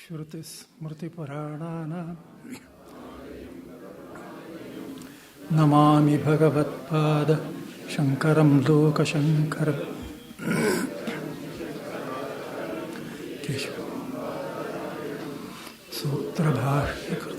ಶ್ರುತಿಸ್ಮೃತಿಪುರಾಣಾನಾಂ ನಮಾಮಿ ಭಗವತ್ಪಾದ ಶಂಕರಂ ಲೋಕಶಂಕರಂ ಸೂತ್ರಭಾಷ್ಯಕೃತ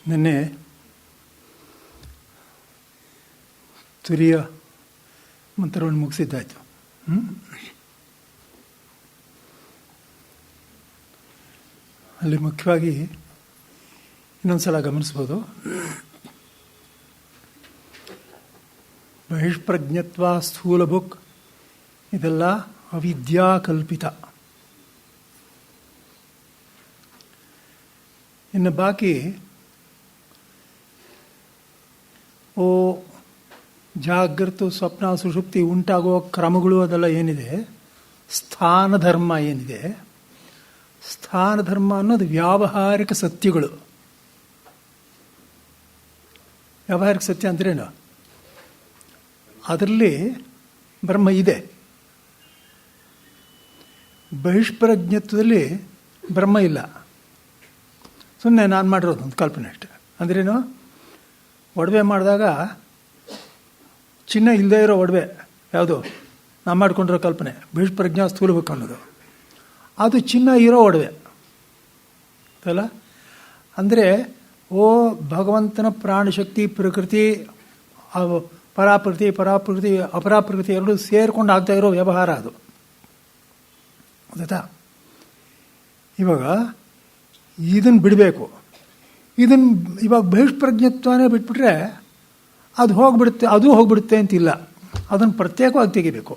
ನಿನ್ನೆ ತುರಿಯ ಮಂತ್ರವನ್ನು ಮುಗಿಸಿದ್ದಾಯಿತು. ಅಲ್ಲಿ ಮುಖ್ಯವಾಗಿ ಇನ್ನೊಂದು ಸಲ ಗಮನಿಸ್ಬೋದು, ಬಹಿಷ್ಪ್ರಜ್ಞತ್ವ, ಸ್ಥೂಲ ಬುಕ್ ಇದೆಲ್ಲ ಅವಿದ್ಯಾಕಲ್ಪಿತ. ಇನ್ನು ಬಾಕಿ ಜಾಗೃತ, ಸ್ವಪ್ನ, ಸುಷುಪ್ತಿ ಉಂಟಾಗುವ ಕ್ರಮಗಳು ಅದೆಲ್ಲ ಏನಿದೆ, ಸ್ಥಾನಧರ್ಮ ಏನಿದೆ, ಸ್ಥಾನಧರ್ಮ ಅನ್ನೋದು ವ್ಯಾವಹಾರಿಕ ಸತ್ಯಗಳು. ವ್ಯಾವಹಾರಿಕ ಸತ್ಯ ಅಂದ್ರೇನು? ಅದರಲ್ಲಿ ಬ್ರಹ್ಮ ಇದೆ. ಬಹಿಷ್ಪ್ರಜ್ಞತ್ವದಲ್ಲಿ ಬ್ರಹ್ಮ ಇಲ್ಲ, ಸುಮ್ಮನೆ ನಾನು ಮಾಡಿರೋದು ಒಂದು ಕಲ್ಪನೆ ಅಷ್ಟೆ. ಅಂದ್ರೇನು? ಒಡವೆ ಮಾಡಿದಾಗ ಚಿನ್ನ ಇಲ್ಲದೆ ಇರೋ ಒಡವೆ ಯಾವುದು ನಾವು ಮಾಡ್ಕೊಂಡಿರೋ ಕಲ್ಪನೆ, ಬಹಿಷ್ಪ್ರಜ್ಞಾ ಸ್ಥೂಲಬೇಕು ಅನ್ನೋದು, ಅದು ಚಿನ್ನ ಇರೋ ಒಡವೆ ಅಲ್ಲ. ಅಂದರೆ ಭಗವಂತನ ಪ್ರಾಣಶಕ್ತಿ, ಪ್ರಕೃತಿ, ಪರಾಪ್ರಕೃತಿ, ಅಪರಾಪ್ರಕೃತಿ ಎರಡು ಸೇರ್ಕೊಂಡು ಆಗ್ತಾ ಇರೋ ವ್ಯವಹಾರ ಅದು. ಗೊತ್ತಾ? ಇವಾಗ ಇದನ್ನು ಬಿಡಬೇಕು. ಇದನ್ನು ಇವಾಗ ಬಹಿಷ್ಪ್ರಜ್ಞತ್ವನೇ ಬಿಟ್ಬಿಟ್ರೆ ಅದು ಹೋಗ್ಬಿಡುತ್ತೆ, ಅದು ಹೋಗ್ಬಿಡುತ್ತೆ ಅಂತಿಲ್ಲ. ಅದನ್ನು ಪ್ರತ್ಯೇಕವಾಗಿ ತೆಗಿಬೇಕು.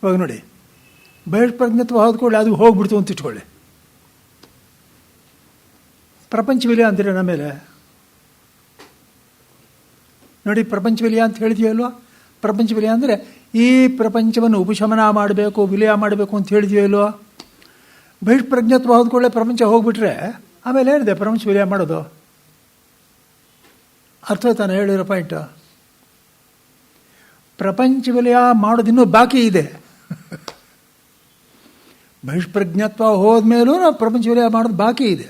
ಇವಾಗ ನೋಡಿ, ಬಹಿಷ್ಪ್ರಜ್ಞತ್ವ ಹೋದ್ಕೊಳ್ಳಿ, ಅದು ಹೋಗ್ಬಿಡ್ತು ಅಂತ ಇಟ್ಕೊಳ್ಳಿ. ಪ್ರಪಂಚ ವಿಲಯ ಅಂತೀರ ನಮ್ಮೇಲೆ ನೋಡಿ. ಪ್ರಪಂಚ ವಿಲಯ ಅಂತ ಹೇಳಿದೆಯಲ್ವ? ಪ್ರಪಂಚ ವಿಲಯ ಅಂದರೆ ಈ ಪ್ರಪಂಚವನ್ನು ಉಪಶಮನ ಮಾಡಬೇಕು, ವಿಲಯ ಮಾಡಬೇಕು ಅಂತ ಹೇಳಿದೆಯಲ್ವ? ಬಹಿಷ್ಪ್ರಜ್ಞತ್ವ ಹೋದ್ಕೊಳ್ಳೆ ಪ್ರಪಂಚ ಹೋಗ್ಬಿಟ್ರೆ ಆಮೇಲೆ ಏನಿದೆ ಪ್ರಪಂಚ ವಿಲಯ ಮಾಡೋದು? ಅರ್ಥ ತಾನೆ ಹೇಳಿರೋ ಪಾಯಿಂಟ್? ಪ್ರಪಂಚ ವಿಲಯ ಮಾಡೋದಿನ್ನೂ ಬಾಕಿ ಇದೆ. ಬಹಿಷ್ಪ್ರಜ್ಞತ್ವ ಹೋದ್ಮೇಲೂ ನಾವು ಪ್ರಪಂಚ ವಿಲಯ ಮಾಡೋದು ಬಾಕಿ ಇದೆ.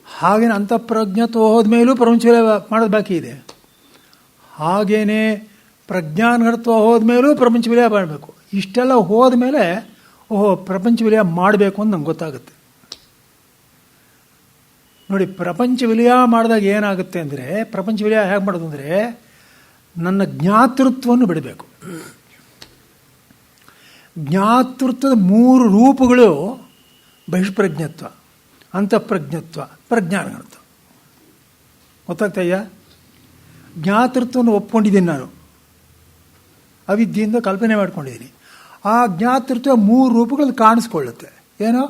ಹಾಗೇನೆ ಅಂತಃಪ್ರಜ್ಞತ್ವ ಹೋದ್ಮೇಲೂ ಪ್ರಪಂಚ ವಿಲಯ ಮಾಡೋದು ಬಾಕಿ ಇದೆ. ಹಾಗೇನೆ ಪ್ರಜ್ಞಾನಘಟತ್ವ ಹೋದ್ಮೇಲೂ ಪ್ರಪಂಚ ವಿಲಯ ಮಾಡಬೇಕು. ಇಷ್ಟೆಲ್ಲ ಹೋದ್ಮೇಲೆ ಪ್ರಪಂಚ ವಿಲಯ ಮಾಡಬೇಕು ಅಂತ ನಮ್ಗೆ ಗೊತ್ತಾಗುತ್ತೆ. ನೋಡಿ, ಪ್ರಪಂಚ ವಿಲಯ ಮಾಡಿದಾಗ ಏನಾಗುತ್ತೆ ಅಂದರೆ, ಪ್ರಪಂಚ ವಿಲಯ ಹೇಗೆ ಮಾಡೋದು ಅಂದರೆ, ನನ್ನ ಜ್ಞಾತೃತ್ವವನ್ನು ಬಿಡಬೇಕು. ಜ್ಞಾತೃತ್ವದ 3 ರೂಪಗಳು ಬಹಿಷ್ಪ್ರಜ್ಞತ್ವ, ಅಂತಃಪ್ರಜ್ಞತ್ವ, ಪ್ರಜ್ಞಾನಘಟತ್ವ. ಗೊತ್ತಾಗ್ತಾಯ್ಯ? ಜ್ಞಾತೃತ್ವವನ್ನು ಒಪ್ಕೊಂಡಿದ್ದೀನಿ ನಾನು, ಅವಿದ್ಯೆಯಿಂದ ಕಲ್ಪನೆ ಮಾಡ್ಕೊಂಡಿದ್ದೀನಿ. ಆ ಜ್ಞಾತೃತ್ವ 3 ರೂಪಗಳಲ್ಲಿ ಕಾಣಿಸ್ಕೊಳ್ಳುತ್ತೆ. ಏನೋ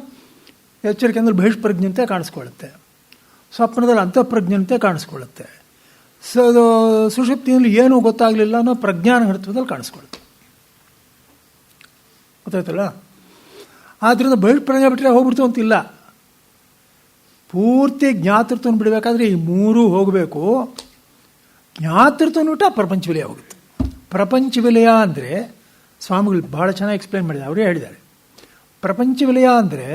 ಎಚ್ಚರಿಕೆ ಅಂದರೆ ಬಹಿಷ್ಪ್ರಜ್ಞಂತೆ ಕಾಣಿಸ್ಕೊಳ್ಳುತ್ತೆ, ಸ್ವಪ್ನದಲ್ಲಿ ಅಂತಃಪ್ರಜ್ಞಂತೆ ಕಾಣಿಸ್ಕೊಳ್ಳುತ್ತೆ, ಸುಷುಪ್ತಿಯಲ್ಲಿ ಏನೂ ಗೊತ್ತಾಗಲಿಲ್ಲ ಅನ್ನೋ ಪ್ರಜ್ಞಾನಘಟತ್ವದಲ್ಲಿ ಕಾಣಿಸ್ಕೊಳ್ಳುತ್ತೆ. ಗೊತ್ತಾಯ್ತಲ್ಲ? ಆದ್ದರಿಂದ ಬಹಿಷ್ಪ್ರಜ್ಞೆ ಬಿಟ್ಟರೆ ಹೋಗ್ಬಿಡ್ತು ಅಂತಿಲ್ಲ. ಪೂರ್ತಿ ಜ್ಞಾತೃತ್ವವನ್ನು ಬಿಡಬೇಕಾದ್ರೆ ಈ 3 ಹೋಗಬೇಕು. ಜ್ಞಾತೃತ್ವವನ್ನು ಬಿಟ್ಟು ಪ್ರಪಂಚ ವಿಲಯ ಹೋಗುತ್ತೆ. ಪ್ರಪಂಚ ವಿಲಯ ಅಂದರೆ ಸ್ವಾಮಿಗಳು ಭಾಳ ಚೆನ್ನಾಗಿ ಎಕ್ಸ್ಪ್ಲೇನ್ ಮಾಡಿದ್ದಾರೆ, ಅವರೇ ಹೇಳಿದ್ದಾರೆ. ಪ್ರಪಂಚ ವಿಲಯ ಅಂದರೆ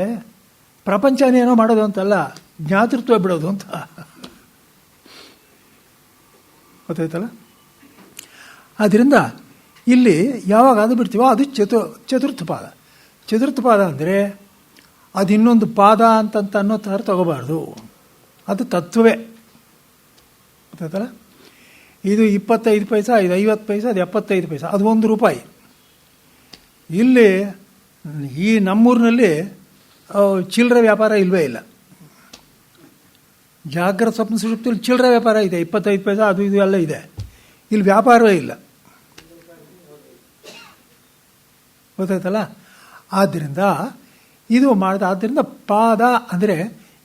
ಪ್ರಪಂಚನೇನೋ ಮಾಡೋದು ಅಂತಲ್ಲ, ಜ್ಞಾತೃತ್ವ ಬಿಡೋದು ಅಂತ. ಗೊತ್ತಾಯ್ತಲ್ಲ? ಆದ್ದರಿಂದ ಇಲ್ಲಿ ಯಾವಾಗ ಅದು ಬಿಡ್ತೀವೋ ಅದು ಚತುರ್ಥ ಪಾದ. ಚತುರ್ಥ ಪಾದ ಅಂದರೆ ಅದು ಇನ್ನೊಂದು ಪಾದ ಅಂತಂತ ಅನ್ನೋ ಥರ ತಗೋಬಾರ್ದು, ಅದು ತತ್ವವೇ. ಗೊತ್ತಾಯ್ತಲ್ಲ? ಇದು 25 ಪೈಸಾ, ಇದು 50 ಪೈಸಾ, ಅದು 75 ಪೈಸಾ, ಅದು ₹1. ಇಲ್ಲಿ ಈ ನಮ್ಮೂರಿನಲ್ಲಿ ಚಿಲ್ಲರೆ ವ್ಯಾಪಾರ ಇಲ್ಲವೇ ಇಲ್ಲ. ಜಾಗ್ರತ, ಸ್ವಪ್ನ, ಸುಷುಪ್ತಿಯಲ್ಲಿ ಚಿಲ್ಲರೆ ವ್ಯಾಪಾರ ಇದೆ, 25 ಪೈಸಾ ಅದು ಇದು ಎಲ್ಲ ಇದೆ. ಇಲ್ಲಿ ವ್ಯಾಪಾರವೇ ಇಲ್ಲ. ಗೊತ್ತಾಯ್ತಲ್ಲ? ಆದ್ದರಿಂದ ಇದು ಮಾಡಿದ, ಆದ್ದರಿಂದ ಪಾದ ಅಂದರೆ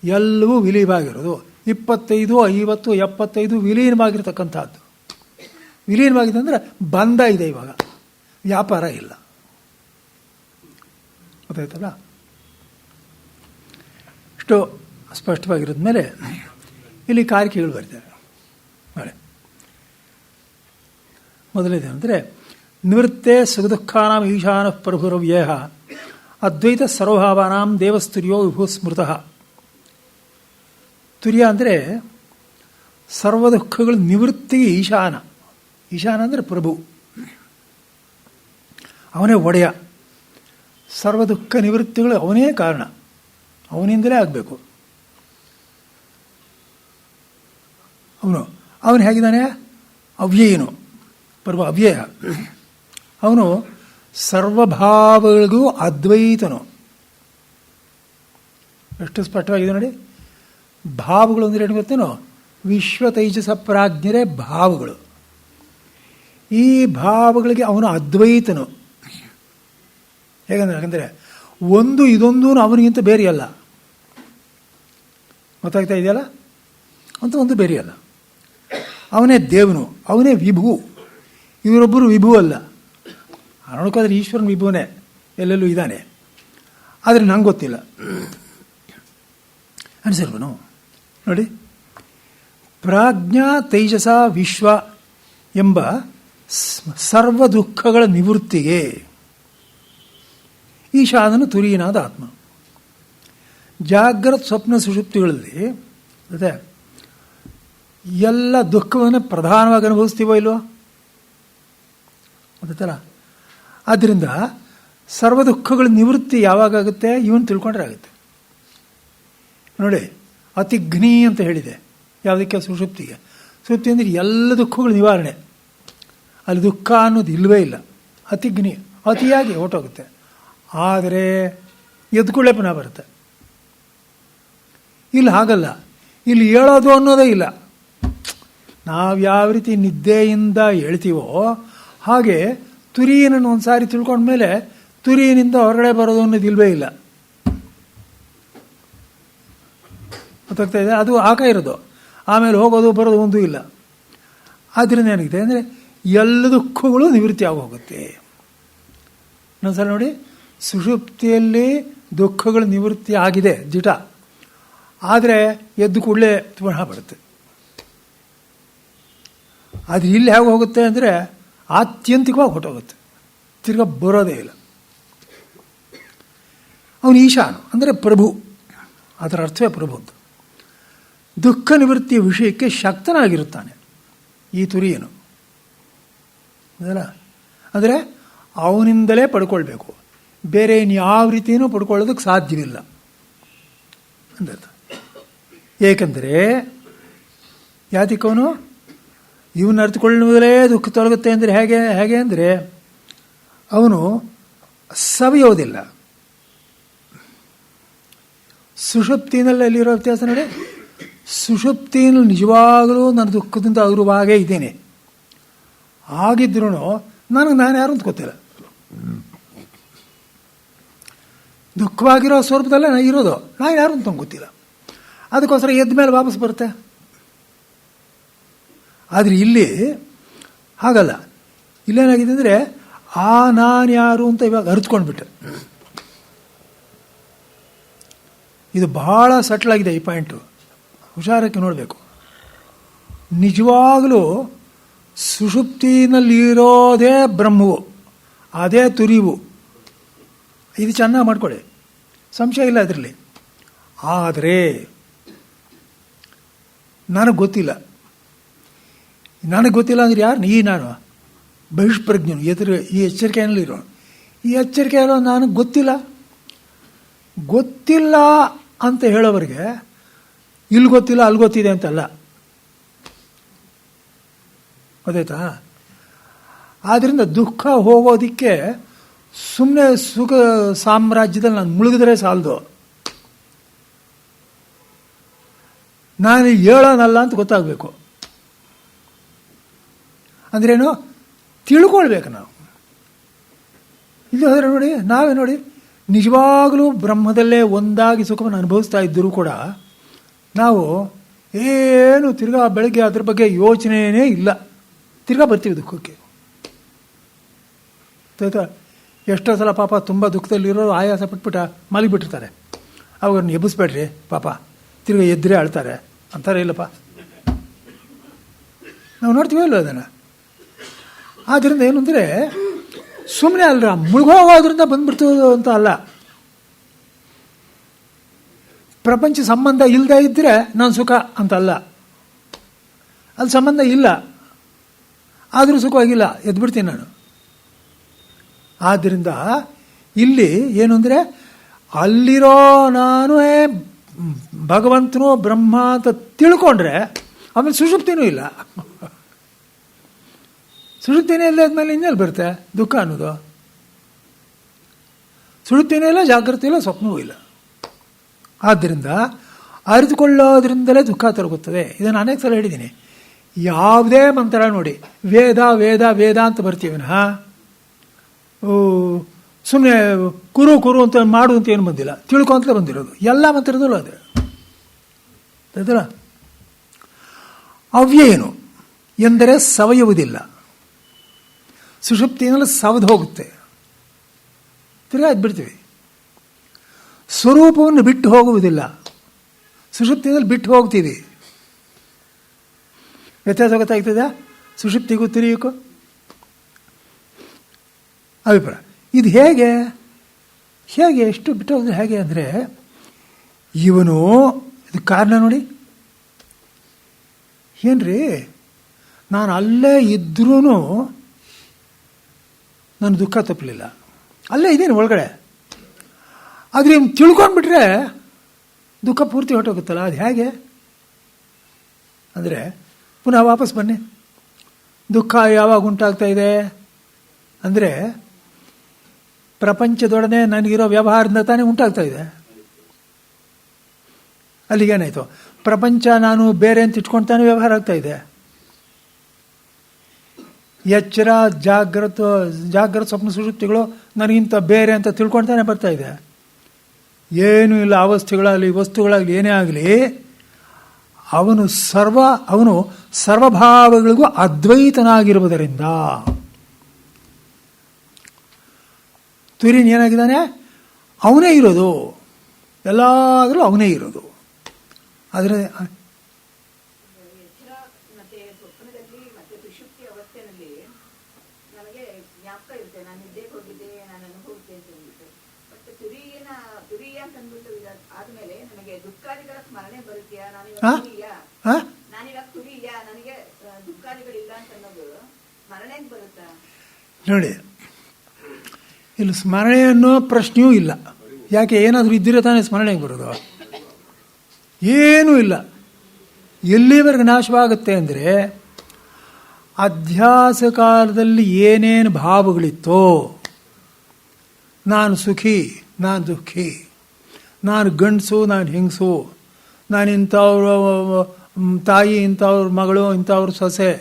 ಎಲ್ಲವೂ ವಿಲೀನವಾಗಿರೋದು. 25, 50, 75 ವಿಲೀನವಾಗಿರ್ತಕ್ಕಂಥದ್ದು. ವಿಲೀನವಾಗಿದೆ ಅಂದರೆ ಬಂಧ ಇದೆ, ಇವಾಗ ವ್ಯಾಪಾರ ಇಲ್ಲ. ಗೊತ್ತಾಯ್ತಲ್ಲ? ಇಷ್ಟು ಸ್ಪಷ್ಟವಾಗಿರೋದ ಮೇಲೆ ಇಲ್ಲಿ ಕಾರಿಕೆಗಳು ಬರ್ತಾರೆ. ನಾಳೆ ಮೊದಲನೇದೇನೆಂದರೆ, ನಿವೃತ್ತೇ ಸುಖದುಃಖಾನಾಂ ಈಶಾನ ಪ್ರಭುರವ್ಯಯ ಅದ್ವೈತ ಸರ್ವಭಾವಾನಾಂ ದೇವಸ್ತುರ್ಯೋ ವಿಭು ಸ್ಮೃತಃ. ತುರ್ಯ ಅಂದರೆ ಸರ್ವ ದುಃಖಗಳು ನಿವೃತ್ತಿಗೆ ಈಶಾನ. ಈಶಾನ ಅಂದರೆ ಪ್ರಭು, ಅವನೇ ಒಡೆಯ. ಸರ್ವ ದುಃಖ ನಿವೃತ್ತಿಗಳು ಅವನೇ ಕಾರಣ, ಅವನಿಂದಲೇ ಆಗಬೇಕು. ಅವನು ಹೇಗಿದ್ದಾನೆ? ಅವ್ಯಯನು, ಪ್ರಭು ಅವ್ಯಯ. ಅವನು ಸರ್ವಭಾವಗಳಿಗೂ ಅದ್ವೈತನು. ಎಷ್ಟು ಸ್ಪಷ್ಟವಾಗಿದೆ ನೋಡಿ. ಭಾವಗಳು ಅಂದರೆ ಏನು ಗೊತ್ತೇನೋ? ವಿಶ್ವ ತೈಜಸ ಪ್ರಾಜ್ಞರೇ ಭಾವಗಳು. ಈ ಭಾವಗಳಿಗೆ ಅವನು ಅದ್ವೈತನು. ಯಾಕಂದರೆ ಒಂದು ಇದೊಂದು ಅವನಿಗಿಂತ ಬೇರೆಯಲ್ಲ. ಗೊತ್ತಾಗ್ತಾ ಇದೆಯಲ್ಲ? ಅಂತ ಒಂದು ಬೇರೆಯಲ್ಲ. ಅವನೇ ದೇವನು, ಅವನೇ ವಿಭು. ಇವರೊಬ್ಬರು ವಿಭು ಅಲ್ಲ. ನೋಡ್ಕೋದ್ರೆ ಈಶ್ವರನ ವಿಭುವೇ, ಎಲ್ಲೆಲ್ಲೂ ಇದ್ದಾನೆ. ಆದರೆ ನಂಗೆ ಗೊತ್ತಿಲ್ಲ ಅನಿಸಿಲ್ವನು? ನೋಡಿ, ಪ್ರಾಜ್ಞಾ ತೈಜಸ ವಿಶ್ವ ಎಂಬ ಸರ್ವ ದುಃಖಗಳ ನಿವೃತ್ತಿಗೆ ಈಶಾನನು ತುರೀನಾದ ಆತ್ಮ. ಜಾಗ್ರತ್ ಸ್ವಪ್ನ ಸುಷುಪ್ತಿಗಳಲ್ಲಿ ಅದೇ ಎಲ್ಲ ದುಃಖವನ್ನು ಪ್ರಧಾನವಾಗಿ ಅನುಭವಿಸ್ತೀವೋ ಇಲ್ವೋ? ಗೊತ್ತಲ್ಲ? ಆದ್ದರಿಂದ ಸರ್ವ ದುಃಖಗಳ ನಿವೃತ್ತಿ ಯಾವಾಗುತ್ತೆ? ಇವನು ತಿಳ್ಕೊಂಡ್ರೆ ಆಗುತ್ತೆ. ನೋಡಿ, ಅತಿಘ್ನಿ ಅಂತ ಹೇಳಿದೆ. ಯಾವುದಕ್ಕೆ? ಸುಷುಪ್ತಿಗೆ. ಸುಷುಪ್ತಿ ಅಂದರೆ ಎಲ್ಲ ದುಃಖಗಳ ನಿವಾರಣೆ. ಅಲ್ಲಿ ದುಃಖ ಅನ್ನೋದು ಇಲ್ಲವೇ ಇಲ್ಲ. ಅತಿಘ್ನಿ, ಅತಿಯಾಗಿ ಹೊರಟೋಗುತ್ತೆ. ಆದರೆ ಎದ್ಕೊಳ್ಳೆ ಪುನಃ ಬರುತ್ತೆ. ಇಲ್ಲಿ ಹಾಗಲ್ಲ. ಇಲ್ಲಿ ಹೇಳೋದು ಅನ್ನೋದೇ ಇಲ್ಲ. ನಾವು ಯಾವ ರೀತಿ ನಿದ್ದೆಯಿಂದ ಹೇಳ್ತೀವೋ ಹಾಗೆ ತುರಿಯನನ್ನು ಒಂದು ಸಾರಿ ತಿಳ್ಕೊಂಡ್ಮೇಲೆ ತುರಿಯನಿಂದ ಹೊರಗಡೆ ಬರೋದು ಅನ್ನೋದು ಇಲ್ಲವೇ ಇಲ್ಲ. ಗೊತ್ತಾಗ್ತಾ ಇದೆ? ಅದು ಆಕ ಇರೋದು. ಆಮೇಲೆ ಹೋಗೋದು ಬರೋದು ಒಂದೂ ಇಲ್ಲ. ಆದ್ದರಿಂದ ಏನಾಗಿದೆ ಅಂದರೆ ಎಲ್ಲ ದುಃಖಗಳು ನಿವೃತ್ತಿ ಆಗೋಗುತ್ತೆ. ಇನ್ನೊಂದ್ಸಲ ನೋಡಿ, ಸುಷುಪ್ತಿಯಲ್ಲಿ ದುಃಖಗಳು ನಿವೃತ್ತಿ ಆಗಿದೆ ದಿಟ. ಆದರೆ ಎದ್ದು ಕೂಡಲೇ ಪುನಃ ಬರುತ್ತೆ. ಆದರೆ ಇಲ್ಲಿ ಹೇಗೆ ಹೋಗುತ್ತೆ ಅಂದರೆ ಆತ್ಯಂತಿಕವಾಗಿ ಹೊಟ್ಟೋಗುತ್ತೆ, ತಿರ್ಗಾ ಬರೋದೇ ಇಲ್ಲ. ಅವನು ಈಶಾನು ಅಂದರೆ ಪ್ರಭು, ಅದರ ಅರ್ಥವೇ ಪ್ರಭು ಅಂತ. ದುಃಖ ನಿವೃತ್ತಿಯ ವಿಷಯಕ್ಕೆ ಶಕ್ತನಾಗಿರುತ್ತಾನೆ ಈ ತುರಿಯನು. ಅದಲ್ಲ ಅಂದರೆ ಅವನಿಂದಲೇ ಪಡ್ಕೊಳ್ಬೇಕು, ಬೇರೆ ಇನ್ಯಾವ ರೀತಿಯೂ ಪಡ್ಕೊಳ್ಳೋದಕ್ಕೆ ಸಾಧ್ಯವಿಲ್ಲ ಅಂತ. ಏಕೆಂದರೆ ಯಾತಿಕವನು ಇವನ್ನ ಅರ್ಥಕೊಳ್ಳುವುದರೇ ದುಃಖ ತೊಲಗುತ್ತೆ ಅಂದರೆ ಹೇಗೆ ಅಂದರೆ ಅವನು ಸವಿಯೋದಿಲ್ಲ. ಸುಷುಪ್ತಿನಲ್ಲಿ ಎಲ್ಲಿರೋ ವ್ಯತ್ಯಾಸ ನೋಡಿ. ಸುಷುಪ್ತಿನಲ್ಲಿ ನಿಜವಾಗಲೂ ನಾನು ದುಃಖದಿಂದ ಅಗುರವಾಗೇ ಇದ್ದೇನೆ. ಆಗಿದ್ರೂ ನಾನು ಯಾರು ಅಂತ ಗೊತ್ತಿಲ್ಲ. ದುಃಖವಾಗಿರೋ ಸ್ವರೂಪದಲ್ಲೇ ನಾನು ಇರೋದು, ನಾನು ಯಾರು ಅಂತ ಗೊತ್ತಿಲ್ಲ. ಅದಕ್ಕೋಸ್ಕರ ಎದ್ದ ಮೇಲೆ ವಾಪಸ್ ಬರುತ್ತೆ. ಆದರೆ ಇಲ್ಲಿ ಹಾಗಲ್ಲ. ಇಲ್ಲೇನಾಗಿದೆ ಅಂದರೆ ನಾನು ಯಾರು ಅಂತ ಇವಾಗ ಅರಿತುಕೊಂಡ್ಬಿಟ್ಟೆ. ಇದು ಬಹಳ ಸಟ್ಲಾಗಿದೆ ಈ ಪಾಯಿಂಟು, ಹುಷಾರಕ್ಕೆ ನೋಡಬೇಕು. ನಿಜವಾಗಲೂ ಸುಷುಪ್ತಿನಲ್ಲಿರೋದೇ ಬ್ರಹ್ಮವು, ಅದೇ ತುರಿವು. ಇದು ಚೆನ್ನಾಗಿ ಮಾಡ್ಕೊಳ್ಳಿ, ಸಂಶಯ ಇಲ್ಲ ಅದರಲ್ಲಿ. ಆದರೆ ನನಗೆ ಗೊತ್ತಿಲ್ಲ. ನನಗೆ ಗೊತ್ತಿಲ್ಲ ಅಂದರೆ ಯಾರು? ಈ ನಾನು ಬಹಿಷ್ಪ್ರಜ್ಞನು, ಈ ಎಚ್ಚರಿಕೆಯಲ್ಲಿರೋ. ಈ ಎಚ್ಚರಿಕೆ ಇರೋ ನನಗೆ ಗೊತ್ತಿಲ್ಲ. ಗೊತ್ತಿಲ್ಲ ಅಂತ ಹೇಳೋವರೆಗೆ ಇಲ್ಲಿ ಗೊತ್ತಿಲ್ಲ ಅಲ್ಲಿ ಗೊತ್ತಿದೆ ಅಂತಲ್ಲ. ಗೊತ್ತಾಯ್ತಾ? ಆದ್ದರಿಂದ ದುಃಖ ಹೋಗೋದಕ್ಕೆ ಸುಮ್ಮನೆ ಸುಖ ಸಾಮ್ರಾಜ್ಯದಲ್ಲಿ ನಾನು ಮುಳುಗಿದ್ರೆ ಸಾಲದು. ನಾನು ಹೇಳೋನಲ್ಲ ಅಂತ ಗೊತ್ತಾಗಬೇಕು. ಅಂದ್ರೇನು? ತಿಳ್ಕೊಳ್ಬೇಕು ನಾವು. ಇಲ್ಲಿ ಹೋದರೆ ನೋಡಿ, ನಾವೇ ನೋಡಿ, ನಿಜವಾಗಲೂ ಬ್ರಹ್ಮದಲ್ಲೇ ಒಂದಾಗಿ ಸುಖವನ್ನು ಅನುಭವಿಸ್ತಾ ಇದ್ದರೂ ಕೂಡ ನಾವು ಏನು ತಿರ್ಗಾ ಬೆಳಗ್ಗೆ ಅದ್ರ ಬಗ್ಗೆ ಯೋಚನೆಯೇ ಇಲ್ಲ. ತಿರ್ಗಾ ಬರ್ತೀವಿ ದುಃಖಕ್ಕೆ. ಎಷ್ಟೋ ಸಲ ಪಾಪ ತುಂಬ ದುಃಖದಲ್ಲಿರೋರು ಆಯಾಸ ಪಟ್ಬಿಟ್ಟು ಮಲಗಿಬಿಟ್ಟಿರ್ತಾರೆ. ಅವ್ರನ್ನ ಎಬ್ಬಿಸ್ಬೇಡ್ರಿ ಪಾಪ, ತಿರ್ಗಾ ಎದ್ರೆ ಅಳ್ತಾರೆ ಅಂತಾರೆ. ಇಲ್ಲಪ್ಪ, ನಾವು ನೋಡ್ತೀವಿ ಅಲ್ಲ ಅದನ್ನು. ಆದ್ದರಿಂದ ಏನು ಅಂದರೆ ಸುಮ್ಮನೆ ಅಲ್ರ ಮುಳುಗೋಗೋದ್ರಿಂದ ಬಂದ್ಬಿಡ್ತು ಅಂತ ಅಲ್ಲ. ಪ್ರಪಂಚ ಸಂಬಂಧ ಇಲ್ಲದೆ ಇದ್ದರೆ ನಾನು ಸುಖ ಅಂತಲ್ಲ. ಅಲ್ಲಿ ಸಂಬಂಧ ಇಲ್ಲ, ಆದರೂ ಸುಖವಾಗಿಲ್ಲ, ಎದ್ಬಿಡ್ತೀನಿ ನಾನು. ಆದ್ದರಿಂದ ಇಲ್ಲಿ ಏನು ಅಂದರೆ ಅಲ್ಲಿರೋ ನಾನು ಭಗವಂತನು ಬ್ರಹ್ಮ ಅಂತ ತಿಳ್ಕೊಂಡ್ರೆ ಆಮೇಲೆ ಸುಷುಪ್ತಿನೂ ಇಲ್ಲ. ಸುಷುಪ್ತಿನೇ ಇಲ್ಲ ಆದ್ಮೇಲೆ ಇನ್ನೆಲ್ಲಿ ಬರುತ್ತೆ ದುಃಖ ಅನ್ನೋದು? ಸುಷುಪ್ತಿನೂ ಇಲ್ಲ, ಜಾಗೃತಿ ಇಲ್ಲ, ಸ್ವಪ್ನವೂ ಇಲ್ಲ. ಆದ್ದರಿಂದ ಅರಿತುಕೊಳ್ಳೋದ್ರಿಂದಲೇ ದುಃಖ ತೊಲಗುತ್ತದೆ. ಇದನ್ನು ಅನೇಕ ಸಲ ಹೇಳಿದ್ದೀನಿ. ಯಾವುದೇ ಮಂತ್ರ ನೋಡಿ, ವೇದ ವೇದ ವೇದ ಅಂತ ಬರ್ತೀವಿ ವಿನಃ ಸುಮ್ಮನೆ ಕುರು ಕುರು ಅಂತ ಮಾಡು ಅಂತ ಏನು ಬಂದಿಲ್ಲ, ತಿಳ್ಕೊ ಅಂತಲೇ ಬಂದಿರೋದು. ಎಲ್ಲ ಮಂತ್ರದಲ್ಲೂ ಅದೇ ಅದಲ್ಲ. ಅವ್ಯಯನು ಎಂದರೆ ಸವಯುವುದಿಲ್ಲ. ಸುಷುಪ್ತಿಯಲ್ಲಿ ಸವದು ಹೋಗುತ್ತೆ, ತಿರ್ಗಾ ಬಿಡ್ತೀವಿ. ಸ್ವರೂಪವನ್ನು ಬಿಟ್ಟು ಹೋಗುವುದಿಲ್ಲ. ಸುಷುಪ್ತಿಯಲ್ಲಿ ಬಿಟ್ಟು ಹೋಗ್ತೀವಿ. ವ್ಯತ್ಯಾಸ ಗೊತ್ತಾಗ್ತದೆ ಸುಷುಪ್ತಿಗೂ ತಿರಿಯಕ್ಕೂ ಅಭಿಪ್ರಾಯ. ಇದು ಹೇಗೆ ಎಷ್ಟು ಬಿಟ್ಟು ಹೋದ್ರೆ ಹೇಗೆ ಅಂದರೆ, ಇವನು ಇದು ಕಾರಣ ನೋಡಿ. ಏನ್ರಿ, ನಾನು ಅಲ್ಲೇ ಇದ್ರೂ ನನ್ನ ದುಃಖ ತಪ್ಪಲಿಲ್ಲ, ಅಲ್ಲೇ ಇದ್ದೀನಿ ಒಳಗಡೆ. ಆದರೆ ಇವ್ನು ತಿಳ್ಕೊಂಡ್ಬಿಟ್ರೆ ದುಃಖ ಪೂರ್ತಿ ಹೊರಟೋಗುತ್ತಲ್ಲ. ಅದು ಹೇಗೆ ಅಂದರೆ, ಪುನಃ ವಾಪಸ್ ಬನ್ನಿ. ದುಃಖ ಯಾವಾಗ ಉಂಟಾಗ್ತಾ ಇದೆ ಅಂದರೆ, ಪ್ರಪಂಚದೊಡನೆ ನನಗಿರೋ ವ್ಯವಹಾರದಿಂದ ತಾನೇ ಉಂಟಾಗ್ತಾ ಇದೆ. ಅಲ್ಲಿಗೇನಾಯಿತು? ಪ್ರಪಂಚ ನಾನು ಬೇರೆ ಅಂತ ಇಟ್ಕೊಳ್ತಾನೆ ವ್ಯವಹಾರ ಆಗ್ತಾ ಇದೆ. ಎಚ್ಚರ ಜಾಗ್ರತ ಸ್ವಪ್ನ ಸುಷುಪ್ತಿಗಳು ನನಗಿಂತ ಬೇರೆ ಅಂತ ತಿಳ್ಕೊಳ್ತಾನೆ ಬರ್ತಾ ಇದೆ. ಏನೂ ಇಲ್ಲ. ಅವಸ್ಥೆಗಳಾಗಲಿ ವಸ್ತುಗಳಾಗಲಿ ಏನೇ ಆಗಲಿ, ಅವನು ಸರ್ವಭಾವಗಳಿಗೂ ಅದ್ವೈತನಾಗಿರುವುದರಿಂದ ತುರಿನ್ ಏನಾಗಿದ್ದಾನೆ? ಅವನೇ ಇರೋದು, ಎಲ್ಲಾದರೂ ಅವನೇ ಇರೋದು. ಆದರೆ ನೋಡಿ, ಇಲ್ಲಿ ಸ್ಮರಣೆ ಅನ್ನೋ ಪ್ರಶ್ನೆಯೂ ಇಲ್ಲ. ಯಾಕೆ? ಏನಾದರೂ ಇದ್ದಿರೋ ತಾನೇ ಸ್ಮರಣೆಗೆ ಬರೋದು? ಏನೂ ಇಲ್ಲ. ಎಲ್ಲಿವರೆಗೆ ನಾಶವಾಗುತ್ತೆ ಅಂದರೆ, ಅಧ್ಯಾಸ ಕಾಲದಲ್ಲಿ ಏನೇನು ಭಾವಗಳಿತ್ತೋ, ನಾನು ಸುಖಿ, ನಾನು ದುಃಖಿ, ನಾನು ಗಂಡಸು, ನಾನು ಹೆಂಗಸು, ನಾನು ಇಂಥವ್ರ ತಾಯಿ, ಇಂಥವ್ರ ಮಗಳು, ಇಂಥವ್ರ ಸೊಸೆ,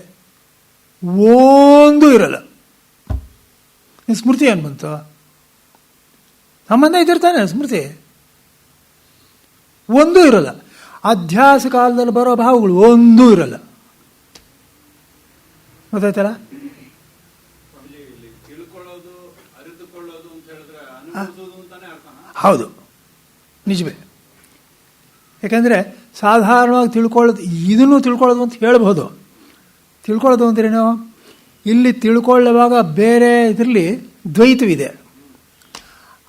ಒಂದೂ ಇರಲ್ಲ. ಸ್ಮೃತಿ ಏನು ಬಂತು? ಸಂಬಂಧ ಇದ್ದಿರ್ತಾನೆ, ಸ್ಮೃತಿ ಒಂದೂ ಇರಲ್ಲ. ಅಧ್ಯಾಸ ಕಾಲದಲ್ಲಿ ಬರೋ ಭಾವಗಳು ಒಂದೂ ಇರಲ್ಲ. ಗೊತ್ತಾಯ್ತಲ್ಲ? ಹೌದು, ನಿಜವೇ. ಯಾಕಂದರೆ ಸಾಧಾರಣವಾಗಿ ತಿಳ್ಕೊಳ್ಳೋದು, ಇದನ್ನು ತಿಳ್ಕೊಳ್ಳೋದು ಅಂತ ಹೇಳ್ಬೋದು. ತಿಳ್ಕೊಳ್ಳೋದು ಅಂದ್ರೇನು? ಇಲ್ಲಿ ತಿಳ್ಕೊಳ್ಳುವಾಗ ಬೇರೆ ಇದರಲ್ಲಿ ದ್ವೈತವಿದೆ,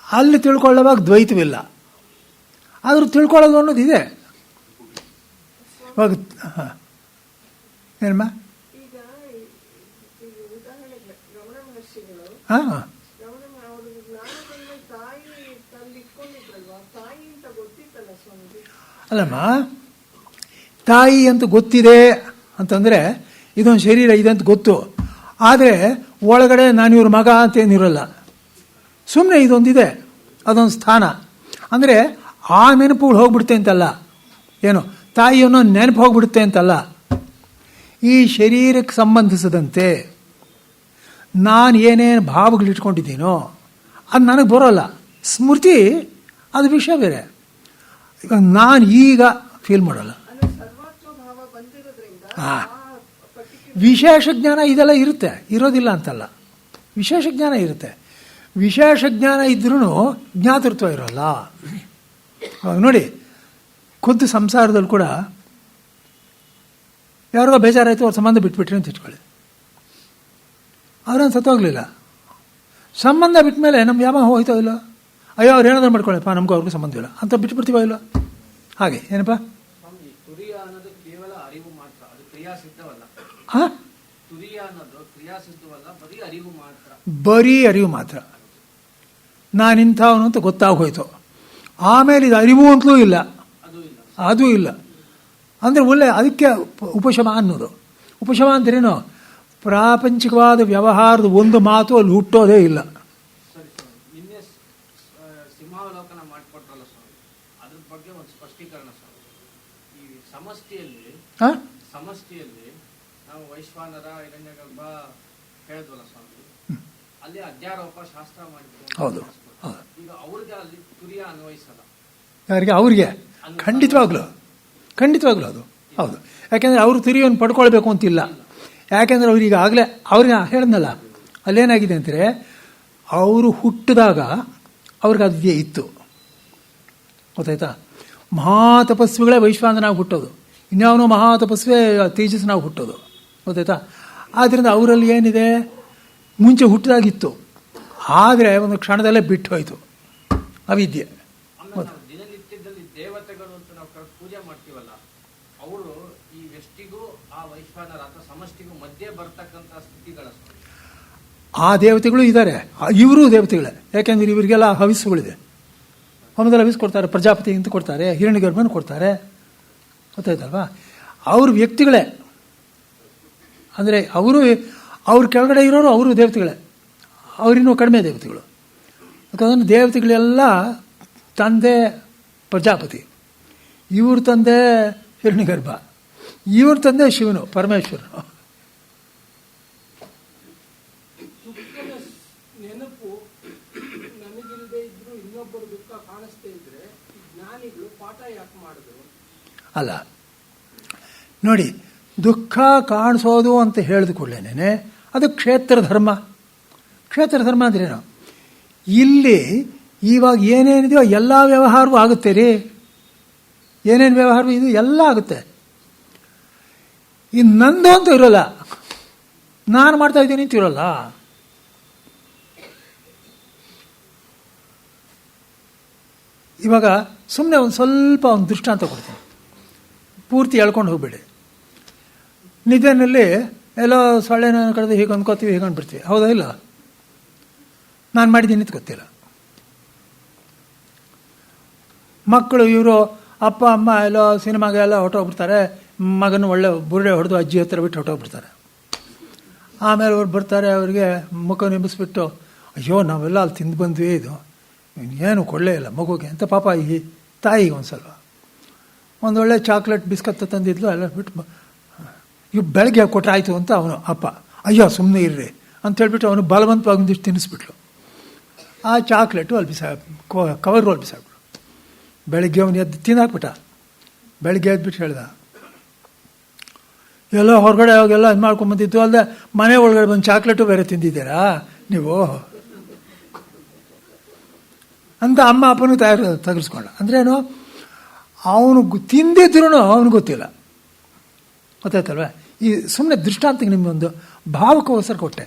ಅಲ್ಲಿ ತಿಳ್ಕೊಳ್ಳುವಾಗ ದ್ವೈತವಿಲ್ಲ. ಆದರೂ ತಿಳ್ಕೊಳ್ಳೋದು ಅನ್ನೋದು ಇದೆ. ಇವಾಗ ಏನಮ್ಮ? ಹಾಂ, ಅಲ್ಲಮ್ಮ, ತಾಯಿ ಅಂತ ಗೊತ್ತಿದೆ ಅಂತಂದರೆ ಇದೊಂದು ಶರೀರ ಇದೆ ಅಂತ ಗೊತ್ತು. ಆದರೆ ಒಳಗಡೆ ನಾನು ಇವ್ರ ಮಗ ಅಂತೇನಿರಲ್ಲ. ಸುಮ್ಮನೆ ಇದೊಂದಿದೆ, ಅದೊಂದು ಸ್ಥಾನ. ಅಂದರೆ ಆ ನೆನಪುಗಳು ಹೋಗ್ಬಿಡುತ್ತೆ ಅಂತಲ್ಲ, ಏನು ತಾಯಿಯನ್ನು ನೆನಪು ಹೋಗ್ಬಿಡುತ್ತೆ ಅಂತಲ್ಲ. ಈ ಶರೀರಕ್ಕೆ ಸಂಬಂಧಿಸಿದಂತೆ ನಾನು ಏನೇನು ಭಾವಗಳು ಇಟ್ಕೊಂಡಿದ್ದೀನೋ ಅದು ನನಗೆ ಬರೋಲ್ಲ. ಸ್ಮೃತಿ ಅದು ವಿಷಯ ಬೇರೆ. ಈಗ ನಾನು ಈಗ ಫೀಲ್ ಮಾಡೋಲ್ಲ. ಹಾಂ, ವಿಶೇಷ ಜ್ಞಾನ ಇದೆಲ್ಲ ಇರುತ್ತೆ, ಇರೋದಿಲ್ಲ ಅಂತಲ್ಲ. ವಿಶೇಷ ಜ್ಞಾನ ಇರುತ್ತೆ. ವಿಶೇಷ ಜ್ಞಾನ ಇದ್ರೂ ಜ್ಞಾತೃತ್ವ ಇರೋಲ್ಲ. ನೋಡಿ, ಖುದ್ದು ಸಂಸಾರದಲ್ಲಿ ಕೂಡ ಯಾರಿಗೋ ಬೇಜಾರಾಯಿತು, ಅವ್ರ ಸಂಬಂಧ ಬಿಟ್ಬಿಟ್ರಿ ಅಂತ ಇಟ್ಕೊಳ್ಳಿ. ಅವ್ರೇನು ಸತ್ತೋಗ್ಲಿಲ್ಲ. ಸಂಬಂಧ ಬಿಟ್ಟ ಮೇಲೆ ನಮ್ಮ ಯಾವಾಗ ಹೋಯ್ತೋ ಇಲ್ಲ, ಅಯ್ಯೋ ಅವ್ರು ಏನಾದರೂ ಮಾಡ್ಕೊಳ್ಳಪ್ಪ, ನಮಗೂ ಅವ್ರಿಗೂ ಸಂಬಂಧ ಇಲ್ಲ ಅಂತ ಬಿಟ್ಬಿಡ್ತೀವೋ ಇಲ್ಲ. ಹಾಗೆ ಏನಪ್ಪ, ತುರಿಯ ಅನ್ನೋದು ಕೇವಲ ಅರಿವು ಮಾತ್ರ, ಅದು ಕ್ರಿಯಾಸಿದ್ಧವಲ್ಲ. ತುರಿಯ ಅನ್ನೋದು ಕ್ರಿಯಾಸಿದ್ಧವಲ್ಲ, ಬರೀ ಅರಿವು ಮಾತ್ರ. ಬರೀ ಅರಿವು ಮಾತ್ರ. ನಾನಿಂಥವನು ಅಂತ ಗೊತ್ತಾಗೋಯ್ತು. ಆಮೇಲೆ ಇದು ಅರಿವು ಅಂತಲೂ ಇಲ್ಲ, ಅದೂ ಇಲ್ಲ. ಅಂದರೆ ಒಳ್ಳೆ ಅದಕ್ಕೆ ಉಪಶಮ ಅನ್ನೋದು. ಉಪಶಮ ಅಂದ್ರೇನು? ಪ್ರಾಪಂಚಿಕವಾದ ವ್ಯವಹಾರದ ಒಂದು ಮಾತು ಅಲ್ಲಿ ಹುಟ್ಟೋದೇ ಇಲ್ಲ. ಸರಿ ಸ್ವಾಮಿ, ನಿನ್ನೆ ಸಿಂಹಾವಲೋಕನ ಮಾಡಿಕೊಟ್ರಲ್ಲ ಸ್ವಾಮಿ, ಅದ್ರ ಬಗ್ಗೆ ಒಂದು ಸ್ಪಷ್ಟೀಕರಣ ಸ್ವಾಮಿ. ಈ ಸಮಷ್ಟಿಯಲ್ಲಿ ನಾವು ವೈಶ್ವಾನರ ಹಿರಣ್ಯಗರ್ಭ ಹೇಳಿದ್ವಲ್ಲ ಸ್ವಾಮಿ, ಅಲ್ಲಿ ಅಧ್ಯಾರೋಪ ಶಾಸ್ತ್ರ ಮಾಡಿದ್ರು. ಹೌದು. ಈಗ ಅವ್ರಿಗೆ ಅಲ್ಲಿ ತುರಿಯ ಅನ್ವಯಿಸಲ್ಲ. ಯಾರಿಗೆ? ಅವ್ರಿಗೆ ಖಂಡಿತವಾಗ್ಲೂ ಅದು ಹೌದು. ಯಾಕೆಂದರೆ ಅವರು ತುರಿಯನ್ನು ಪಡ್ಕೊಳ್ಬೇಕು ಅಂತಿಲ್ಲ. ಯಾಕೆಂದರೆ ಅವ್ರಿಗೆ ಆಗಲೇ ಅವ್ರಿಗೆ ಹೇಳಿದ್ನಲ್ಲ, ಅಲ್ಲೇನಾಗಿದೆ ಅಂದರೆ ಅವರು ಹುಟ್ಟಿದಾಗ ಅವ್ರಿಗೆ ಅದೇ ಇತ್ತು, ಗೊತ್ತಾಯ್ತಾ? ಮಹಾತಪಸ್ವಿಗಳೇ ವೈಶ್ವಾನನಾಗಿ ಹುಟ್ಟೋದು, ಇನ್ಯಾವನೋ ಮಹಾತಪಸ್ವೇ ತೇಜಸ್ನಾಗಿ ಹುಟ್ಟೋದು, ಗೊತ್ತಾಯ್ತಾ? ಆದ್ದರಿಂದ ಅವರಲ್ಲಿ ಏನಿದೆ, ಮುಂಚೆ ಹುಟ್ಟಿದಾಗಿತ್ತು, ಆದರೆ ಒಂದು ಕ್ಷಣದಲ್ಲೇ ಬಿಟ್ಟು ಹೋಯಿತು ಅವಿದ್ಯೆ. ದಿನನಿತ್ಯದಲ್ಲಿ ದೇವತೆಗಳು ಅಂತ ನಾವು ಪೂಜೆ ಮಾಡ್ತೀವಲ್ಲ, ಅವರು ಈ ವ್ಯಷ್ಟಿಗೂ ಆ ವೈಶ್ವಾನರ ಅಥವಾ ಸಮಷ್ಟಿಗೂ ಮಧ್ಯೆ ಬರ್ತಕ್ಕಂಥ ಸ್ಥಿತಿಗಳ ಆ ದೇವತೆಗಳು ಇದ್ದಾರೆ, ಇವರು ದೇವತೆಗಳೇ. ಯಾಕೆಂದ್ರೆ ಇವರಿಗೆಲ್ಲ ಹವಿಸ್ಸುಗಳಿದೆ. ಹೋಮದಲ್ಲಿ ಹವಿಸ್ ಕೊಡ್ತಾರೆ, ಪ್ರಜಾಪತಿ ಅಂತ ಕೊಡ್ತಾರೆ, ಹಿರಣ್ಯಗರ್ಭನ ಕೊಡ್ತಾರೆ, ಗೊತ್ತಾಯ್ತಲ್ವಾ? ಅವರು ವ್ಯಕ್ತಿಗಳೇ. ಅಂದರೆ ಅವ್ರ ಕೆಳಗಡೆ ಇರೋರು ಅವರು ದೇವತೆಗಳೇ, ಅವರಿನ್ನೂ ಕಡಿಮೆ ದೇವತೆಗಳು. ಯಾಕಂದ್ರೆ ದೇವತೆಗಳೆಲ್ಲ ತಂದೆ ಪ್ರಜಾಪತಿ, ಇವ್ರ ತಂದೆ ಹಿರಣ್ಯಗರ್ಭ, ಇವ್ರ ತಂದೆ ಶಿವನು ಪರಮೇಶ್ವರನು. ನೆನಪು ನಮಗಿಲ್ಲದೆ ಇದ್ರು ಇನ್ನೊಬ್ಬರು ದುಃಖ ಕಾಣಿಸ್ತಾ ಇದ್ರೆ ಜ್ಞಾನಿಗಳು ಪಾಠ ಯಾಕೆ ಮಾಡಿದ್ರು? ಅಲ್ಲ ನೋಡಿ, ದುಃಖ ಕಾಣಿಸೋದು ಅಂತ ಹೇಳಿದ ಕೂಡಲೇ ಅದು ಕ್ಷೇತ್ರ ಧರ್ಮ. ಕ್ಷೇತ್ರ ಧರ್ಮ ಅಂದ್ರೇನು? ಇಲ್ಲಿ ಇವಾಗ ಏನೇನಿದೆಯೋ ಎಲ್ಲ ವ್ಯವಹಾರವೂ ಆಗುತ್ತೆ ರೀ. ಏನೇನು ವ್ಯವಹಾರ ಇದು ಎಲ್ಲ ಆಗುತ್ತೆ. ಇನ್ನು ನಂದು ಅಂತ ಇರೋಲ್ಲ, ನಾನು ಮಾಡ್ತಾ ಇದ್ದೀನಿ ಅಂತ ಇರೋಲ್ಲ. ಇವಾಗ ಸುಮ್ಮನೆ ಒಂದು ಸ್ವಲ್ಪ ಒಂದು ದೃಷ್ಟಾಂತ ಕೊಡ್ತೀನಿ, ಪೂರ್ತಿ ಹೇಳ್ಕೊಂಡು ಹೋಗ್ಬೇಡಿ. ನಿದ್ದೆನಲ್ಲಿ ಎಲ್ಲೋ ಸೊಳ್ಳೆನ ಕಳೆದು ಹೀಗೆ ಅಂದ್ಕೋತೀವಿ, ಹೀಗೆ ಅಂದ್ಬಿಡ್ತೀವಿ, ಹೌದಾ ಇಲ್ಲ? ನಾನು ಮಾಡಿದ್ದೀನಿ ಅಂತ ಗೊತ್ತಿಲ್ಲ. ಮಕ್ಕಳು ಇವರು ಅಪ್ಪ ಅಮ್ಮ ಎಲ್ಲೋ ಸಿನಿಮಾಗೆ ಎಲ್ಲ ಹೊಟ್ಟೋಗ್ಬಿಡ್ತಾರೆ, ಮಗನ ಒಳ್ಳೆ ಬುರುಡೆ ಹೊಡೆದು ಅಜ್ಜಿ ಹತ್ರ ಬಿಟ್ಟು ಹೊಟ್ಟೋಗ್ಬಿಡ್ತಾರೆ. ಆಮೇಲೆ ಅವ್ರು ಬರ್ತಾರೆ, ಅವ್ರಿಗೆ ಮುಖ ನಿಂಬಿಸ್ಬಿಟ್ಟು, ಅಯ್ಯೋ ನಾವೆಲ್ಲ ಅಲ್ಲಿ ತಿಂದು ಬಂದ್ವಿ, ಇದು ಏನು ಕೊಳ್ಳೇ ಇಲ್ಲ ಮಗುಗೆ ಅಂತ ಪಾಪ ಈ ತಾಯಿಗೆ ಒಂದು ಸ್ವಲ್ಪ ಒಂದೊಳ್ಳೆ ಚಾಕ್ಲೇಟ್ ಬಿಸ್ಕತ್ ತಂದಿದ್ಲು, ಎಲ್ಲ ಬಿಟ್ಟು ಇವು ಬೆಳಗ್ಗೆ ಕೊಟ್ಟರೆ ಆಯಿತು ಅಂತ ಅವನು ಅಪ್ಪ, ಅಯ್ಯೋ ಸುಮ್ಮನೆ ಇರ್ರಿ ಅಂತ ಹೇಳ್ಬಿಟ್ಟು ಅವನು ಬಲವಂತವಾಗಿ ಒಂದಿಷ್ಟು ತಿನ್ನಿಸ್ಬಿಟ್ಲು. ಆ ಚಾಕ್ಲೇಟು ಅಲ್ಲಿ ಕವರ್ ಅಲ್ಲಿ ಬಿಸಾಕ್ಬಿಟ್ಟು ಬೆಳಗ್ಗೆ ಅವನು ಎದ್ದು ತಿಂದಾಕ್ಬಿಟ್ಟ. ಬೆಳಗ್ಗೆ ಎದ್ಬಿಟ್ಟು ಹೇಳ್ದ, ಎಲ್ಲ ಹೊರಗಡೆ ಅವಾಗೆಲ್ಲ ಇದು ಮಾಡ್ಕೊಂಬಂದಿದ್ದು ಅಲ್ಲದೆ ಮನೆ ಒಳಗಡೆ ಬಂದು ಚಾಕ್ಲೇಟು ಬೇರೆ ತಿಂದಿದ್ದೀರಾ ನೀವು ಅಂತ ಅಮ್ಮ ಅಪ್ಪನೂ ತೆಗೆಸ್ಕೊಂಡ. ಅಂದ್ರೇನು, ಅವನು ತಿಂದಿದ್ರೂ ಅವನು ಗೊತ್ತಿಲ್ಲ, ಗೊತ್ತಾಯ್ತಲ್ವ? ಈ ಸುಮ್ಮನೆ ದೃಷ್ಟಾಂತಕ್ಕೆ ನಿಮ್ಮೊಂದು ಭಾವಕೋಸ್ಕರ ಕೊಟ್ಟೆ.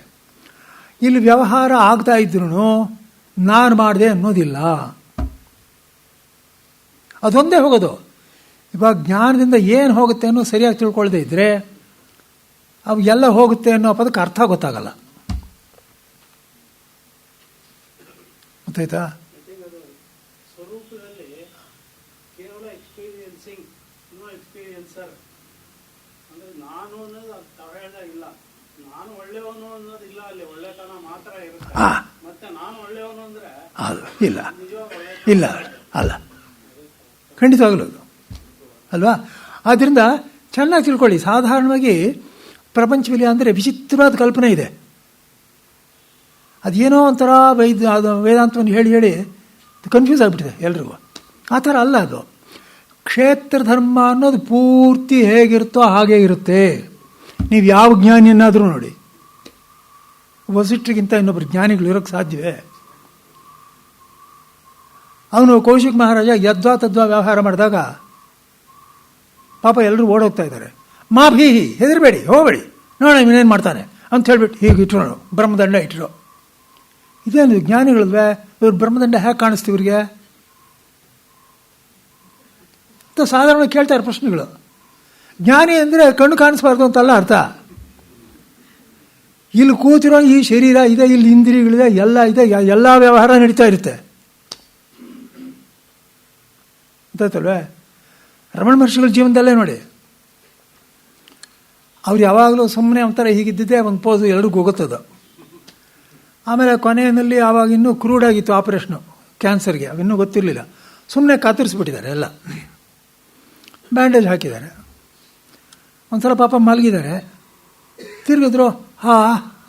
ಇಲ್ಲಿ ವ್ಯವಹಾರ ಆಗ್ತಾ ಇದ್ರೂ ನಾನು ಮಾಡಿದೆ ಅನ್ನೋದಿಲ್ಲ, ಅದೊಂದೇ ಹೋಗೋದು. ಇವಾಗ ಜ್ಞಾನದಿಂದ ಏನು ಹೋಗುತ್ತೆ ಅನ್ನೋ ಸರಿಯಾಗಿ ತಿಳ್ಕೊಳ್ಳದೆ ಇದ್ದರೆ ಅವು ಎಲ್ಲ ಹೋಗುತ್ತೆ ಅನ್ನೋ ಪದಕ್ಕೆ ಅರ್ಥ ಗೊತ್ತಾಗಲ್ಲ, ಗೊತ್ತಾಯ್ತಾ? ಸ್ವರೂಪದಲ್ಲಿ ಕೇವಲ ಎಕ್ಸ್ಪೀರಿಯನ್ಸಿಂಗ್, ನೋ ಎಕ್ಸ್ಪೀರಿಯನ್ಸರ್. ಅಂದ್ರೆ ನಾನು ಅನ್ನೋದು ಅದು ತಗೊಳ್ಳ ಇಲ್ಲ, ನಾನು ಒಳ್ಳೆಯವನು ಅನ್ನೋದು ಇಲ್ಲ, ಅಲ್ಲಿ ಒಳ್ಳೆತನ ಮಾತ್ರ ಇರುತ್ತೆ. ಮತ್ತೆ ನಾನು ಒಳ್ಳೆಯವನು ಅಂದ್ರೆ ಅದು ಇಲ್ಲ, ಇಲ್ಲ ಅಲ್ಲ, ಖಂಡಿತವಾಗಲೂ ಅಲ್ವಾ? ಆದ್ದರಿಂದ ಚೆನ್ನಾಗಿ ತಿಳ್ಕೊಳ್ಳಿ. ಸಾಧಾರಣವಾಗಿ ಪ್ರಪಂಚದಲ್ಲಿ ಅಂದರೆ ವಿಚಿತ್ರವಾದ ಕಲ್ಪನೆ ಇದೆ. ಅದೇನೋ ಒಂಥರ ವೇದಾಂತವನ್ನು ಹೇಳಿ ಹೇಳಿ ಕನ್ಫ್ಯೂಸ್ ಆಗಿಬಿಟ್ಟಿದೆ ಎಲ್ರಿಗೂ. ಆ ಥರ ಅಲ್ಲ ಅದು. ಕ್ಷೇತ್ರ ಧರ್ಮ ಅನ್ನೋದು ಪೂರ್ತಿ ಹೇಗಿರುತ್ತೋ ಹಾಗೇ ಇರುತ್ತೆ. ನೀವು ಯಾವ ಜ್ಞಾನಿಯನ್ನಾದರೂ ನೋಡಿ, ವಸಿಷ್ಠರಿಗಿಂತ ಇನ್ನೊಬ್ಬರು ಜ್ಞಾನಿಗಳು ಇರೋಕ್ಕೆ ಸಾಧ್ಯವೇ? ಅವನು ಕೌಶಿಕ್ ಮಹಾರಾಜ ಯದ್ವಾ ತದ್ವಾ ವ್ಯವಹಾರ ಮಾಡಿದಾಗ ಪಾಪ ಎಲ್ಲರೂ ಓಡೋಗ್ತಾ ಇದ್ದಾರೆ. ಮಾ ಭೀಹಿ, ಹೆದರಬೇಡಿ, ಹೋಗಬೇಡಿ, ನೋಡ ಇವನೇನು ಮಾಡ್ತಾನೆ ಅಂತ ಹೇಳ್ಬಿಟ್ಟು ಹೀಗೆ ಇಟ್ಟರು, ಬ್ರಹ್ಮದಂಡ ಇಟ್ಟರು. ಇದೇನು ಜ್ಞಾನಿಗಳಲ್ವೇ? ಇವ್ರು ಬ್ರಹ್ಮದಂಡ ಹೇಗೆ ಕಾಣಿಸ್ತೀವಿ ಇವ್ರಿಗೆ ಅಂತ ಸಾಧಾರಣ ಕೇಳ್ತಾರೆ ಪ್ರಶ್ನೆಗಳು. ಜ್ಞಾನಿ ಅಂದರೆ ಕಣ್ಣು ಕಾಣಿಸ್ಬಾರ್ದು ಅಂತಲ್ಲ ಅರ್ಥ. ಇಲ್ಲಿ ಕೂತಿರೋ ಈ ಶರೀರ ಇದೆ, ಇಲ್ಲಿ ಇಂದ್ರಿಯಗಳಿದೆ, ಎಲ್ಲ ಇದೆ, ಎಲ್ಲ ವ್ಯವಹಾರ ನಡೀತಾ ಇರುತ್ತೆ ಗೊತ್ತಾಯ್ತಲ್ವೇ? ರಮಣ ಮಹರ್ಷಿಗಳ ಜೀವನದಲ್ಲೇ ನೋಡಿ, ಅವ್ರು ಯಾವಾಗಲೂ ಸುಮ್ಮನೆ ಒಂಥರ ಹೀಗಿದ್ದಿದ್ದೆ ಒಂದು ಪೋಸು ಎಲ್ರಿಗೂ ಹೋಗುತ್ತದು. ಆಮೇಲೆ ಕೊನೆಯಲ್ಲಿ ಆವಾಗ ಇನ್ನೂ ಕ್ರೂಡಾಗಿತ್ತು ಆಪರೇಷನು ಕ್ಯಾನ್ಸರ್ಗೆ, ಅವಿನ್ನೂ ಗೊತ್ತಿರಲಿಲ್ಲ. ಸುಮ್ಮನೆ ಕಾತರಿಸ್ಬಿಟ್ಟಿದ್ದಾರೆ, ಎಲ್ಲ ಬ್ಯಾಂಡೇಜ್ ಹಾಕಿದ್ದಾರೆ. ಒಂದ್ಸಲ ಪಾಪ ಮಲಗಿದ್ದಾರೆ, ತಿರುಗಿದ್ರು, ಹಾ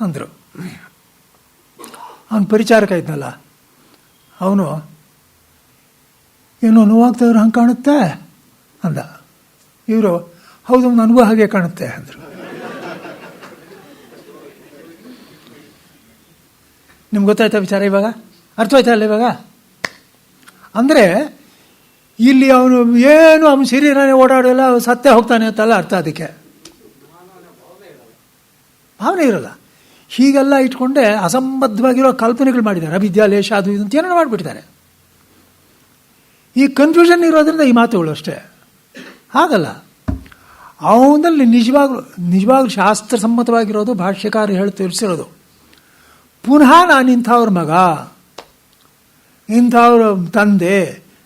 ಅಂದರು. ಅವನು ಪರಿಚಾರಕ ಇದ್ನಲ್ಲ, ಅವನು ಏನೋ ನೋವಾಗ್ತಾಯಿದ್ರು ಹಂಗೆ ಕಾಣುತ್ತೆ ಅಂದ. ಇವರು ಹೌದು ನನಗೂ ಹಾಗೆ ಕಾಣುತ್ತೆ ಅಂದರು. ನಿಮ್ಗೆ ಗೊತ್ತಾಯ್ತಾ ವಿಚಾರ? ಇವಾಗ ಅರ್ಥವಾಯ್ತಾ ಅಲ್ಲ ಇವಾಗ? ಅಂದರೆ ಇಲ್ಲಿ ಅವನು ಏನು ಅವನ ಶರೀರನೇ ಓಡಾಡೋಲ್ಲ, ಸತ್ತೇ ಹೋಗ್ತಾನೆ ಅಂತಲ್ಲ ಅರ್ಥ. ಅದಕ್ಕೆ ಭಾವನೆ ಇರಲ್ಲ. ಹೀಗೆಲ್ಲ ಇಟ್ಕೊಂಡೆ ಅಸಂಬದ್ಧವಾಗಿರೋ ಕಲ್ಪನೆಗಳು ಮಾಡಿದ್ದಾರೆ. ಅವಿದ್ಯಾಲೇಶ ಅದು ಇದು ಅಂತ ಏನೋ ಮಾಡಿಬಿಟ್ಟಿದ್ದಾರೆ. ಈ ಕನ್ಫ್ಯೂಷನ್ ಇರೋದ್ರಿಂದ ಈ ಮಾತುಗಳು ಅಷ್ಟೇ. ಹಾಗಲ್ಲ, ಅವನಲ್ಲಿ ನಿಜವಾಗ್ಲೂ ಶಾಸ್ತ್ರಸಮ್ಮತವಾಗಿರೋದು ಭಾಷ್ಯಕಾರ ಹೇಳಿ ತಿಳಿಸಿರೋದು. ಪುನಃ ನಾನು ಇಂಥವ್ರ ಮಗ, ಇಂಥವ್ರ ತಂದೆ,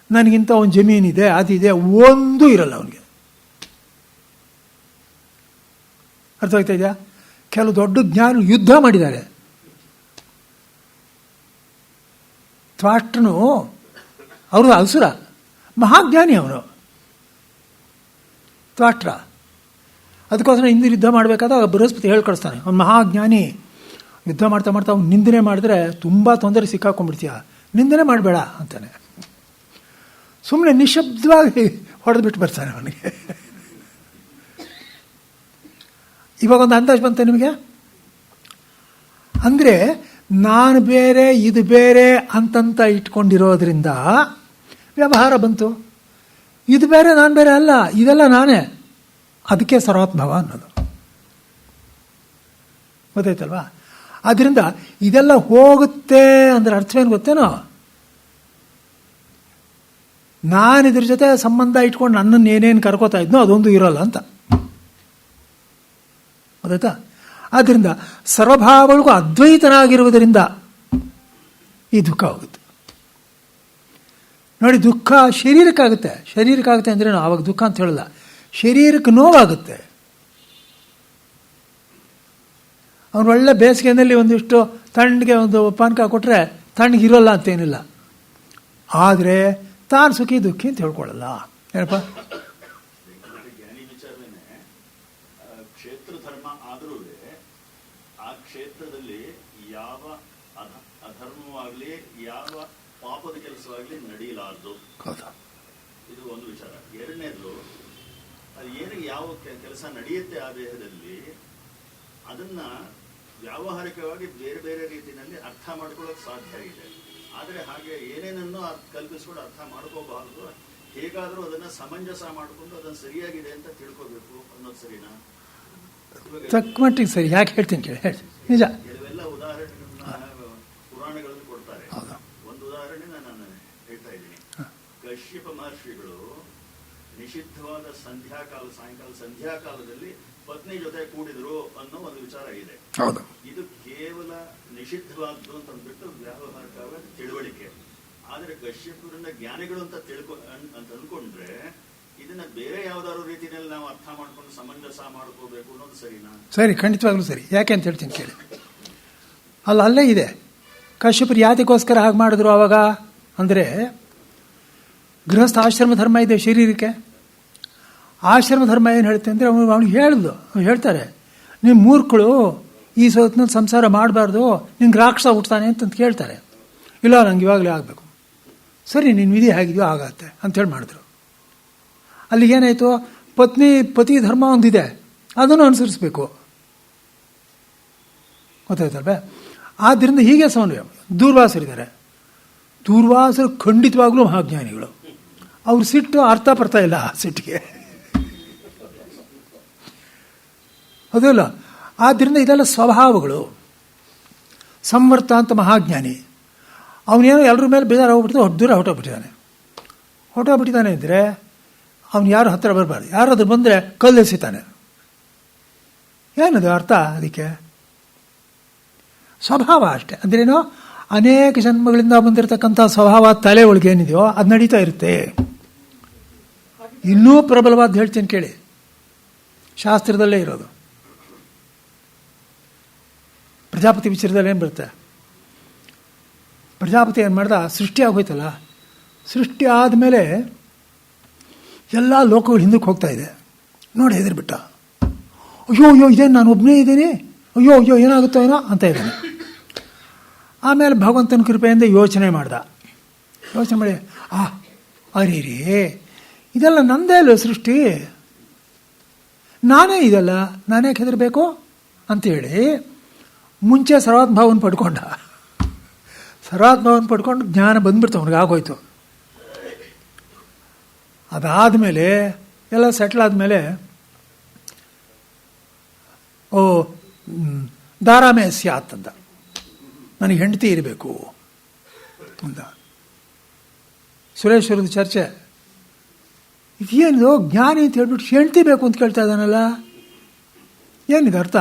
ನನಗಿಂತ ಒಂದು ಜಮೀನಿದೆ, ಅದಿದೆ, ಒಂದೂ ಇರಲ್ಲ ಅವನಿಗೆ. ಅರ್ಥ ಆಗ್ತಾ ಇದೆಯಾ? ಕೆಲವು ದೊಡ್ಡ ಜ್ಞಾನ ಯುದ್ಧ ಮಾಡಿದ್ದಾರೆ. ತ್ವಾಷ್ಟ್ರನು ಅವರು ಅಸುರ, ಮಹಾಜ್ಞಾನಿ ಅವನು ತ್ವಾಷ್ಟ್ರ. ಅದಕ್ಕೋಸ್ಕರ ಹಿಂದೆ ಯುದ್ಧ ಮಾಡಬೇಕಾದಾಗ ಬೃಹಸ್ಪತಿ ಹೇಳಿ ಕಳಿಸ್ತಾನೆ, ಅವ್ನು ಮಹಾಜ್ಞಾನಿ, ಯುದ್ಧ ಮಾಡ್ತಾ ಮಾಡ್ತಾ ಅವ್ನು ನಿಂದನೆ ಮಾಡಿದ್ರೆ ತುಂಬ ತೊಂದರೆ ಸಿಕ್ಕಾಕೊಂಡ್ಬಿಡ್ತೀಯ, ನಿಂದನೆ ಮಾಡಬೇಡ ಅಂತಾನೆ. ಸುಮ್ಮನೆ ನಿಶಬ್ದವಾಗಿ ಹೊಡೆದು ಬಿಟ್ಟು ಬರ್ತಾನೆ ಅವನಿಗೆ. ಇವಾಗ ಒಂದು ಅಂದಾಜು ಬಂತ ನಿಮಗೆ? ಅಂದರೆ ನಾನು ಬೇರೆ ಇದು ಬೇರೆ ಅಂತಂತ ಇಟ್ಕೊಂಡಿರೋದ್ರಿಂದ ವ್ಯವಹಾರ ಬಂತು. ಇದು ಬೇರೆ ನಾನು ಬೇರೆ ಅಲ್ಲ, ಇದೆಲ್ಲ ನಾನೇ. ಅದಕ್ಕೆ ಸರ್ವಾತ್ಮಭಾವ ಅನ್ನೋದು ಗೊತ್ತಾಯ್ತಲ್ವಾ? ಆದ್ದರಿಂದ ಇದೆಲ್ಲ ಹೋಗುತ್ತೆ ಅಂದರೆ ಅರ್ಥವೇನು ಗೊತ್ತೇನೋ? ನಾನಿದ್ರ ಜೊತೆ ಸಂಬಂಧ ಇಟ್ಕೊಂಡು ನನ್ನನ್ನು ಏನೇನು ಕರ್ಕೋತಾ ಇದ್ನೋ ಅದೊಂದು ಇರೋಲ್ಲ ಅಂತ ಗೊತ್ತಾಯ್ತಾ? ಆದ್ದರಿಂದ ಸರ್ವಭಾವಗಳಿಗೂ ಅದ್ವೈತನಾಗಿರುವುದರಿಂದ ಈ ದುಃಖ ಹೋಗುತ್ತೆ ನೋಡಿ. ದುಃಖ ಶರೀರಕ್ಕಾಗುತ್ತೆ. ಶರೀರಕ್ಕಾಗುತ್ತೆ ಅಂದರೆ ಆವಾಗ ದುಃಖ ಅಂತ ಹೇಳಲ್ಲ, ಶರೀರಕ್ಕೆ ನೋವಾಗುತ್ತೆ. ಅವ್ನು ಒಳ್ಳೆ ಬೇಸಿಗೆಯಲ್ಲಿ ಒಂದಿಷ್ಟು ತಣ್ಣಗೆ ಒಂದು ಪಾನಕ ಕೊಟ್ಟರೆ ತಣ್ಣಗಿರೋಲ್ಲ ಅಂತೇನಿಲ್ಲ. ಆದರೆ ತಾನು ಸುಖಿ ದುಃಖಿ ಅಂತ ಹೇಳ್ಕೊಳ್ಳಲ್ಲ. ಏನಪ್ಪ ಜ್ಞಾನಿ ವಿಚಾರನೇ ಕ್ಷೇತ್ರ ಧರ್ಮ ಆದರೂ ಆ ಕ್ಷೇತ್ರದಲ್ಲಿ ಯಾವ ಅಧರ್ಮವಾಗಲಿ ಯಾವ ಪಾಪದ ಕೆಲಸವಾಗಲಿ ನಡೆಯಲಾರದು. ಇದು ಒಂದು ವಿಚಾರ. ಎರಡನೇದು, ಅದು ಏನಿಗೆ ಯಾವ ಕೆಲಸ ನಡೆಯುತ್ತೆ ಆ ದೇಹದಲ್ಲಿ ಅದನ್ನ ವ್ಯಾವಹಾರಿಕವಾಗಿ ಬೇರೆ ಬೇರೆ ರೀತಿಯಲ್ಲಿ ಅರ್ಥ ಮಾಡ್ಕೊಳ್ಳೋಕೆ ಸಾಧ್ಯ ಇದೆ. ಆದರೆ ಹಾಗೆ ಏನೇನನ್ನೋ ಕಲ್ಪಿಸ್ಕೊಂಡು ಅರ್ಥ ಮಾಡ್ಕೋಬಾರದು. ಹೇಗಾದರೂ ಅದನ್ನ ಸಮಂಜಸ ಮಾಡಿಕೊಂಡು ಅದನ್ನು ಸರಿಯಾಗಿದೆ ಅಂತ ತಿಳ್ಕೋಬೇಕು ಅನ್ನೋದು ಸರಿನಾ? ತಕ್ಕ ಮಟ್ಟಿಗೆ ಸರಿ. ಯಾಕೆ ಹೇಳ್ತೀನಿ ಕೇಳಿ, ಹೇಳಿ. ನಿಜ. ಕೆಲವೆಲ್ಲ ಉದಾಹರಣೆಗಳನ್ನ ಪುರಾಣಗಳಲ್ಲಿ ಕೊಡ್ತಾರೆ. ಒಂದು ಉದಾಹರಣೆ ನಾನು ಹೇಳ್ತಾ ಇದ್ದೀನಿ. ಕಶ್ಯಪ ಮಹರ್ಷಿಗಳು ನಿಷಿದ್ಧವಾದ ಸಾಯಂಕಾಲ ಸಂಧ್ಯಾಕಾಲದಲ್ಲಿ ಪತ್ನಿ ಜೊತೆ ಕೂಡಿದ್ರು ಅನ್ನೋ ಒಂದು ವಿಚಾರ ಇದೆ. ಇದು ಕೇವಲ ನಿಷಿದ್ಧವಾದ್ದು ಅಂತ ಅಂದ್ಬಿಟ್ಟು ವ್ಯಾವಹಾರಿಕವಾದ ತಿಳುವಳಿಕೆ. ಆದ್ರೆ ಕಶ್ಯಪರನ್ನ ಜ್ಞಾನಿಗಳು ಅಂತ ಅಂತ ಅನ್ಕೊಂಡ್ರೆ ಇದನ್ನ ಬೇರೆ ಯಾವ್ದಾದ್ರು ರೀತಿಯಲ್ಲಿ ನಾವು ಅರ್ಥ ಮಾಡ್ಕೊಂಡು ಸಮಂಜಸ ಮಾಡ್ಕೋಬೇಕು ಅನ್ನೋದು ಸರಿನಾ? ಸರಿ, ಖಂಡಿತವಾಗ್ಲೂ ಸರಿ. ಯಾಕೆ ಅಂತ ಹೇಳ್ತೀನಿ ಕೇಳಿ. ಅಲ್ಲೇ ಇದೆ. ಕಶ್ಯಪರು ಯಾತಕ್ಕೋಸ್ಕರ ಹಾಗೆ ಮಾಡಿದ್ರು ಆವಾಗ ಅಂದರೆ, ಗೃಹಸ್ಥ ಆಶ್ರಮ ಧರ್ಮ ಇದೆ ಶರೀರಕ್ಕೆ. ಆಶ್ರಮ ಧರ್ಮ ಏನು ಹೇಳುತ್ತೆ ಅಂದರೆ ಅವನಿಗೆ ಹೇಳ್ತಾರೆ, ನೀವು ಮೂರ್ಖಳು, ಈ ಸೊತ್ತಿನ ಸಂಸಾರ ಮಾಡಬಾರ್ದು, ನಿಂಗೆ ರಾಕ್ಷಸ ಹುಡ್ತಾನೆ ಅಂತಂತ ಕೇಳ್ತಾರೆ. ಇಲ್ಲ, ನಂಗೆ ಇವಾಗಲೇ ಆಗಬೇಕು. ಸರಿ, ನೀನು ವಿಧಿ ಹೇಗಿದೆಯೋ ಆಗತ್ತೆ ಅಂಥೇಳಿ ಮಾಡಿದ್ರು. ಅಲ್ಲಿಗೇನಾಯಿತು, ಪತಿ ಧರ್ಮ ಒಂದಿದೆ, ಅದನ್ನು ಅನುಸರಿಸಬೇಕು. ಗೊತ್ತಾಯ್ತಲ್ವೇ? ಆದ್ದರಿಂದ ಹೀಗೆ ಸಮನ್ವಯ. ದೂರ್ವಾಸರಿದ್ದಾರೆ. ದೂರ್ವಾಸರು ಖಂಡಿತವಾಗ್ಲೂ ಮಹಾಜ್ಞಾನಿಗಳು. ಅವ್ರ ಸಿಟ್ಟು ಅರ್ಥ ಬರ್ತಾ ಇಲ್ಲ ಆ ಸಿಟ್ಟಿಗೆ, ಅದಲ್ಲ. ಆದ್ದರಿಂದ ಇದೆಲ್ಲ ಸ್ವಭಾವಗಳು. ಸಂವರ್ತ ಅಂತ ಮಹಾಜ್ಞಾನಿ, ಅವನೇನೋ ಎಲ್ಲರ ಮೇಲೆ ಬೇಜಾರಾಗ್ಬಿಟ್ಟಿದೆ, ದೂರ ಹೊಟ್ಟೋಗ್ಬಿಟ್ಟಿದ್ದಾನೆ ಅಂದರೆ ಅವನು ಯಾರು ಹತ್ತಿರ ಬರಬಾರ್ದು. ಯಾರಾದ್ರೂ ಬಂದರೆ ಕಲ್ಲೆಸಿತಾನೆ. ಏನದು ಅರ್ಥ? ಅದಕ್ಕೆ ಸ್ವಭಾವ ಅಷ್ಟೆ. ಅಂದ್ರೇನು, ಅನೇಕ ಜನ್ಮಗಳಿಂದ ಬಂದಿರತಕ್ಕಂಥ ಸ್ವಭಾವ ತಲೆ ಒಳಗೆ ಏನಿದೆಯೋ ಅದು ನಡೀತಾ ಇರುತ್ತೆ. ಇನ್ನೂ ಪ್ರಬಲವಾದ ಹೇಳ್ತೀನಿ ಕೇಳಿ, ಶಾಸ್ತ್ರದಲ್ಲೇ ಇರೋದು. ಪ್ರಜಾಪತಿ ವಿಚಾರದಲ್ಲಿ ಏನು ಬರುತ್ತೆ? ಪ್ರಜಾಪತಿ ಏನು ಮಾಡ್ದ? ಸೃಷ್ಟಿ ಆಗೋಯ್ತಲ್ಲ, ಸೃಷ್ಟಿ ಆದಮೇಲೆ ಎಲ್ಲ ಲೋಕಗಳು ಹಿಂದಕ್ಕೆ ಹೋಗ್ತಾ ಇದೆ. ನೋಡಿ ಹೆದರ್ಬಿಟ್ಟ. ಅಯ್ಯೋ ಅಯ್ಯೋ ಇದೇನು ನಾನು ಒಬ್ಬನೇ ಇದ್ದೀನಿ, ಅಯ್ಯೋ ಅಯ್ಯೋ ಏನಾಗುತ್ತೋ ಏನೋ ಅಂತ ಇದ್ದಾನೆ. ಆಮೇಲೆ ಭಗವಂತನ ಕೃಪೆಯಿಂದ ಯೋಚನೆ ಮಾಡಿ ಅರೆ ಇದೆಲ್ಲ ನಂದೇ ಅಲ್ಲ ಸೃಷ್ಟಿ, ನಾನೇ ಇದೆಲ್ಲ, ನಾನೇ ಹೆದರಬೇಕು ಅಂತೇಳಿ ಮುಂಚೆ ಸರ್ವಾತ್ಮಭಾವನ ಪಡ್ಕೊಂಡ. ಸರ್ವಾತ್ಮಭಾವನ ಪಡ್ಕೊಂಡು ಜ್ಞಾನ ಬಂದ್ಬಿಡ್ತು ಅವ್ನಿಗೆ, ಆಗೋಯ್ತು. ಅದಾದಮೇಲೆ ಎಲ್ಲ ಸೆಟ್ಲ್ ಆದಮೇಲೆ ದಾರಾಮೇ ಸ್ಯಾತ್ ಅಂತ, ನನಗೆ ಹೆಂಡತಿ ಇರಬೇಕು ಅಂತ. ಸುರೇಶ್ವರದ ಚರ್ಚೆ ಇದೇನಿದು, ಜ್ಞಾನಿ ಅಂತ ಹೇಳ್ಬಿಟ್ಟು ಹೆಂಡತಿ ಬೇಕು ಅಂತ ಕೇಳ್ತಾ ಇದ್ದಾನಲ್ಲ, ಏನಿದೆ ಅರ್ಥ?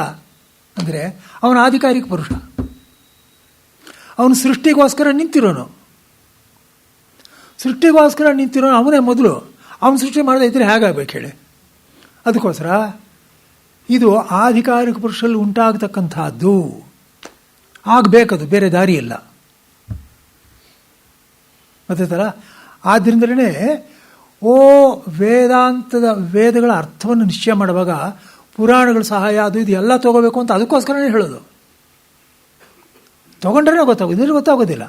ಅಂದರೆ ಅವನ ಆಧಿಕಾರಿಕ ಪುರುಷ, ಅವನು ಸೃಷ್ಟಿಗೋಸ್ಕರ ನಿಂತಿರೋನು. ಅವನೇ ಮೊದಲು. ಅವನು ಸೃಷ್ಟಿ ಮಾಡದೇ ಇದ್ರೆ ಹೇಗಾಗಬೇಕು ಹೇಳಿ? ಅದಕ್ಕೋಸ್ಕರ ಇದು ಆಧಿಕಾರಿಕ ಪುರುಷರಲ್ಲಿ ಉಂಟಾಗತಕ್ಕಂಥದ್ದು, ಆಗಬೇಕದು, ಬೇರೆ ದಾರಿ ಇಲ್ಲ. ಗೊತ್ತಾಯ್ತಲ್ಲ? ಆದ್ದರಿಂದಲೇ ವೇದಗಳ ಅರ್ಥವನ್ನು ನಿಶ್ಚಯ ಮಾಡುವಾಗ ಪುರಾಣಗಳ ಸಹಾಯ ಅದು ಇದು ಎಲ್ಲ ತಗೋಬೇಕು ಅಂತ ಅದಕ್ಕೋಸ್ಕರನೇ ಹೇಳೋದು. ತೊಗೊಂಡ್ರೆ ಗೊತ್ತಾಗೋದು, ಇದ್ರೆ ಗೊತ್ತಾಗೋದಿಲ್ಲ.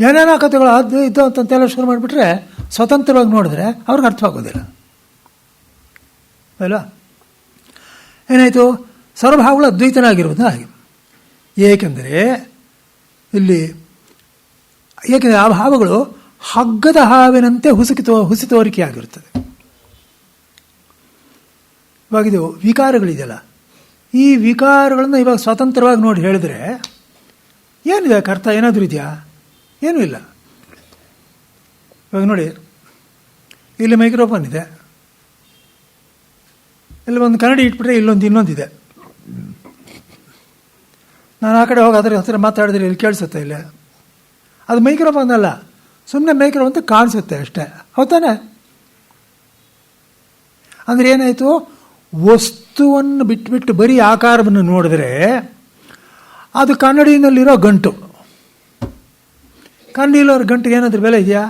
ಏನೇನೋ ಕಥೆಗಳು ಅದು ಇದು ಅಂತಂತೆಲ್ಲ ಶುರು ಮಾಡಿಬಿಟ್ರೆ ಸ್ವತಂತ್ರವಾಗಿ ನೋಡಿದ್ರೆ ಅವ್ರಿಗೆ ಅರ್ಥವಾಗೋದಿಲ್ಲ ಅಲ್ಲ. ಏನಾಯಿತು? ಸರ್ವಭಾವಗಳು ಅದ್ವೈತನಾಗಿರುವುದು ಹಾಗೆ. ಏಕೆಂದರೆ ಆ ಭಾವಗಳು ಹಗ್ಗದ ಹಾವಿನಂತೆ ಹುಸಿತೋರಿಕೆಯಾಗಿರುತ್ತದೆ. ಇವಾಗ ಇದು ವಿಕಾರಗಳಿದೆಯಲ್ಲ, ಈ ವಿಕಾರಗಳನ್ನು ಇವಾಗ ಸ್ವತಂತ್ರವಾಗಿ ನೋಡಿ ಹೇಳಿದ್ರೆ ಏನಿದೆ ಅರ್ಥ? ಏನಾದರೂ ಇದೆಯಾ? ಏನೂ ಇಲ್ಲ. ಇವಾಗ ನೋಡಿ, ಇಲ್ಲಿ ಮೈಕ್ರೋಫೋನ್ ಇದೆ, ಇಲ್ಲಿ ಒಂದು ಕನ್ನಡಿ ಇಟ್ಬಿಟ್ರೆ ಇನ್ನೊಂದಿದೆ. ನಾನು ಆ ಕಡೆ ಹೋಗಿ ಅದರ ಹತ್ತಿರ ಮಾತಾಡಿದ್ರೆ ಇಲ್ಲಿ ಕೇಳಿಸುತ್ತೆ. ಇಲ್ಲ, ಅದು ಮೈಕ್ರೋಫೋನ್ ಅಲ್ಲ, ಸುಮ್ಮನೆ ಮೈಕ್ರೋಫೋನ್ ಅಂತ ಕಾಣಿಸುತ್ತೆ ಅಷ್ಟೇ. ಹೌದಾನೆ? ಅಂದರೆ ಏನಾಯಿತು? ವಸ್ತುವನ್ನು ಬಿಟ್ಬಿಟ್ಟು ಬರೀ ಆಕಾರವನ್ನು ನೋಡಿದ್ರೆ ಅದು ಕನ್ನಡಿನಲ್ಲಿರೋ ಗಂಟು. ಕನ್ನಡಿಲಿರೋ ಗಂಟಿಗೆ ಏನಾದರೂ ಬೆಲೆ ಇದೆಯಾ?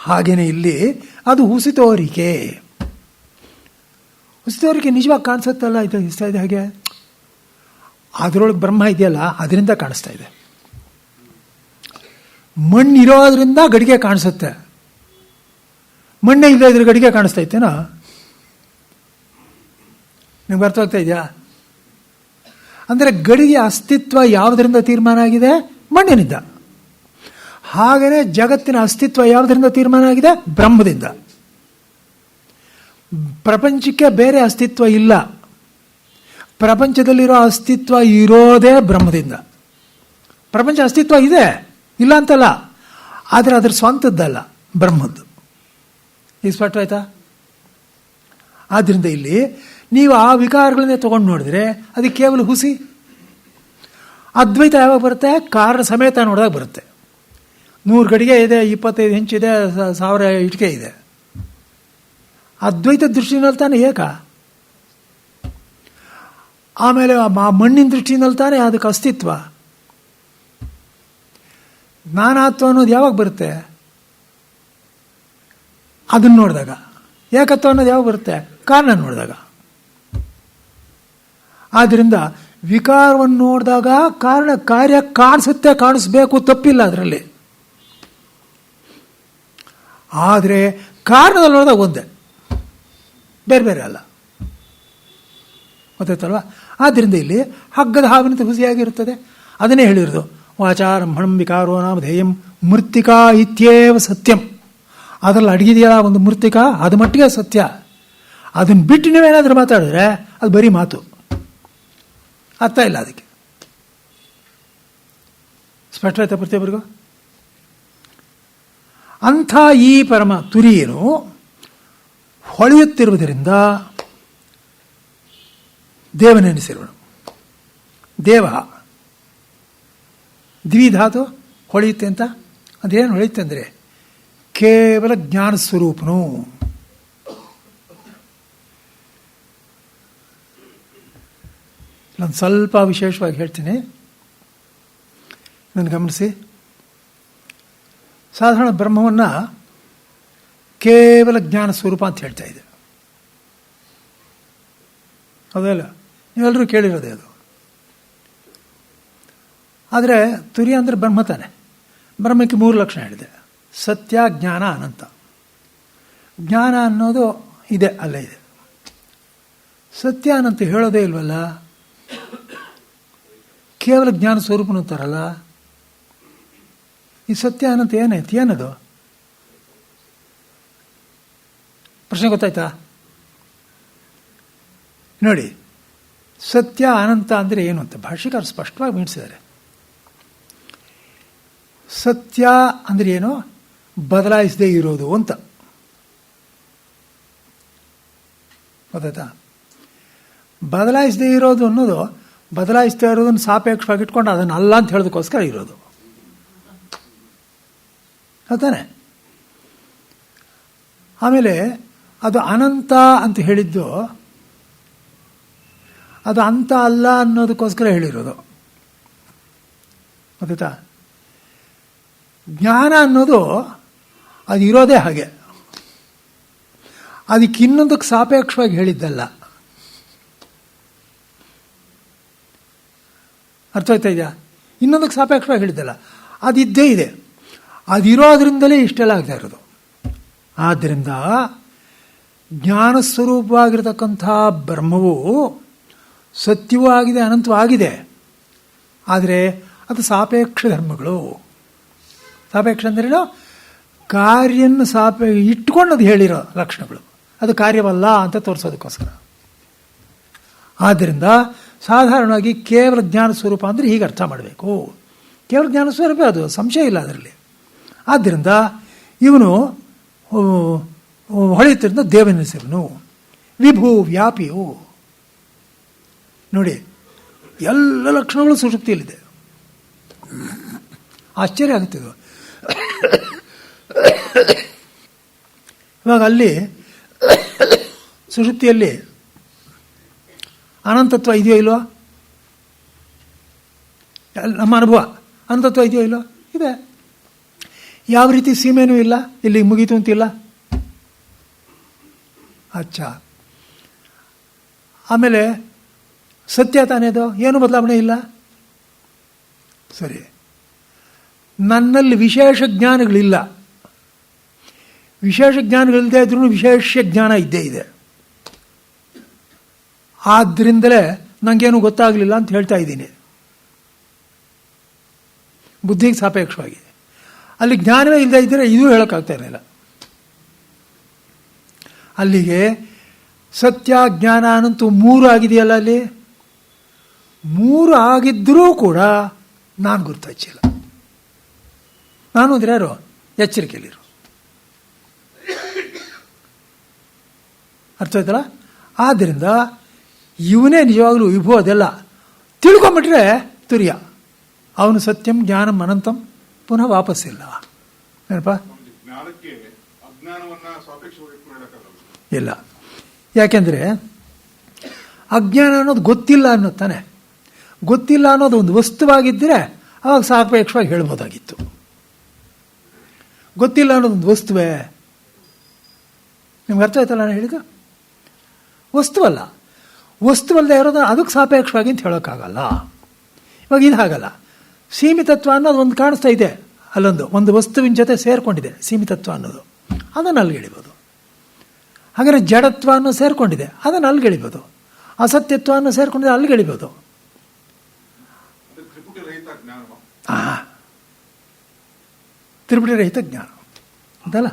ಹಾಗೇನೆ ಇಲ್ಲಿ ಅದು ಹುಸಿತೋರಿಕೆ ನಿಜವಾಗಿ ಕಾಣಿಸುತ್ತಲ್ಲ, ಇದು ಇಷ್ಟ ಇದೆ ಹಾಗೆ. ಅದರೊಳಗೆ ಬ್ರಹ್ಮ ಇದೆಯಲ್ಲ, ಅದರಿಂದ ಕಾಣಿಸ್ತಾ ಇದೆ. ಮಣ್ಣಿರೋದ್ರಿಂದ ಗಡಿಗೆ ಕಾಣಿಸುತ್ತೆ, ಮಣ್ಣೇ ಇಲ್ಲ ಇದ್ರೆ ಗಡಿಗೆ ಕಾಣಿಸ್ತಾ ಇತ್ತೇನೋ? ನಿಮ್ಗೆ ಅರ್ಥವಾಗ್ತಾ ಇದೆಯಾ? ಅಂದರೆ ಗಡಿಗೆ ಅಸ್ತಿತ್ವ ಯಾವುದರಿಂದ ತೀರ್ಮಾನ ಆಗಿದೆ? ಮಣ್ಣಿನಿಂದ. ಹಾಗೆಯೇ ಜಗತ್ತಿನ ಅಸ್ತಿತ್ವ ಯಾವುದರಿಂದ ತೀರ್ಮಾನ ಆಗಿದೆ? ಬ್ರಹ್ಮದಿಂದ. ಪ್ರಪಂಚಕ್ಕೆ ಬೇರೆ ಅಸ್ತಿತ್ವ ಇಲ್ಲ. ಪ್ರಪಂಚದಲ್ಲಿರೋ ಅಸ್ತಿತ್ವ ಇರೋದೇ ಬ್ರಹ್ಮದಿಂದ. ಪ್ರಪಂಚ ಅಸ್ತಿತ್ವ ಇದೆ, ಇಲ್ಲ ಅಂತಲ್ಲ, ಆದರೆ ಅದ್ರ ಸ್ವಂತದ್ದಲ್ಲ, ಬ್ರಹ್ಮದ್ದು. ಈಗ ಸ್ಪಷ್ಟ ಆಯ್ತಾ? ಆದ್ದರಿಂದ ಇಲ್ಲಿ ನೀವು ಆ ವಿಕಾರಗಳನ್ನೇ ತಗೊಂಡು ನೋಡಿದ್ರೆ ಅದಕ್ಕೆ ಕೇವಲ ಹುಸಿ. ಅದ್ವೈತ ಯಾವಾಗ ಬರುತ್ತೆ? ಕಾರಣ ಸಮೇತ ನೋಡಿದಾಗ ಬರುತ್ತೆ. 100 ಗಡಿಗೆ ಇದೆ, 25 ಹೆಂಚಿದೆ, 1000 ಇಟಿಕೆ ಇದೆ. ಅದ್ವೈತ ದೃಷ್ಟಿನಲ್ಲಿ ತಾನೇ ಏಕ. ಆಮೇಲೆ ಮಣ್ಣಿನ ದೃಷ್ಟಿನಲ್ಲಿ ತಾನೇ ಅದಕ್ಕೆ ಅಸ್ತಿತ್ವ. ನಾನಾತ್ವ ಅನ್ನೋದು ಯಾವಾಗ ಬರುತ್ತೆ? ಅದನ್ನು ನೋಡಿದಾಗ. ಏಕತ್ವ ಅನ್ನೋದು ಯಾವಾಗ ಬರುತ್ತೆ? ಕಾರಣ ನೋಡಿದಾಗ. ಆದ್ದರಿಂದ ವಿಕಾರವನ್ನು ನೋಡಿದಾಗ ಕಾರ್ಯ ಕಾಣಿಸುತ್ತೆ, ಕಾಣಿಸ್ಬೇಕು, ತಪ್ಪಿಲ್ಲ ಅದರಲ್ಲಿ. ಆದರೆ ಕಾರಣದಲ್ಲಿ ನೋಡಿದಾಗ ಒಂದೇ, ಬೇರೆ ಬೇರೆ ಅಲ್ಲ. ಗೊತ್ತಾಯ್ತಲ್ವ? ಆದ್ದರಿಂದ ಇಲ್ಲಿ ಹಗ್ಗದ ಹಾವಿನಂತೆ ಹುಸಿಯಾಗಿರುತ್ತದೆ. ಅದನ್ನೇ ಹೇಳಿರೋದು, ವಾಚಾರಂಭಣಂ ವಿಕಾರೋ ನಾಮ ಧ್ಯೇಯಂ ಮೃತ್ತಿಕಾ ಇತ್ಯೇವ ಸತ್ಯಂ. ಅದರಲ್ಲಿ ಅಡಗಿದೆಯಲ್ಲ ಒಂದು ಮೃತ್ತಿಕಾ, ಅದು ಮಟ್ಟಿಗೆ ಸತ್ಯ. ಅದನ್ನು ಬಿಟ್ಟು ನೀವೇನಾದರೂ ಮಾತಾಡಿದ್ರೆ ಅದು ಬರೀ ಮಾತು, ಅರ್ಥ ಇಲ್ಲ ಅದಕ್ಕೆ. ಸ್ಪಷ್ಟವಾಯ್ತಾ ಪ್ರತಿಯೊಬ್ಬರಿಗೂ? ಅಂಥ ಈ ಪರಮ ತುರಿಯೇನು ಹೊಳೆಯುತ್ತಿರುವುದರಿಂದ ದೇವನೆನಿಸಿರುವನು. ದೇವ ದ್ವಿಧಾತು ಹೊಳೆಯುತ್ತೆ ಅಂತ, ಅದೇನು ಹೊಳೆಯುತ್ತೆ ಅಂದರೆ ಕೇವಲ ಜ್ಞಾನ ಸ್ವರೂಪನು. ನಾನು ಸ್ವಲ್ಪ ವಿಶೇಷವಾಗಿ ಹೇಳ್ತೀನಿ, ನಾನು ಗಮನಿಸಿ. ಸಾಧಾರಣ ಬ್ರಹ್ಮವನ್ನು ಕೇವಲ ಜ್ಞಾನ ಸ್ವರೂಪ ಅಂತ ಹೇಳ್ತಾ ಇದೆ, ಹೌದಲ್ಲ? ನೀವೆಲ್ಲರೂ ಕೇಳಿರೋದೇ ಅದು. ಆದರೆ ತುರಿಯ ಅಂದರೆ ಬ್ರಹ್ಮ ತಾನೆ. ಬ್ರಹ್ಮಕ್ಕೆ 3 ಲಕ್ಷಣ ಹೇಳಿದೆ: ಸತ್ಯ, ಜ್ಞಾನ, ಅನಂತ. ಜ್ಞಾನ ಅನ್ನೋದು ಇದೆ, ಅಲ್ಲೇ ಇದೆ. ಸತ್ಯ ಅನಂತ ಹೇಳೋದೇ ಇಲ್ವಲ್ಲ, ಕೇವಲ ಜ್ಞಾನ ಸ್ವರೂಪನು ಅಂತಾರಲ್ಲ. ಈ ಸತ್ಯ ಅನಂತ ಏನೈತಿ? ಏನದು ಪ್ರಶ್ನೆ ಗೊತ್ತಾಯ್ತಾ? ನೋಡಿ, ಸತ್ಯ ಅನಂತ ಅಂದರೆ ಏನು ಅಂತ ಭಾಷ್ಯಕಾರ ಸ್ಪಷ್ಟವಾಗಿ ಬಿಡಿಸಿದ್ದಾರೆ. ಸತ್ಯ ಅಂದರೆ ಏನು? ಬದಲಾಯಿಸದೇ ಇರೋದು ಅಂತ. ಗೊತ್ತಾಯ್ತಾ? ಬದಲಾಯಿಸದೇ ಇರೋದು ಅನ್ನೋದು ಬದಲಾಯಿಸ್ತಾ ಇರೋದನ್ನು ಸಾಪೇಕ್ಷವಾಗಿ ಇಟ್ಕೊಂಡು ಅದನ್ನು ಅಲ್ಲ ಅಂತ ಹೇಳೋದಕ್ಕೋಸ್ಕರ ಇರೋದು, ತಾನೆ? ಆಮೇಲೆ ಅದು ಅನಂತ ಅಂತ ಹೇಳಿದ್ದು ಅದು ಅಂತ ಅಲ್ಲ ಅನ್ನೋದಕ್ಕೋಸ್ಕರ ಹೇಳಿರೋದು, ಗೊತ್ತಾ? ಜ್ಞಾನ ಅನ್ನೋದು ಅದು ಇರೋದೇ ಹಾಗೆ, ಅದಕ್ಕೆ ಇನ್ನೊಂದಕ್ಕೆ ಸಾಪೇಕ್ಷವಾಗಿ ಹೇಳಿದ್ದಲ್ಲ. ಅರ್ಥ ಆಯ್ತಾ ಇದೆಯಾ? ಇನ್ನೊಂದಕ್ಕೆ ಸಾಪೇಕ್ಷವಾಗಿ ಹೇಳಿದ್ದಲ್ಲ, ಅದಿದ್ದೇ ಇದೆ. ಅದಿರೋದ್ರಿಂದಲೇ ಇಷ್ಟೆಲ್ಲ ಆಗ್ತಾ ಇರೋದು. ಆದ್ದರಿಂದ ಜ್ಞಾನಸ್ವರೂಪವಾಗಿರತಕ್ಕಂಥ ಬ್ರಹ್ಮವು ಸತ್ಯವೂ ಆಗಿದೆ, ಅನಂತವೂ ಆಗಿದೆ. ಆದರೆ ಅದು ಸಾಪೇಕ್ಷ ಧರ್ಮಗಳು. ಸಾಪೇಕ್ಷ ಅಂದ್ರೇನು? ಕಾರ್ಯನ ಇಟ್ಕೊಂಡು ಅದು ಹೇಳಿರೋ ಲಕ್ಷಣಗಳು, ಅದು ಕಾರ್ಯವಲ್ಲ ಅಂತ ತೋರಿಸೋದಕ್ಕೋಸ್ಕರ. ಆದ್ದರಿಂದ ಸಾಧಾರಣವಾಗಿ ಕೇವಲ ಜ್ಞಾನ ಸ್ವರೂಪ ಅಂದರೆ ಹೀಗೆ ಅರ್ಥ ಮಾಡಬೇಕು. ಕೇವಲ ಜ್ಞಾನ ಸ್ವರೂಪ, ಅದು ಸಂಶಯ ಇಲ್ಲ ಅದರಲ್ಲಿ. ಆದ್ದರಿಂದ ಇವನು ಹೊಳೆಯುತ್ತಿರಿಂದ ದೇವನೆನಿಸಿರುವನು, ವಿಭು ವ್ಯಾಪಿಯು. ನೋಡಿ, ಎಲ್ಲ ಲಕ್ಷಣಗಳು ಸುಷುಪ್ತಿಯಲ್ಲಿದೆ. ಆಶ್ಚರ್ಯ ಆಗುತ್ತಿದ್ದು. ಇವಾಗ ಅಲ್ಲಿ ಸುಷುಪ್ತಿಯಲ್ಲಿ ಅನಂತತ್ವ ಇದೆಯೋ ಇಲ್ವೋ? ನಮ್ಮ ಅನುಭವ ಅನಂತತ್ವ ಇದೆಯೋ ಇಲ್ವೋ? ಇದೆ. ಯಾವ ರೀತಿ ಸೀಮೆನೂ ಇಲ್ಲ, ಇಲ್ಲಿ ಮುಗೀತು ಅಂತಿಲ್ಲ. ಅಚ್ಚಾ. ಆಮೇಲೆ ಸತ್ಯ ತಾನೇ ಅದು, ಏನು ಬದಲಾವಣೆ ಇಲ್ಲ. ಸರಿ, ನನ್ನಲ್ಲಿ ವಿಶೇಷ ಜ್ಞಾನಗಳಿಲ್ಲ. ವಿಶೇಷ ಜ್ಞಾನಗಳಿಲ್ಲದೆ ಇದ್ರೂ ವಿಶೇಷ ಜ್ಞಾನ ಇದ್ದೇ ಇದೆ. ಆದ್ದರಿಂದಲೇ ನನಗೇನು ಗೊತ್ತಾಗಲಿಲ್ಲ ಅಂತ ಹೇಳ್ತಾ ಇದ್ದೀನಿ, ಬುದ್ಧಿಗೆ ಸಾಪೇಕ್ಷವಾಗಿ. ಅಲ್ಲಿ ಜ್ಞಾನವೇ ಇಲ್ಲದೆ ಇದ್ದರೆ ಇದೂ ಹೇಳೋಕ್ಕಾಗ್ತಾ ಇರಲಿಲ್ಲ. ಅಲ್ಲಿಗೆ ಸತ್ಯ, ಜ್ಞಾನ ಅನ್ನಂತೂ 3 ಆಗಿದೆಯಲ್ಲ. ಅಲ್ಲಿ 3 ಆಗಿದ್ದರೂ ಕೂಡ ನಾನು ಗುರ್ತು ಹಚ್ಚಿಲ್ಲ. ನಾನು ಅಂದರೆ ಯಾರು? ಎಚ್ಚರಿಕೆಯಲ್ಲಿರು. ಅರ್ಥ ಆಯ್ತಲ್ಲ? ಆದ್ದರಿಂದ ಇವನೇ ನಿಜವಾಗಲೂ ವಿಭು. ಅದೆಲ್ಲ ತಿಳ್ಕೊಂಬಿಟ್ರೆ ತುರ್ಯ. ಅವನು ಸತ್ಯಂ ಜ್ಞಾನಂ ಅನಂತಂ, ಪುನಃ ವಾಪಸ್ಸಿಲ್ಲ. ಏನಪ್ಪ? ಇಲ್ಲ. ಯಾಕೆಂದರೆ ಅಜ್ಞಾನ ಅನ್ನೋದು ಗೊತ್ತಿಲ್ಲ ಅನ್ನೋದು ತಾನೆ. ಗೊತ್ತಿಲ್ಲ ಅನ್ನೋದು ಒಂದು ವಸ್ತುವಾಗಿದ್ದರೆ ಅವಾಗ ಸಾಪೇಕ್ಷವಾಗಿ ಹೇಳ್ಬೋದಾಗಿತ್ತು. ಗೊತ್ತಿಲ್ಲ ಅನ್ನೋದೊಂದು ವಸ್ತುವೇ. ನಿಮ್ಗೆ ಅರ್ಥ ಆಯ್ತಲ್ಲ ನಾನು ಹೇಳಿದ್ದು? ವಸ್ತುವಲ್ಲ. ವಸ್ತುವಲ್ಲದೆ ಇರೋದು ಅದಕ್ಕೆ ಸಾಪೇಕ್ಷವಾಗಿ ಅಂತ ಹೇಳೋಕ್ಕಾಗಲ್ಲ. ಇವಾಗ ಇದು ಹಾಗಲ್ಲ. ಸೀಮಿತತ್ವ ಅನ್ನೋದು ಒಂದು ಕಾಣಿಸ್ತಾ ಇದೆ, ಒಂದು ವಸ್ತುವಿನ ಜೊತೆ ಸೇರಿಕೊಂಡಿದೆ ಸೀಮಿತತ್ವ ಅನ್ನೋದು, ಅದನ್ನು ಅಲ್ಲಿಗೆಳಿಬೋದು. ಹಾಗಾದರೆ ಜಡತ್ವ ಅನ್ನೋದು ಸೇರಿಕೊಂಡಿದೆ, ಅದನ್ನು ಅಲ್ಲಿಗೆಳಿಬೋದು. ಅಸತ್ಯತ್ವವನ್ನು ಸೇರಿಕೊಂಡ್ರೆ ಅಲ್ಲಿಗೆ ಇಳಿಬೋದು. ತ್ರಿಪುಟಿ ರಹಿತ ಜ್ಞಾನ ಅಂತಲ್ಲ.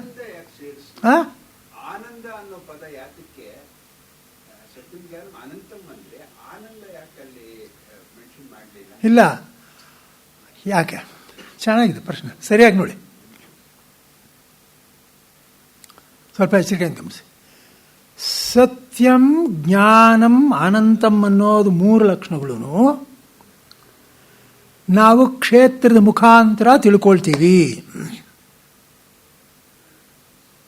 ಆನಂದ ಅನ್ನೋ ಪದ ಯಾತಕ್ಕೆ ಸತ್ಯಂ ಜ್ಞಾನ ಅನಂತಂ ಅಂದ್ರೆ ಆನಂದ ಯಾಕೆ ಅಲ್ಲಿ ಮೆನ್ಷನ್ ಮಾಡಲಿಲ್ಲ? ಇಲ್ಲ, ಯಾಕೆ? ಚೆನ್ನಾಗಿದೆ ಪ್ರಶ್ನೆ, ಸರಿಯಾಗಿ ನೋಡಿ, ಸ್ವಲ್ಪ ಎಚ್ಚರಿಕೆಯನ್ನು ಗಮನಿಸಿ. ಸತ್ಯಂ ಜ್ಞಾನಂ ಅನಂತಂ ಅನ್ನೋದು 3 ಲಕ್ಷಣಗಳು ನಾವು ಕ್ಷೇತ್ರದ ಮುಖಾಂತರ ತಿಳ್ಕೊಳ್ತೀವಿ.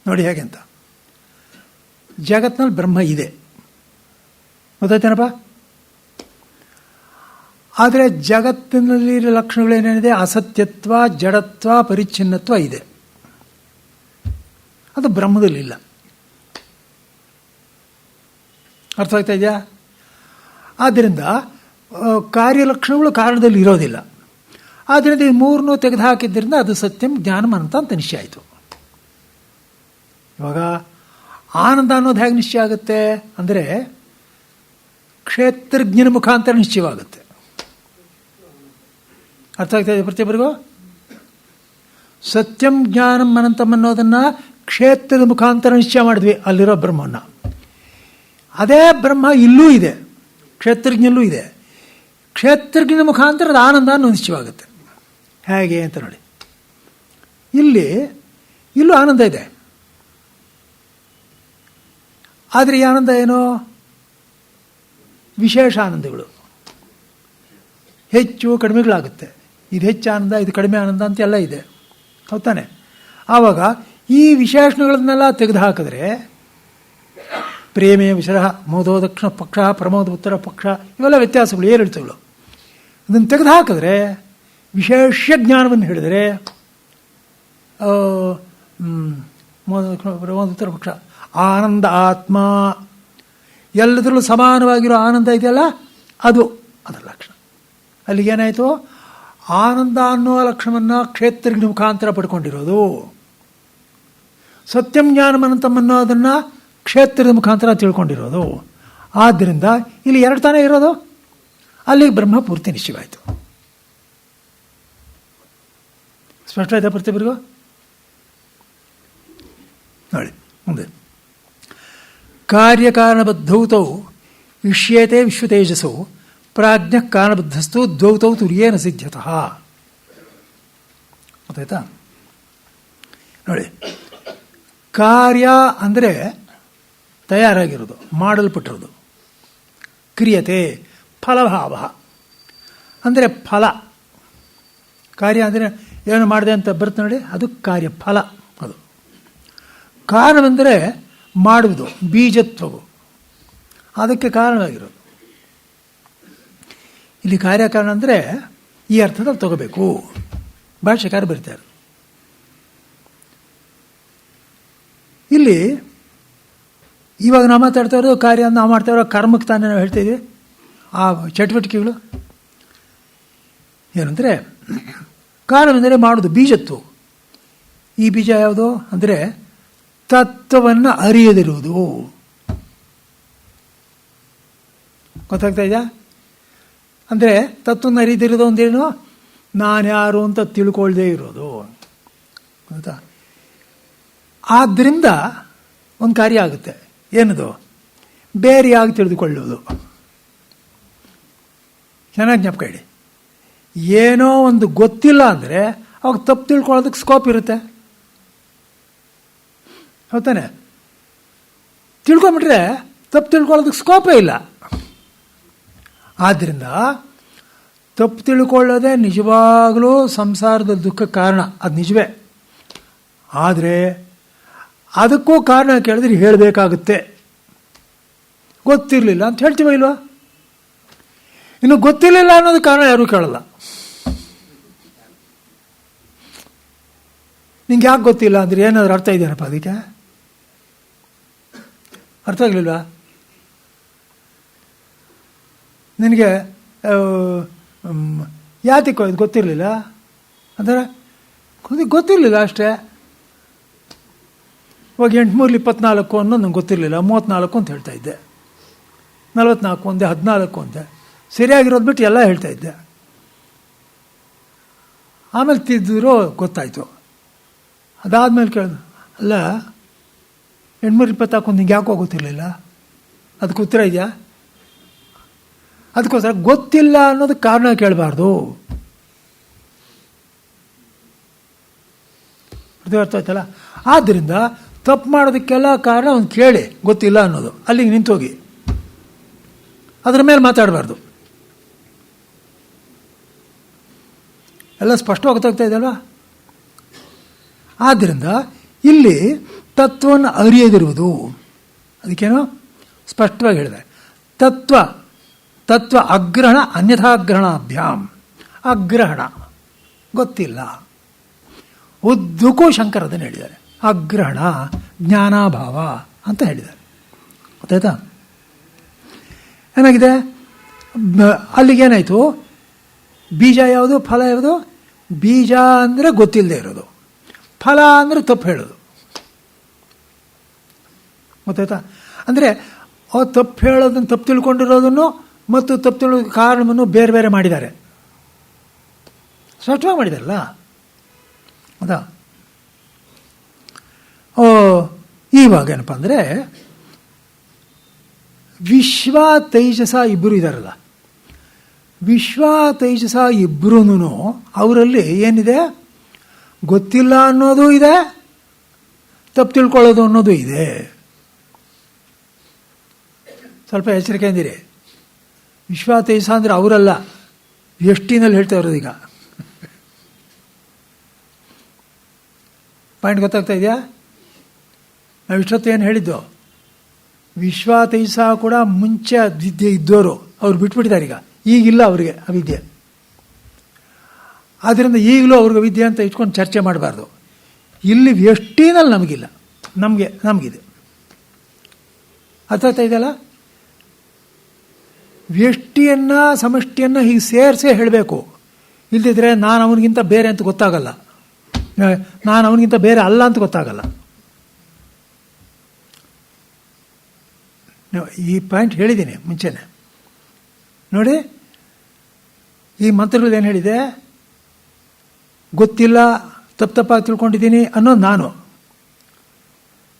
ನೋಡಿ ಹೇಗೆ ಅಂತ. ಜಗತ್ತಿನಲ್ಲಿ ಬ್ರಹ್ಮ ಇದೆ, ಗೊತ್ತಾಯ್ತೇನಪ್ಪ? ಆದರೆ ಜಗತ್ತಿನಲ್ಲಿರೋ ಲಕ್ಷಣಗಳೇನೇನಿದೆ? ಅಸತ್ಯತ್ವ, ಜಡತ್ವ, ಪರಿಚ್ಛಿನ್ನತ್ವ ಇದೆ. ಅದು ಬ್ರಹ್ಮದಲ್ಲಿಲ್ಲ. ಅರ್ಥ ಆಗ್ತಾ ಇದೆಯಾ? ಆದ್ದರಿಂದ ಕಾರ್ಯಲಕ್ಷಣಗಳು ಕಾರಣದಲ್ಲಿ ಇರೋದಿಲ್ಲ. ಆದ್ದರಿಂದ ಈ 3 ತೆಗೆದುಹಾಕಿದ್ದರಿಂದ ಅದು ಸತ್ಯಂ ಜ್ಞಾನಂ ಅಂತ ನಿಶ್ಚಯ ಆಯಿತು. ಇವಾಗ ಆನಂದ ಅನ್ನೋದು ಹೇಗೆ ನಿಶ್ಚಯ ಆಗುತ್ತೆ ಅಂದರೆ ಕ್ಷೇತ್ರಜ್ಞನ ಮುಖಾಂತರ ನಿಶ್ಚಯವಾಗುತ್ತೆ. ಅರ್ಥ ಆಗ್ತಾ ಇದೆ ಪ್ರತಿಯೊಬ್ಬರಿಗೂ? ಸತ್ಯಂ ಜ್ಞಾನಂ ಅನಂತಂ ಅನ್ನೋದನ್ನು ಕ್ಷೇತ್ರದ ಮುಖಾಂತರ ನಿಶ್ಚಯ ಮಾಡಿದ್ವಿ ಅಲ್ಲಿರೋ ಬ್ರಹ್ಮವನ್ನು. ಅದೇ ಬ್ರಹ್ಮ ಇಲ್ಲೂ ಇದೆ, ಕ್ಷೇತ್ರಜ್ಞಲ್ಲೂ ಇದೆ. ಕ್ಷೇತ್ರಜ್ಞನ ಮುಖಾಂತರ ಅದು ಆನಂದ ಅನ್ನೋ ನಿಶ್ಚಯವಾಗುತ್ತೆ. ಹೇಗೆ ಅಂತ ನೋಡಿ. ಇಲ್ಲೂ ಆನಂದ ಇದೆ. ಆದರೆ ಈ ಆನಂದ ಏನು? ವಿಶೇಷ ಆನಂದಗಳು, ಹೆಚ್ಚು ಕಡಿಮೆಗಳಾಗುತ್ತೆ. ಇದು ಹೆಚ್ಚು ಆನಂದ, ಇದು ಕಡಿಮೆ ಆನಂದ ಅಂತೆಲ್ಲ ಇದೆ, ಹೌದಾನೆ? ಆವಾಗ ಈ ವಿಶೇಷಣಗಳನ್ನೆಲ್ಲ ತೆಗೆದುಹಾಕಿದ್ರೆ ಪ್ರೇಮೇ ವಿಶರ, ಮೋದೋ ದಕ್ಷಿಣ ಪಕ್ಷ, ಪ್ರಮೋದ ಉತ್ತರ ಪಕ್ಷ, ಇವೆಲ್ಲ ವ್ಯತ್ಯಾಸಗಳು, ಏರಿಳಿತಗಳು. ಅದನ್ನು ತೆಗೆದುಹಾಕಿದ್ರೆ ವಿಶೇಷ ಜ್ಞಾನವನ್ನು ಹೇಳಿದರೆ ಪ್ರಮೋದ ಉತ್ತರ ಪಕ್ಷ, ಆನಂದ ಆತ್ಮ, ಎಲ್ಲದರಲ್ಲೂ ಸಮಾನವಾಗಿರೋ ಆನಂದ ಇದೆಯಲ್ಲ, ಅದರ ಲಕ್ಷಣ. ಅಲ್ಲಿಗೇನಾಯಿತು? ಆನಂದ ಅನ್ನೋ ಲಕ್ಷಣವನ್ನು ಕ್ಷೇತ್ರಜ್ಞ ಮುಖಾಂತರ ಪಡ್ಕೊಂಡಿರೋದು. ಸತ್ಯಂ ಜ್ಞಾನಮನಂತಂ ಅನ್ನೋದನ್ನು ಕ್ಷೇತ್ರದ ಮುಖಾಂತರ ತಿಳ್ಕೊಂಡಿರೋದು. ಆದ್ದರಿಂದ ಇಲ್ಲಿ 2 ತಾನೇ ಇರೋದು. ಅಲ್ಲಿ ಬ್ರಹ್ಮ ಪೂರ್ತಿ ನಿಶ್ಚಯವಾಯಿತು. ಸ್ಪಷ್ಟ ಆಯ್ತಾ ಪ್ರತಿಯೊಬ್ಬರಿಗೂ? ನೋಡಿ ಮುಂದೆ. ಕಾರ್ಯಕಾರಣಬದ್ಧೌತೌ ಇಷ್ಯೇತೆ ವಿಶ್ವತೇಜಸೌ ಪ್ರಾಜ್ಞ ಕಾರಣಬದ್ಧಸ್ತು ದ್ವೌತೌ ತುರ್ಯೇನ ಸಿದ್ಧತಃ. ಗೊತ್ತಾಯ್ತಾ? ನೋಡಿ, ಕಾರ್ಯ ಅಂದರೆ ತಯಾರಾಗಿರೋದು, ಮಾಡಲ್ಪಟ್ಟಿರೋದು. ಕ್ರಿಯತೆ ಫಲಭಾವ ಅಂದರೆ ಫಲ. ಕಾರ್ಯ ಅಂದರೆ ಏನು ಮಾಡಿದೆ ಅಂತ ಬರುತ್ತೆ ನೋಡಿ, ಅದು ಕಾರ್ಯ, ಫಲ. ಅದು ಕಾರಣವೆಂದರೆ ಮಾಡುವುದು, ಬೀಜತ್ವವು, ಅದಕ್ಕೆ ಕಾರಣವಾಗಿರೋದು. ಇಲ್ಲಿ ಕಾರ್ಯಕಾರಣ ಅಂದರೆ ಈ ಅರ್ಥದಲ್ಲಿ ತಗೋಬೇಕು. ಭಾಷ್ಯಕಾರ ಬರೀತಾರೆ. ಇಲ್ಲಿ ಇವಾಗ ನಾವು ಮಾತಾಡ್ತಾ ಇರೋದು ಕಾರ್ಯ, ನಾವು ಮಾಡ್ತಾ ಇರೋ ಕರ್ಮಕ್ಕೆ ತಾನೇ ನಾವು ಹೇಳ್ತೀವಿ. ಆ ಚಟುವಟಿಕೆಗಳು ಏನಂದರೆ ಕಾರಣವೆಂದರೆ ಮಾಡೋದು, ಬೀಜತ್ವ. ಈ ಬೀಜ ಯಾವುದು ಅಂದರೆ ತತ್ವವನ್ನು ಅರಿಯದಿರುವುದು. ಗೊತ್ತಾಗ್ತಾ ಇದೆಯಾ? ಅಂದರೆ ತತ್ವವನ್ನು ಅರಿಯದಿರೋದು ಅಂದೇನು? ನಾನು ಯಾರು ಅಂತ ತಿಳ್ಕೊಳ್ದೇ ಇರೋದು. ಗೊತ್ತಾ? ಆದ್ದರಿಂದ ಒಂದು ಕಾರ್ಯ ಆಗುತ್ತೆ. ಏನದು? ಬೇರೆಯಾಗಿ ತಿಳಿದುಕೊಳ್ಳುವುದು. ಚೆನ್ನಾಗಿ ಜ್ಞಾಪಕ ಇಡಿ. ಏನೋ ಒಂದು ಗೊತ್ತಿಲ್ಲ ಅಂದರೆ ಅವಾಗ ತಪ್ಪು ತಿಳ್ಕೊಳ್ಳೋದಕ್ಕೆ ಸ್ಕೋಪ್ ಇರುತ್ತೆ, ಹೌದಾನೆ? ತಿಳ್ಕೊಂಬಿಟ್ರೆ ತಪ್ಪು ತಿಳ್ಕೊಳ್ಳೋದಕ್ಕೆ ಸ್ಕೋಪೇ ಇಲ್ಲ. ಆದ್ದರಿಂದ ತಪ್ಪು ತಿಳ್ಕೊಳ್ಳೋದೇ ನಿಜವಾಗಲೂ ಸಂಸಾರದ ದುಃಖಕ್ಕೆ ಕಾರಣ. ಅದು ನಿಜವೇ. ಆದರೆ ಅದಕ್ಕೂ ಕಾರಣ ಕೇಳಿದ್ರೆ ಹೇಳಬೇಕಾಗುತ್ತೆ. ಗೊತ್ತಿರಲಿಲ್ಲ ಅಂತ ಹೇಳ್ತೀವ ಇಲ್ವಾ? ಇನ್ನು ಗೊತ್ತಿರಲಿಲ್ಲ ಅನ್ನೋದು ಕಾರಣ ಯಾರೂ ಕೇಳಲ್ಲ. ನಿಂಗೆ ಯಾಕೆ ಗೊತ್ತಿಲ್ಲ ಅಂದರೆ ಏನಾದರೂ ಅರ್ಥ ಇದೆಯೇನಪ್ಪ ಅದಕ್ಕೆ? ಅರ್ಥ ಆಗಲಿಲ್ವಾ? ನಿನಗೆ ಯಾತಿಕೋ ಇದು ಗೊತ್ತಿರಲಿಲ್ಲ ಅಂದರೆ ಗೊತ್ತಿರಲಿಲ್ಲ ಅಷ್ಟೇ. ಇವಾಗ 8 3 24 ಅನ್ನೋದು ನಂಗೆ ಗೊತ್ತಿರಲಿಲ್ಲ, 34 ಅಂತ ಹೇಳ್ತಾ ಇದ್ದೆ. 44 ಒಂದೆ, 14 ಒಂದೆ, ಸರಿಯಾಗಿರೋದು ಬಿಟ್ಟು ಎಲ್ಲ ಹೇಳ್ತಾ ಇದ್ದೆ. ಆಮೇಲೆ ತಿದ್ದಿರೋ ಗೊತ್ತಾಯಿತು. ಅದಾದಮೇಲೆ ಕೇಳಿದ, ಅಲ್ಲ 824 ನಿಂಗೆ ಯಾಕೋ ಗೊತ್ತಿರಲಿಲ್ಲ, ಅದಕ್ಕೆ ಉತ್ತರ ಇದೆಯಾ? ಅದಕ್ಕೋಸ್ಕರ ಗೊತ್ತಿಲ್ಲ ಅನ್ನೋದಕ್ಕೆ ಕಾರಣ ಕೇಳಬಾರ್ದು. ಅರ್ಥ ಆಯ್ತಲ್ಲ? ಆದ್ದರಿಂದ ತಪ್ಪು ಮಾಡೋದಕ್ಕೆಲ್ಲ ಕಾರಣ ಒಂದು ಕೇಳಿ ಗೊತ್ತಿಲ್ಲ ಅನ್ನೋದು, ಅಲ್ಲಿಗೆ ನಿಂತೋಗಿ ಅದರ ಮೇಲೆ ಮಾತಾಡಬಾರ್ದು. ಎಲ್ಲ ಸ್ಪಷ್ಟವಾಗಿ ಗೊತ್ತಾಗ್ತಾ ಇದೆಯಲ್ವಾ? ಆದ್ದರಿಂದ ಇಲ್ಲಿ ತತ್ವವನ್ನು ಅರಿಯದಿರುವುದು, ಅದಕ್ಕೇನೋ ಸ್ಪಷ್ಟವಾಗಿ ಹೇಳಿದೆ. ತತ್ವ ಅಗ್ರಹಣ ಅನ್ಯಥಾಗ್ರಹಣಾಭ್ಯಾಮ್. ಅಗ್ರಹಣ ಗೊತ್ತಿಲ್ಲ, ಉದ್ದಕ್ಕೂ ಶಂಕರ ಅದನ್ನು ಹೇಳಿದ್ದಾರೆ. ಅಗ್ರಹಣ ಜ್ಞಾನಾಭಾವ ಅಂತ ಹೇಳಿದ್ದಾರೆ. ಗೊತ್ತಾಯ್ತಾ? ಏನಾಗಿದೆ ಅಲ್ಲಿಗೇನಾಯಿತು? ಬೀಜ ಯಾವುದು, ಫಲ ಯಾವುದು? ಬೀಜ ಅಂದರೆ ಗೊತ್ತಿಲ್ಲದೆ ಇರೋದು, ಫಲ ಅಂದರೆ ತಪ್ಪು ಹೇಳೋದು. ಗೊತ್ತಾಯ್ತಾ? ಅಂದರೆ ತಪ್ಪು ಹೇಳೋದನ್ನು, ತಪ್ಪು ತಿಳ್ಕೊಂಡಿರೋದನ್ನು ಮತ್ತು ತಪ್ಪು ತಿಳೋದಕ್ಕೆ ಕಾರಣವನ್ನು ಬೇರೆ ಬೇರೆ ಮಾಡಿದ್ದಾರೆ. ಸ್ಪಷ್ಟವಾಗಿ ಮಾಡಿದಾರಲ್ಲ. ಹೌದಾ? ಇವಾಗ ಏನಪ್ಪ ಅಂದರೆ ವಿಶ್ವ ತೈಜಸ ಇಬ್ಬರು ಇದ್ದಾರಲ್ಲ, ವಿಶ್ವ ತೈಜಸ ಇಬ್ಬರೂ ಅವರಲ್ಲಿ ಏನಿದೆ? ಗೊತ್ತಿಲ್ಲ ಅನ್ನೋದು ಇದೆ, ತಪ್ಪು ತಿಳ್ಕೊಳ್ಳೋದು ಅನ್ನೋದು ಇದೆ. ಸ್ವಲ್ಪ ಎಚ್ಚರಿಕೆ ಅಂದಿರಿ. ವಿಶ್ವ ತೈಜಸ ಅಂದರೆ ಅವರಲ್ಲ, ಎಷ್ಟಿನಲ್ಲಿ ಹೇಳ್ತಾ ಇರೋದು. ಈಗ ಪಾಯಿಂಟ್ ಗೊತ್ತಾಗ್ತಾ ಇದೆಯಾ? ನಾವು ಇಷ್ಟೊತ್ತು ಏನು ಹೇಳಿದ್ದು? ವಿಶ್ವ ತೈಜಸ ಕೂಡ ಮುಂಚೆ ವಿದ್ಯೆ ಇದ್ದವರು, ಅವ್ರು ಬಿಟ್ಬಿಟ್ಟಿದ್ದಾರೆ. ಈಗಿಲ್ಲ ಅವರಿಗೆ ಆ ವಿದ್ಯೆ. ಆದ್ದರಿಂದ ಈಗಲೂ ಅವ್ರಿಗೆ ವಿದ್ಯೆ ಅಂತ ಇಟ್ಕೊಂಡು ಚರ್ಚೆ ಮಾಡಬಾರ್ದು. ಇಲ್ಲಿ ವ್ಯಷ್ಟಿನಲ್ಲಿ ನಮಗಿಲ್ಲ, ನಮಗಿದೆ. ಅರ್ಥ ಆಗ್ತಾ ಇದೆಯಲ್ಲ? ವ್ಯಷ್ಟಿಯನ್ನು ಸಮಷ್ಟಿಯನ್ನು ಹೀಗೆ ಸೇರಿಸೇ ಹೇಳಬೇಕು. ಇಲ್ಲದಿದ್ದರೆ ನಾನು ಅವನಿಗಿಂತ ಬೇರೆ ಅಂತ ಗೊತ್ತಾಗಲ್ಲ, ನಾನು ಅವನಿಗಿಂತ ಬೇರೆ ಅಲ್ಲ ಅಂತ ಗೊತ್ತಾಗಲ್ಲ. ಈ ಪಾಯಿಂಟ್ ಹೇಳಿದ್ದೀನಿ ಮುಂಚೆನೆ ನೋಡಿ. ಈ ಮಂತ್ರದಲ್ಲಿ ಏನು ಹೇಳಿದೆ? ಗೊತ್ತಿಲ್ಲ, ತಪ್ಪಾಗಿ ತಿಳ್ಕೊಂಡಿದ್ದೀನಿ ಅನ್ನೋದು ನಾನು,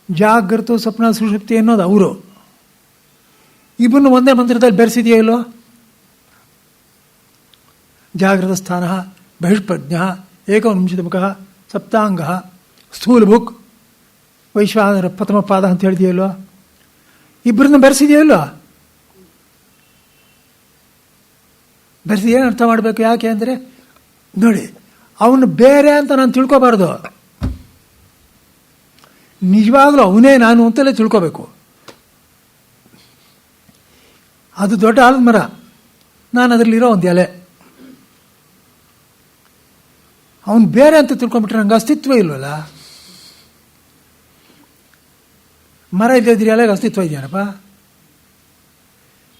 ಜಾಗೃತ ಸ್ವಪ್ನ ಸುಷುಪ್ತಿ ಅನ್ನೋದು ಅವರು. ಇಬ್ಬರನ್ನು ಒಂದೇ ಮಂತ್ರದಲ್ಲಿ ಬೆರೆಸಿದೆಯೋ ಇಲ್ಲೋ? ಜಾಗೃತ ಸ್ಥಾನ ಬಹಿಷ್ಪ್ರಜ್ಞ ಏಕವಿಂಶತಿಮುಖ ಸಪ್ತಾಂಗ ಸ್ಥೂಲಭುಕ್ ವೈಶ್ವಾನರ ಪ್ರಥಮ ಪಾದ ಅಂತ ಹೇಳಿದೆಯೋ ಇಲ್ಲೋ? ಇಬ್ಬರನ್ನ ಬೆರೆಸಿದೆಯೋ ಇಲ್ಲೋ? ಬೆರೆಸಿ ಏನು ಅರ್ಥ ಮಾಡಬೇಕು? ಯಾಕೆ ಅಂದರೆ ನೋಡಿ, ಅವನು ಬೇರೆ ಅಂತ ನಾನು ತಿಳ್ಕೊಬಾರ್ದು, ನಿಜವಾಗ್ಲೂ ಅವನೇ ನಾನು ಅಂತಲೇ ತಿಳ್ಕೊಬೇಕು. ಅದು ದೊಡ್ಡ ಆಲದ ಮರ, ನಾನು ಅದರಲ್ಲಿರೋ ಒಂದು ಎಲೆ. ಅವನು ಬೇರೆ ಅಂತ ತಿಳ್ಕೊಂಡ್ಬಿಟ್ರೆ ನಂಗೆ ಅಸ್ತಿತ್ವ ಇಲ್ವಲ್ಲ. ಮರ ಇಲ್ಲದಿದ್ರೆ ಎಲೆಗೆ ಅಸ್ತಿತ್ವ ಇದೆಯೇನಪ್ಪ?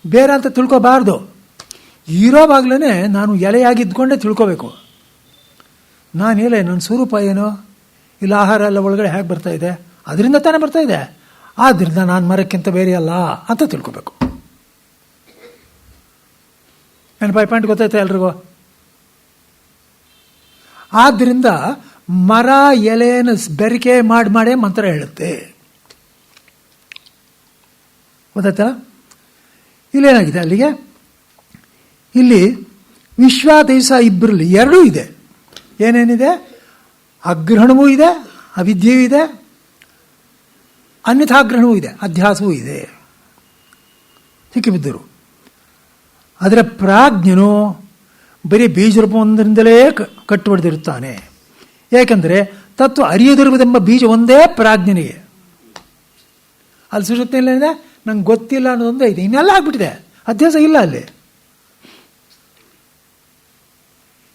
ಬೇರೆ ಅಂತ ತಿಳ್ಕೊಬಾರ್ದು. ಇರೋವಾಗಲೇ ನಾನು ಎಲೆಯಾಗಿದ್ದುಕೊಂಡೇ ತಿಳ್ಕೋಬೇಕು. ನಾನು ಎಲೆ, ನನ್ನ ಸ್ವರೂಪ ಏನು? ಇಲ್ಲ ಆಹಾರ ಎಲ್ಲ ಒಳಗಡೆ ಹೇಗೆ ಬರ್ತಾ ಇದೆ? ಅದರಿಂದ ತಾನೇ ಬರ್ತಾ ಇದೆ. ಆದ್ದರಿಂದ ನಾನು ಮರಕ್ಕಿಂತ ಬೇರೆ ಅಲ್ಲ ಅಂತ ತಿಳ್ಕೋಬೇಕು. ನನ್ನ ಪಾಯಿಂಟ್ ಗೊತ್ತಾಯ್ತಾ ಎಲ್ರಿಗೂ? ಆದ್ದರಿಂದ ಮರ ಎಲೆಯನ್ನು ಬೆರಿಕೆ ಮಾಡೇ ಮಂತ್ರ ಹೇಳುತ್ತೆ. ಗೊತ್ತಾಯ್ತಾ? ಇಲ್ಲೇನಾಗಿದೆ ಅಲ್ಲಿಗೆ? ಇಲ್ಲಿ ವಿಶ್ವ ತೈಜಸ ಇಬ್ಬರಲ್ಲಿ ಎರಡೂ ಇದೆ. ಏನೇನಿದೆ? ಅಗ್ರಹಣವೂ ಇದೆ, ಅವಿದ್ಯೆಯೂ ಇದೆ, ಅನ್ಯಥಾಗ್ರಹಣವೂ ಇದೆ, ಅಧ್ಯಾಸವೂ ಇದೆ. ಸಿಕ್ಕಿಬಿದ್ದರು. ಆದರೆ ಪ್ರಾಜ್ಞನು ಬರೀ ಬೀಜರೂಪವೊಂದರಿಂದಲೇ ಕಟ್ಟುಬಡಿದಿರುತ್ತಾನೆ. ಏಕೆಂದರೆ ತತ್ವ ಅರಿಯದಿರುವುದೆಂಬ ಬೀಜ ಒಂದೇ ಪ್ರಾಜ್ಞನಿಗೆ. ಅಲ್ಲಿ ಸುಷುಪ್ತಿಯಲ್ಲೇನಿದೆ? ನಂಗೆ ಗೊತ್ತಿಲ್ಲ ಅನ್ನೋದೊಂದೇ ಇದೆ, ಇನ್ನೆಲ್ಲ ಆಗ್ಬಿಟ್ಟಿದೆ, ಅಧ್ಯಾಸ ಇಲ್ಲ ಅಲ್ಲಿ.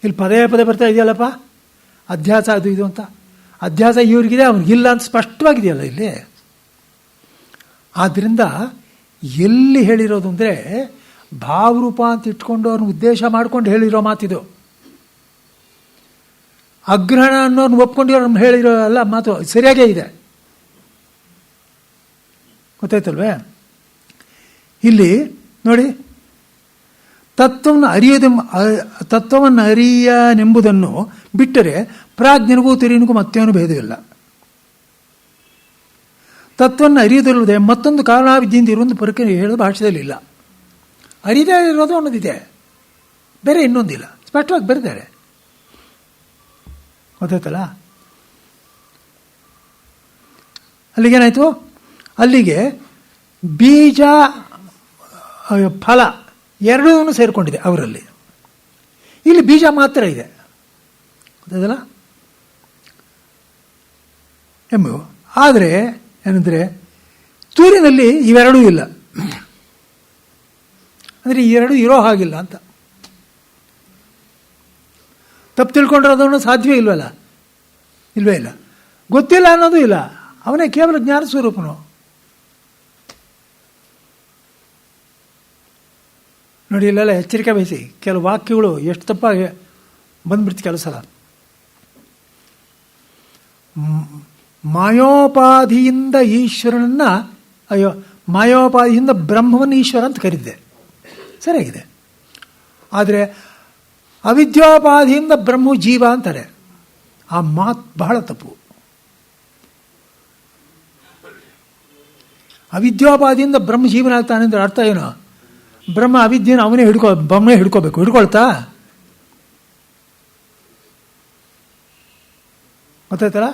ಇಲ್ಲಿ ಪದೇ ಪದೇ ಬರ್ತಾ ಇದೆಯಲ್ಲಪ್ಪ ಅಧ್ಯಾಸ ಅದು ಇದು ಅಂತ. ಅಧ್ಯಾಸ ಇವ್ರಿಗಿದೆ, ಅವ್ರಿಗಿಲ್ಲ ಅಂತ ಸ್ಪಷ್ಟವಾಗಿದೆಯಲ್ಲ ಇಲ್ಲಿ. ಆದ್ದರಿಂದ ಎಲ್ಲಿ ಹೇಳಿರೋದು ಅಂದರೆ ಭಾವರೂಪ ಅಂತ ಇಟ್ಕೊಂಡು ಅವ್ರನ್ನ ಉದ್ದೇಶ ಮಾಡ್ಕೊಂಡು ಹೇಳಿರೋ ಮಾತಿದು. ಅಗ್ರಹಣ ಅನ್ನೋರ್ನ ಒಪ್ಕೊಂಡಿರೋ ಹೇಳಿರೋ ಎಲ್ಲ ಮಾತು ಸರಿಯಾಗೇ ಇದೆ. ಗೊತ್ತಾಯ್ತಲ್ವೇ? ಇಲ್ಲಿ ನೋಡಿ, ತತ್ವವನ್ನು ಅರಿಯನೆಂಬುದನ್ನು ಬಿಟ್ಟರೆ ಪ್ರಾಜ್ಞನಿಗೂ ತಿರಿಯನಿಗೂ ಮತ್ತೇನು ಭೇದವಿಲ್ಲ. ತತ್ವವನ್ನು ಅರಿಯದಿರುವುದೇ ಮತ್ತೊಂದು ಕಾರಣವಿದ್ದಿಂದ ಇರುವಂಥ ಪ್ರಕ್ರಿಯೆ ಹೇಳೋದು ಭಾಷೆಯಲ್ಲಿ ಇಲ್ಲ. ಅರಿಯದೇ ಇರೋದು ಅನ್ನೋದಿದೆ, ಬೇರೆ ಇನ್ನೊಂದಿಲ್ಲ, ಸ್ಪಷ್ಟವಾಗಿ ಬರೆದಾರೆ. ಗೊತ್ತಾಯ್ತಲ್ಲ? ಅಲ್ಲಿಗೇನಾಯಿತು? ಅಲ್ಲಿಗೆ ಬೀಜ ಫಲ ಎರಡೂ ಸೇರಿಕೊಂಡಿದೆ ಅವರಲ್ಲಿ. ಇಲ್ಲಿ ಬೀಜ ಮಾತ್ರ ಇದೆ. ಗೊತ್ತಾಯ್ತಲ್ಲ? ಎಂಬು. ಆದರೆ ಏನಂದರೆ ಸೂರ್ಯನಲ್ಲಿ ಇವೆರಡೂ ಇಲ್ಲ. ಅಂದರೆ ಈ ಎರಡು ಇರೋ ಹಾಗಿಲ್ಲ ಅಂತ. ತಪ್ಪು ತಿಳ್ಕೊಂಡಿರೋದನ್ನು ಸಾಧ್ಯವೇ ಇಲ್ವಲ್ಲ, ಇಲ್ವೇ ಇಲ್ಲ. ಗೊತ್ತಿಲ್ಲ ಅನ್ನೋದು ಇಲ್ಲ, ಅವನೇ ಕೇವಲ ಜ್ಞಾನ ಸ್ವರೂಪನು. ನೋಡಿ, ಇಲ್ಲೆಲ್ಲ ಎಚ್ಚರಿಕೆ ವಹಿಸಿ. ಕೆಲವು ವಾಕ್ಯಗಳು ಎಷ್ಟು ತಪ್ಪಾಗಿ ಬಂದ್ಬಿಡ್ತು ಕೆಲವು ಸಲ. ಮಾಯೋಪಾಧಿಯಿಂದ ಈಶ್ವರನನ್ನ, ಮಾಯೋಪಾಧಿಯಿಂದ ಬ್ರಹ್ಮವನ್ನು ಈಶ್ವರ ಅಂತ ಕರೀತಿದೆ, ಸರಿಯಾಗಿದೆ. ಆದರೆ ಅವಿದ್ಯೋಪಾಧಿಯಿಂದ ಬ್ರಹ್ಮ ಜೀವ ಅಂತಾರೆ. ಆ ಮಾತು ಬಹಳ ತಪ್ಪು. ಅವಿದ್ಯೋಪಾದಿಯಿಂದ ಬ್ರಹ್ಮ ಜೀವನಾಗ್ತಾನೆ ಅಂದ್ರೆ ಅರ್ಥ ಏನು? ಬ್ರಹ್ಮ ಅವಿದ್ಯೆನ ಅವನೇ ಬ್ರಹ್ಮನೇ ಹಿಡ್ಕೋಬೇಕು. ಹಿಡ್ಕೊಳ್ತಾ? ಗೊತ್ತಾಯ್ತಲ್ಲ?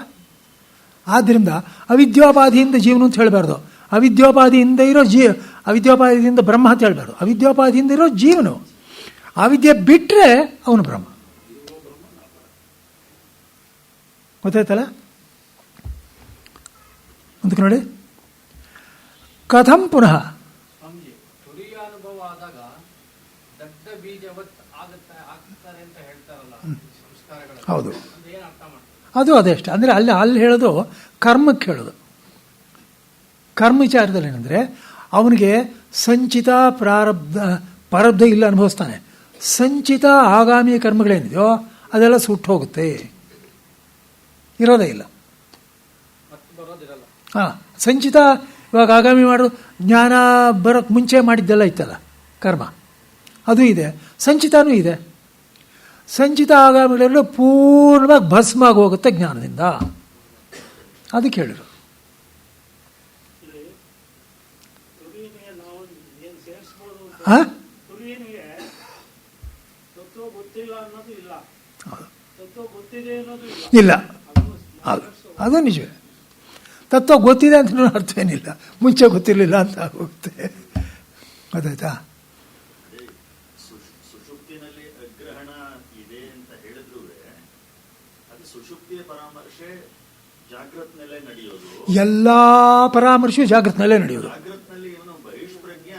ಆದ್ದರಿಂದ ಅವಿದ್ಯೋಪಾದಿಯಿಂದ ಜೀವನ ಅಂತ ಹೇಳಬಾರ್ದು. ಅವಿದ್ಯೋಪಾದಿಯಿಂದ ಇರೋ ಅವಿದ್ಯೋಪಾದಿಯಿಂದ ಬ್ರಹ್ಮ ಅಂತ ಹೇಳಬಾರ್ದು. ಅವಿದ್ಯೋಪಾದಿಯಿಂದ ಇರೋ ಜೀವನು. ಅವಿದ್ಯೆ ಬಿಟ್ಟರೆ ಅವನು ಬ್ರಹ್ಮ. ಗೊತ್ತಾಯ್ತಲ್ಲ? ಅದಕ್ಕೆ ನೋಡಿ, ಕಥಂ ಪುನಃ ತುರಿಯ ಅನುಭವ ಆದಾಗ ದಗ್ಧ ಬೀಜವತ್ ಆಗ್ತಾರೆ ಅಂತ ಹೇಳ್ತಾರಲ್ಲ ಸಂಸ್ಕಾರಗಳು. ಹೌದು, ಏನ್ ಅರ್ಥ ಮಾಡ್ತಾರೆ? ಅದು ಅದೆಷ್ಟು ಅಂದರೆ ಅಲ್ಲಿ ಹೇಳೋದು ಕರ್ಮಕ್ಕೆ ಹೇಳೋದು. ಕರ್ಮ ವಿಚಾರದಲ್ಲಿ ಏನಂದರೆ ಅವನಿಗೆ ಸಂಚಿತ ಪ್ರಾರಬ್ಧ ಇಲ್ಲ ಅನುಭವಿಸ್ತಾನೆ. ಸಂಚಿತ ಆಗಾಮಿ ಕರ್ಮಗಳೇನಿದೆಯೋ ಅದೆಲ್ಲ ಸುಟ್ಟು ಹೋಗುತ್ತೆ, ಇರೋದೇ ಇಲ್ಲ. ಹಾಂ, ಸಂಚಿತ ಇವಾಗ ಆಗಾಮಿ ಮಾಡು ಜ್ಞಾನ ಬರೋಕ್ಕೆ ಮುಂಚೆ ಮಾಡಿದ್ದೆಲ್ಲ ಇತ್ತಲ್ಲ ಕರ್ಮ, ಅದು ಇದೆ. ಸಂಚಿತನೂ ಇದೆ. ಸಂಚಿತ ಆಗಾಮಿಗಳೆಲ್ಲ ಪೂರ್ಣವಾಗಿ ಭಸ್ಮಾಗಿ ಹೋಗುತ್ತೆ ಜ್ಞಾನದಿಂದ. ಅದಕ್ಕೆ ಹೇಳಿರು. ಹಾಂ, ತುರಿಯನಿಗೆ ತತ್ವ ಗೊತ್ತಿಲ್ಲ ಅನ್ನೋದು ಇಲ್ಲ, ತತ್ವ ಗೊತ್ತಿದೆ ಅನ್ನೋದು ಇಲ್ಲ. ಹೌದು, ಅದು ನಿಜವೇ. ತತ್ವ ಗೊತ್ತಿದೆ ಅಂತ ಅರ್ಥವೇನಿಲ್ಲ, ಮುಂಚೆ ಗೊತ್ತಿರಲಿಲ್ಲ ಅಂತ ಆಗೋಗುತ್ತೆ. ಗೊತ್ತಾಯ್ತಾ? ಸುಷುಪ್ತಿನಲ್ಲಿ ಅಗ್ರಹಣ ಇದೆ ಅಂತ ಹೇಳಿದ್ರು ಅದು ಸುಷುಪ್ತಿಯ ಪರಾಮರ್ಶೆ ಜಾಗೃತನಲ್ಲೇ ನಡೆಯೋದು. ಎಲ್ಲ ಪರಾಮರ್ಶೆಯು ಜಾಗೃತನಲ್ಲೇ ನಡೆಯೋದು. ಜಾಗೃತನಲ್ಲಿ ಇವನು ಬಹಿಷ್ಪ್ರಜ್ಞ,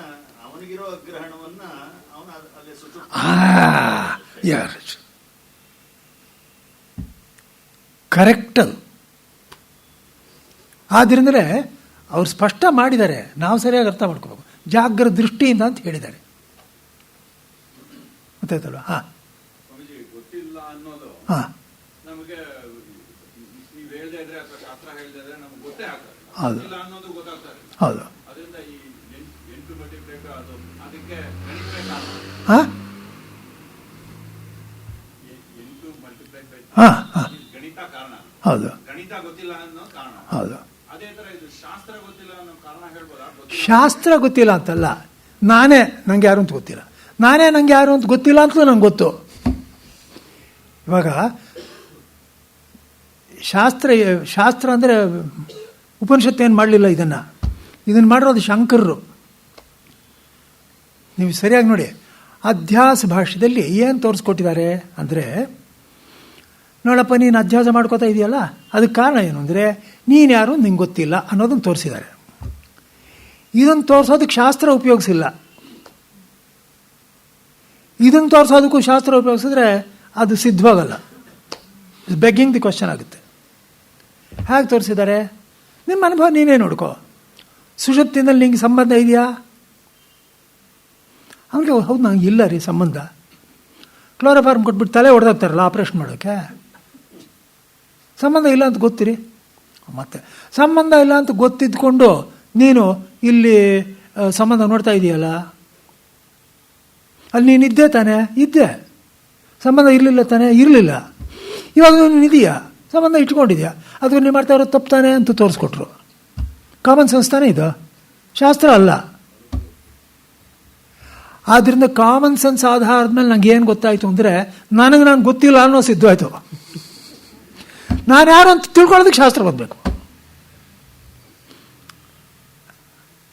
ಅವನಿಗಿರೋ ಅಗ್ರಹಣವನ್ನ ಅವನು ಅಲ್ಲೇ ಸುಷುಪ್ತಿ. ಕರೆಕ್ಟ್ ಅದು. ಆದ್ದರಿಂದಲೇ ಅವ್ರು ಸ್ಪಷ್ಟ ಮಾಡಿದ್ದಾರೆ, ನಾವು ಸರಿಯಾಗಿ ಅರ್ಥ ಮಾಡ್ಕೋಬೇಕು. ಜಾಗ್ರ ದೃಷ್ಟಿಯಿಂದ ಅಂತ ಹೇಳಿದ್ದಾರೆ. ಗೊತ್ತಾಯ್ತಲ್ವ? ಹಾಂ, ಗೊತ್ತಿಲ್ಲ ಅನ್ನೋದು ಹಾಂ, ನಮಗೆ ನೀವು ಹೇಳ್ತಾ ಇದ್ರೆ ಅಥವಾ ಶಾಸ್ತ್ರ ಹೇಳ್ತಾ ಇದ್ರೆ ನಮ್ಗೆ ಗೊತ್ತೇ ಆಗ್ತದೆ. ಹೌದು, ಇಲ್ಲ ಅನ್ನೋದು ಗೊತ್ತಾಗ್ತದೆ. ಹೌದು. ಅದರಿಂದ ಈ 8 ಮಲ್ಟಿಪ್ಲೈಕ್ ಅದು ಅದಕ್ಕೆ ಗಣಿತವೇ ಕಾರಣ. ಹಾಂ, 8 ಮಲ್ಟಿಪ್ಲೈಕ್ ಹಾಂ, ಹಾಂ, ಗಣಿತ ಕಾರಣ. ಹೌದು, ಗಣಿತ ಗೊತ್ತಿಲ್ಲ ಅನ್ನೋ ಕಾರಣ. ಹೌದು. ಅದೇ ತರ ಇದು ಶಾಸ್ತ್ರ ಗೊತ್ತಿಲ್ಲ ಅನ್ನೋ ಕಾರಣ ಹೇಳ್ಬೋದಾ? ಶಾಸ್ತ್ರ ಗೊತ್ತಿಲ್ಲ ಅಂತಲ್ಲ, ನಂಗೆ ಯಾರು ಅಂತ ಗೊತ್ತಿಲ್ಲ. ನಂಗೆ ಯಾರು ಅಂತ ಗೊತ್ತಿಲ್ಲ ಅಂತಲೂ ನಂಗೆ ಗೊತ್ತು. ಇವಾಗ ಶಾಸ್ತ್ರ ಅಂದರೆ ಉಪನಿಷತ್ತು ಏನು ಮಾಡಲಿಲ್ಲ, ಇದನ್ನು ಮಾಡಿರೋದು ಶಂಕರರು. ನೀವು ಸರಿಯಾಗಿ ನೋಡಿ, ಅಧ್ಯಾಸ ಭಾಷ್ಯದಲ್ಲಿ ಏನು ತೋರಿಸ್ಕೊಟ್ಟಿದ್ದಾರೆ ಅಂದರೆ, ನೋಡಪ್ಪ ನೀನು ಅಧ್ಯಾಸ ಮಾಡ್ಕೋತಾ ಇದೆಯಲ್ಲ, ಅದಕ್ಕೆ ಕಾರಣ ಏನು ಅಂದರೆ ನೀನು ಯಾರು ನಿಂಗೆ ಗೊತ್ತಿಲ್ಲ ಅನ್ನೋದನ್ನು ತೋರಿಸಿದ್ದಾರೆ. ಇದನ್ನು ತೋರಿಸೋದಕ್ಕೆ ಶಾಸ್ತ್ರ ಉಪಯೋಗಿಸಿಲ್ಲ. ಇದನ್ನು ತೋರಿಸೋದಕ್ಕೂ ಶಾಸ್ತ್ರ ಉಪಯೋಗಿಸಿದ್ರೆ ಅದು ಸಿದ್ಧವಾಗಲ್ಲ. ಬೆಗ್ಗಿಂಗ್ ದಿ ಕ್ವಶನ್ ಆಗುತ್ತೆ. ಹೇಗೆ ತೋರಿಸಿದ್ದಾರೆ? ನಿಮ್ಮ ಅನುಭವ ನೀನೇ ನೋಡ್ಕೋ. ಸುಷುಪ್ತಿನಲ್ಲಿ ನಿಂಗೆ ಸಂಬಂಧ ಇದೆಯಾ? ಅವನಿಗೆ ಹೌದು, ನಂಗೆ ಇಲ್ಲ ರೀ ಸಂಬಂಧ. ಕ್ಲೋರೋಫಾರ್ಮ್ ಕೊಟ್ಬಿಟ್ಟು ತಲೆ ಹೊಡೆದಾಗ್ತಾರಲ್ಲ ಆಪ್ರೇಷನ್ ಮಾಡೋಕ್ಕೆ. ಸಂಬಂಧ ಇಲ್ಲ ಅಂತ ಗೊತ್ತಿರಿ. ಮತ್ತೆ ಸಂಬಂಧ ಇಲ್ಲ ಅಂತ ಗೊತ್ತಿದ್ಕೊಂಡು ನೀನು ಇಲ್ಲಿ ಸಂಬಂಧ ನೋಡ್ತಾ ಇದೆಯಲ್ಲ, ಅಲ್ಲಿ ನೀನು ಇದ್ದೇ ತಾನೆ, ಇದ್ದೆ. ಸಂಬಂಧ ಇರಲಿಲ್ಲ ತಾನೆ, ಇರಲಿಲ್ಲ. ಇವಾಗ ನೀನು ಇದೆಯಾ, ಸಂಬಂಧ ಇಟ್ಕೊಂಡಿದ್ಯಾ, ಅದು ನೀವು ಮಾಡ್ತಾ ಇರೋದು ತಪ್ಪು ತಾನೆ ಅಂತ ತೋರಿಸ್ಕೊಟ್ರು. ಕಾಮನ್ ಸೆನ್ಸ್ ತಾನೇ ಇದು, ಶಾಸ್ತ್ರ ಅಲ್ಲ. ಆದ್ದರಿಂದ ಕಾಮನ್ ಸೆನ್ಸ್ ಆಧಾರದ ಮೇಲೆ ನಂಗೆ ಏನು ಗೊತ್ತಾಯಿತು ಅಂದರೆ, ನನಗೆ ನಾನು ಗೊತ್ತಿಲ್ಲ ಅನ್ನೋ ಸಿದ್ಧವಾಯಿತು. ನಾನು ಯಾರು ಅಂತ ತಿಳ್ಕೊಳ್ಳೋದಕ್ಕೆ ಶಾಸ್ತ್ರ ಓದಬೇಕು.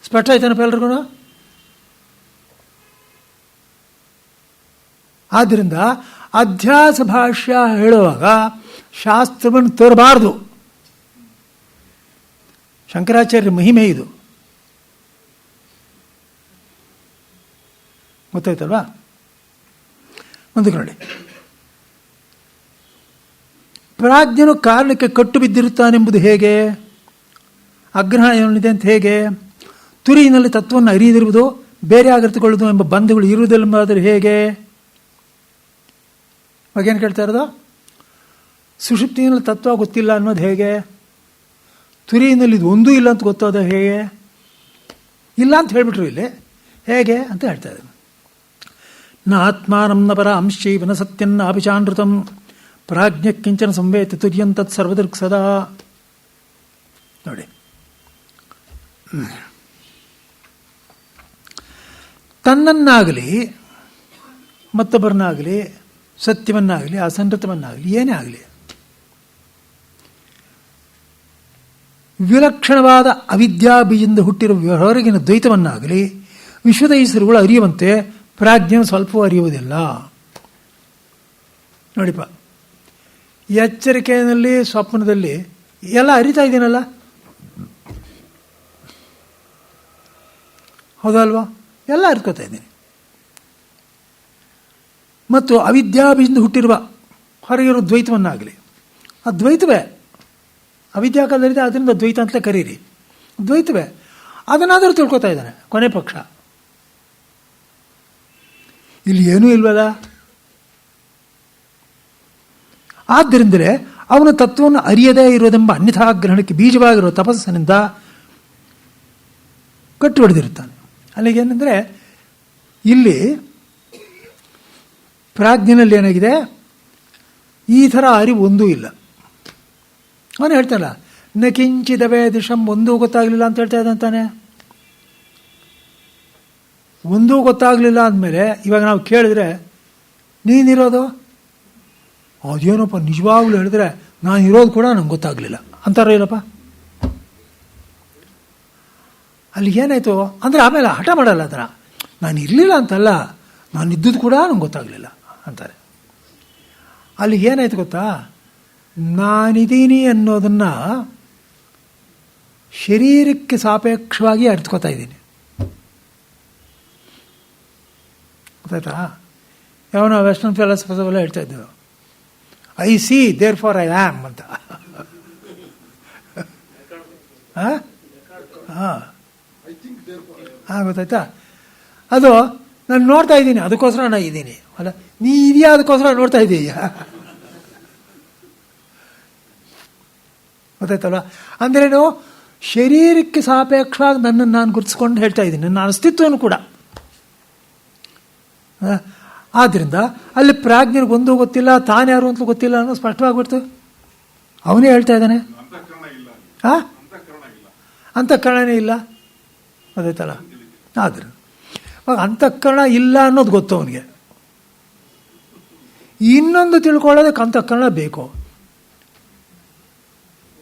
ಸ್ಪಷ್ಟ ಆಯ್ತಾನಪ್ಪ ಎಲ್ರಿಗೂ? ಆದ್ದರಿಂದ ಅಧ್ಯಾಸ ಭಾಷ್ಯ ಹೇಳುವಾಗ ಶಾಸ್ತ್ರವನ್ನು ತರಬಾರ್ದು. ಶಂಕರಾಚಾರ್ಯ ಮಹಿಮೆ ಇದು, ಗೊತ್ತಾಯ್ತಲ್ವಾ? ಮುಂದಕ್ಕೆ ನೋಡಿ. ಪ್ರಾಜ್ಞನು ಕಾರಣಕ್ಕೆ ಕಟ್ಟು ಬಿದ್ದಿರುತ್ತಾನೆಂಬುದು ಹೇಗೆ? ಅಗ್ರಹ ಏನಿದೆ ಅಂತ ಹೇಗೆ? ತುರಿಯಿನಲ್ಲಿ ತತ್ವವನ್ನು ಅರಿಯದಿರುವುದು, ಬೇರೆ ಆಗಿರ್ತುಕೊಳ್ಳುವುದು ಎಂಬ ಬಂಧಗಳು ಇರುವುದಿಲ್ಲಂಬಾದರೆ ಹೇಗೆ? ಇವಾಗೇನು ಕೇಳ್ತಾ ಇರೋದು? ಸುಷುಪ್ತಿಯಲ್ಲಿ ತತ್ವ ಗೊತ್ತಿಲ್ಲ ಅನ್ನೋದು ಹೇಗೆ? ತುರಿಯಿನಲ್ಲಿ ಇದು ಒಂದೂ ಇಲ್ಲ ಅಂತ ಗೊತ್ತಾದ ಹೇಗೆ? ಇಲ್ಲ ಅಂತ ಹೇಳಿಬಿಟ್ರು ಇಲ್ಲಿ, ಹೇಗೆ ಅಂತ ಹೇಳ್ತಾ ಇದ್ದಾರೆ. ನ ಆತ್ಮಾನಂ ನ ಪರ ಅಂಶೈವನ ಸತ್ಯನ್ನ ಅಭಿಚಾನೃತಂ ಪ್ರಾಜ್ಞ ಕಿಂಚನ ಸಂವೇತಿ ತುರ್ಯಂ ತತ್ ಸರ್ವದೃಕ್ ಸದಾ. ನೋಡಿ, ತನ್ನನ್ನಾಗಲಿ ಮತ್ತೊಬ್ಬರನ್ನಾಗಲಿ ಸತ್ಯವನ್ನಾಗಲಿ ಅಸಂತೃತವನ್ನಾಗಲಿ ಏನೇ ಆಗಲಿ ವಿಲಕ್ಷಣವಾದ ಅವಿದ್ಯಾಬೀಜದಿಂದ ಹುಟ್ಟಿರುವ ಹೊರಗಿನ ದ್ವೈತವನ್ನಾಗಲಿ ವಿಶ್ವದ ಹೆಸರುಗಳು ಅರಿಯುವಂತೆ ಪ್ರಾಜ್ಞನು ಸ್ವಲ್ಪವೂ ಅರಿಯುವುದಿಲ್ಲ. ನೋಡಿಪ್ಪ, ಎಚ್ಚರಿಕೆಯಲ್ಲಿ ಸ್ವಪ್ನದಲ್ಲಿ ಎಲ್ಲ ಅರಿತಾ ಇದ್ದೀನಲ್ಲ, ಹೌದಲ್ವಾ? ಎಲ್ಲ ಅರ್ಕೋತಾ ಇದ್ದೀನಿ. ಮತ್ತು ಅವಿದ್ಯಾಬೀಜದಿಂದ ಹುಟ್ಟಿರುವ ಹೊರಗಿರೋ ದ್ವೈತವನ್ನಾಗಲಿ, ಆ ದ್ವೈತವೇ ಅವಿದ್ಯಾಕಾಲದಲ್ಲಿದೆ, ಅದರಿಂದ ದ್ವೈತ ಅಂತಲೇ ಕರೀರಿ, ದ್ವೈತವೇ, ಅದನ್ನಾದರೂ ತಿಳ್ಕೊತಾ ಇದ್ದಾನೆ ಕೊನೆ ಪಕ್ಷ. ಇಲ್ಲಿ ಏನೂ ಇಲ್ವಲ್ಲ. ಆದ್ದರಿಂದಲೇ ಅವನು ತತ್ವವನ್ನು ಅರಿಯದೇ ಇರೋದೆಂಬ ಅನ್ಯಥಾಗ್ರಹಣಕ್ಕೆ ಬೀಜವಾಗಿರುವ ತಪಸ್ಸಿನಿಂದ ಕಟ್ಟು ಹೊಡೆದಿರುತ್ತಾನೆ. ಅಲ್ಲಿಗೇನೆಂದರೆ, ಇಲ್ಲಿ ಪ್ರಾಜ್ಞನಲ್ಲಿ ಏನಾಗಿದೆ, ಈ ಥರ ಅರಿವು ಒಂದೂ ಇಲ್ಲ. ಅವನು ಹೇಳ್ತಾನಲ್ಲ, ನ ಕಿಂಚಿದವೇ ದಿಶಂ, ಒಂದೂ ಗೊತ್ತಾಗಲಿಲ್ಲ ಅಂತ ಹೇಳ್ತಾ ಇದ್ದಾನೆ. ಒಂದೂ ಗೊತ್ತಾಗಲಿಲ್ಲ ಅಂದಮೇಲೆ ಇವಾಗ ನಾವು ಕೇಳಿದ್ರೆ ನೀನಿರೋದು, ಅದೇನಪ್ಪ ನಿಜವಾಗ್ಲೂ ಹೇಳಿದ್ರೆ ನಾನು ಇರೋದು ಕೂಡ ನಂಗೆ ಗೊತ್ತಾಗಲಿಲ್ಲ ಅಂತಾರ ಇಲ್ಲಪ್ಪ. ಅಲ್ಲಿ ಏನಾಯಿತು ಅಂದರೆ ಆಮೇಲೆ ಹಠ ಮಾಡಲ್ಲ ಅದರ, ನಾನು ಇರಲಿಲ್ಲ ಅಂತಲ್ಲ, ನಾನು ಇದ್ದದ್ದು ಕೂಡ ನಂಗೆ ಗೊತ್ತಾಗಲಿಲ್ಲ ಅಂತಾರೆ. ಅಲ್ಲಿ ಏನಾಯ್ತು ಗೊತ್ತಾ, ನಾನಿದ್ದೀನಿ ಅನ್ನೋದನ್ನು ಶರೀರಕ್ಕೆ ಸಾಪೇಕ್ಷವಾಗಿ ಅರ್ಥಕೋತಾ ಇದ್ದೀನಿ. ಗೊತ್ತಾಯ್ತಾ? ಯಾವನೋ ವೆಸ್ಟರ್ನ್ ಫಿಲಾಸಫರ್ಸ್ ಎಲ್ಲ ಹೇಳ್ತಾ ಇದ್ದರು, I see therefore I am ಅಂತ. ಹಾಂ, ಗೊತ್ತಾಯ್ತಾ? ಅದು ನಾನು ನೋಡ್ತಾ ಇದ್ದೀನಿ, ಅದಕ್ಕೋಸ್ಕರ ನಾನು ಇದ್ದೀನಿ. ಅಲ್ಲ, ನೀ ಇದೆಯಾ ಅದಕ್ಕೋಸ್ಕರ ನೋಡ್ತಾ ಇದ್ದೀಯ, ಗೊತ್ತಾಯ್ತಲ್ವ? ಅಂದ್ರೇನು, ಶರೀರಕ್ಕೆ ಸಾಪೇಕ್ಷವಾಗಿ ನನ್ನನ್ನು ನಾನು ಗುರುತಿಸ್ಕೊಂಡು ಹೇಳ್ತಾ ಇದ್ದೀನಿ, ನನ್ನ ಅಸ್ತಿತ್ವವನ್ನು ಕೂಡ. ಆದ್ದರಿಂದ ಅಲ್ಲಿ ಪ್ರಾಜ್ಞನಿಗೆ ಒಂದೂ ಗೊತ್ತಿಲ್ಲ, ತಾನ್ಯಾರು ಅಂತಲೂ ಗೊತ್ತಿಲ್ಲ ಅನ್ನೋ ಸ್ಪಷ್ಟವಾಗಿಬಿಡ್ತು. ಅವನೇ ಹೇಳ್ತಾ ಇದ್ದಾನೆ, ಅಂತಃಕರಣನೇ ಇಲ್ಲ, ಗೊತ್ತಾಯ್ತಲ್ಲ? ಆದ್ರೆ ಅಂತಃಕರಣ ಇಲ್ಲ ಅನ್ನೋದು ಗೊತ್ತು ಅವನಿಗೆ. ಇನ್ನೊಂದು ತಿಳ್ಕೊಳ್ಳೋದಕ್ಕೆ ಅಂತಃಕರಣ ಬೇಕು,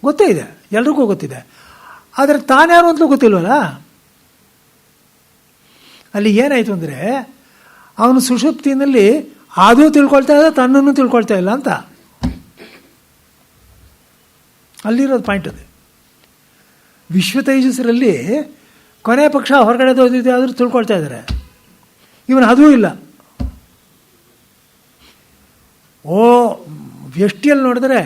ಗೊತ್ತೇ ಇದೆ, ಎಲ್ರಿಗೂ ಗೊತ್ತಿದೆ. ಆದರೆ ತಾನ್ಯಾರು ಅಂತಲೂ ಗೊತ್ತಿಲ್ವಲ್ಲ. ಅಲ್ಲಿ ಏನಾಯಿತು ಅಂದರೆ, ಅವನು ಸುಷುಪ್ತಿನಲ್ಲಿ ಆದೂ ತಿಳ್ಕೊಳ್ತಾ ಇಲ್ಲ, ತನ್ನನ್ನು ತಿಳ್ಕೊಳ್ತಾ ಇಲ್ಲ ಅಂತ ಅಲ್ಲಿರೋದು ಪಾಯಿಂಟ್ ಅದು. ವಿಶ್ವ ತೇಜಸ್ಸರಲ್ಲಿ ಕೊನೆ ಪಕ್ಷ ಹೊರಗಡೆ ಆದರೂ ತಿಳ್ಕೊಳ್ತಾ ಇದ್ದಾರೆ, ಇವನು ಅದೂ ಇಲ್ಲ. ಓ, ವ್ಯಷ್ಟಿಯಲ್ಲಿ ನೋಡಿದ್ರೆ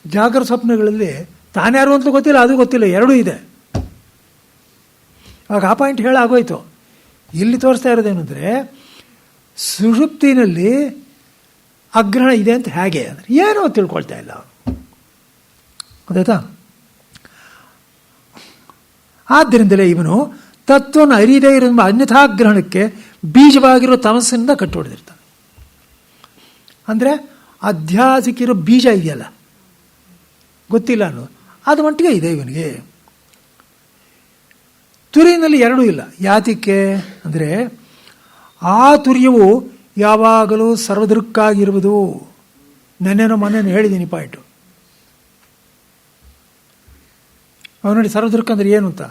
ಜಾಗರ ಸ್ವಪ್ನಗಳಲ್ಲಿ ತಾನ್ಯಾರು ಅಂತಲೂ ಗೊತ್ತಿಲ್ಲ, ಅದು ಗೊತ್ತಿಲ್ಲ, ಎರಡೂ ಇದೆ. ಆಗ ಆ ಪಾಯಿಂಟ್ ಹೇಳಾಗೋಯ್ತು. ಇಲ್ಲಿ ತೋರಿಸ್ತಾ ಇರೋದೇನು ಅಂದರೆ, ಸುಷುಪ್ತಿನಲ್ಲಿ ಅಗ್ರಹಣ ಇದೆ ಅಂತ ಹೇಗೆ ಅಂದರೆ ಏನೋ ತಿಳ್ಕೊಳ್ತಾ ಇಲ್ಲ, ಗೊತ್ತಾಯ್ತಾ? ಆದ್ದರಿಂದಲೇ ಇವನು ತತ್ವವನ್ನು ಅರಿಯದೇ ಇರೋ ಅನ್ಯಥಾಗ್ರಹಣಕ್ಕೆ ಬೀಜವಾಗಿರೋ ತಮಸ್ಸಿನಿಂದ ಕಟ್ಟಿ ಹೊಡೆದಿರ್ತಾನೆ. ಅಂದರೆ ಅಧ್ಯಾಸಿಕಿರೋ ಬೀಜ ಇದೆಯಲ್ಲ, ಗೊತ್ತಿಲ್ಲ ಅನ್ನೋದು, ಅದು ಮಟ್ಟಿಗೆ ಇದೆ ಇವನಿಗೆ. ತುರಿಯಲ್ಲಿ ಎರಡೂ ಇಲ್ಲ. ಯಾತಕ್ಕೆ ಅಂದರೆ ಆ ತುರ್ಯವು ಯಾವಾಗಲೂ ಸರ್ವದೃಕ್ಕಾಗಿರುವುದು. ನೆನ್ನೆನೋ ಮೊನ್ನೆನೋ ಹೇಳಿದ್ದೀನಿ ಪಾಯಿಂಟು. ಅವ ನೋಡಿ, ಸರ್ವದೃಕ್ ಅಂದರೆ ಏನು ಅಂತ.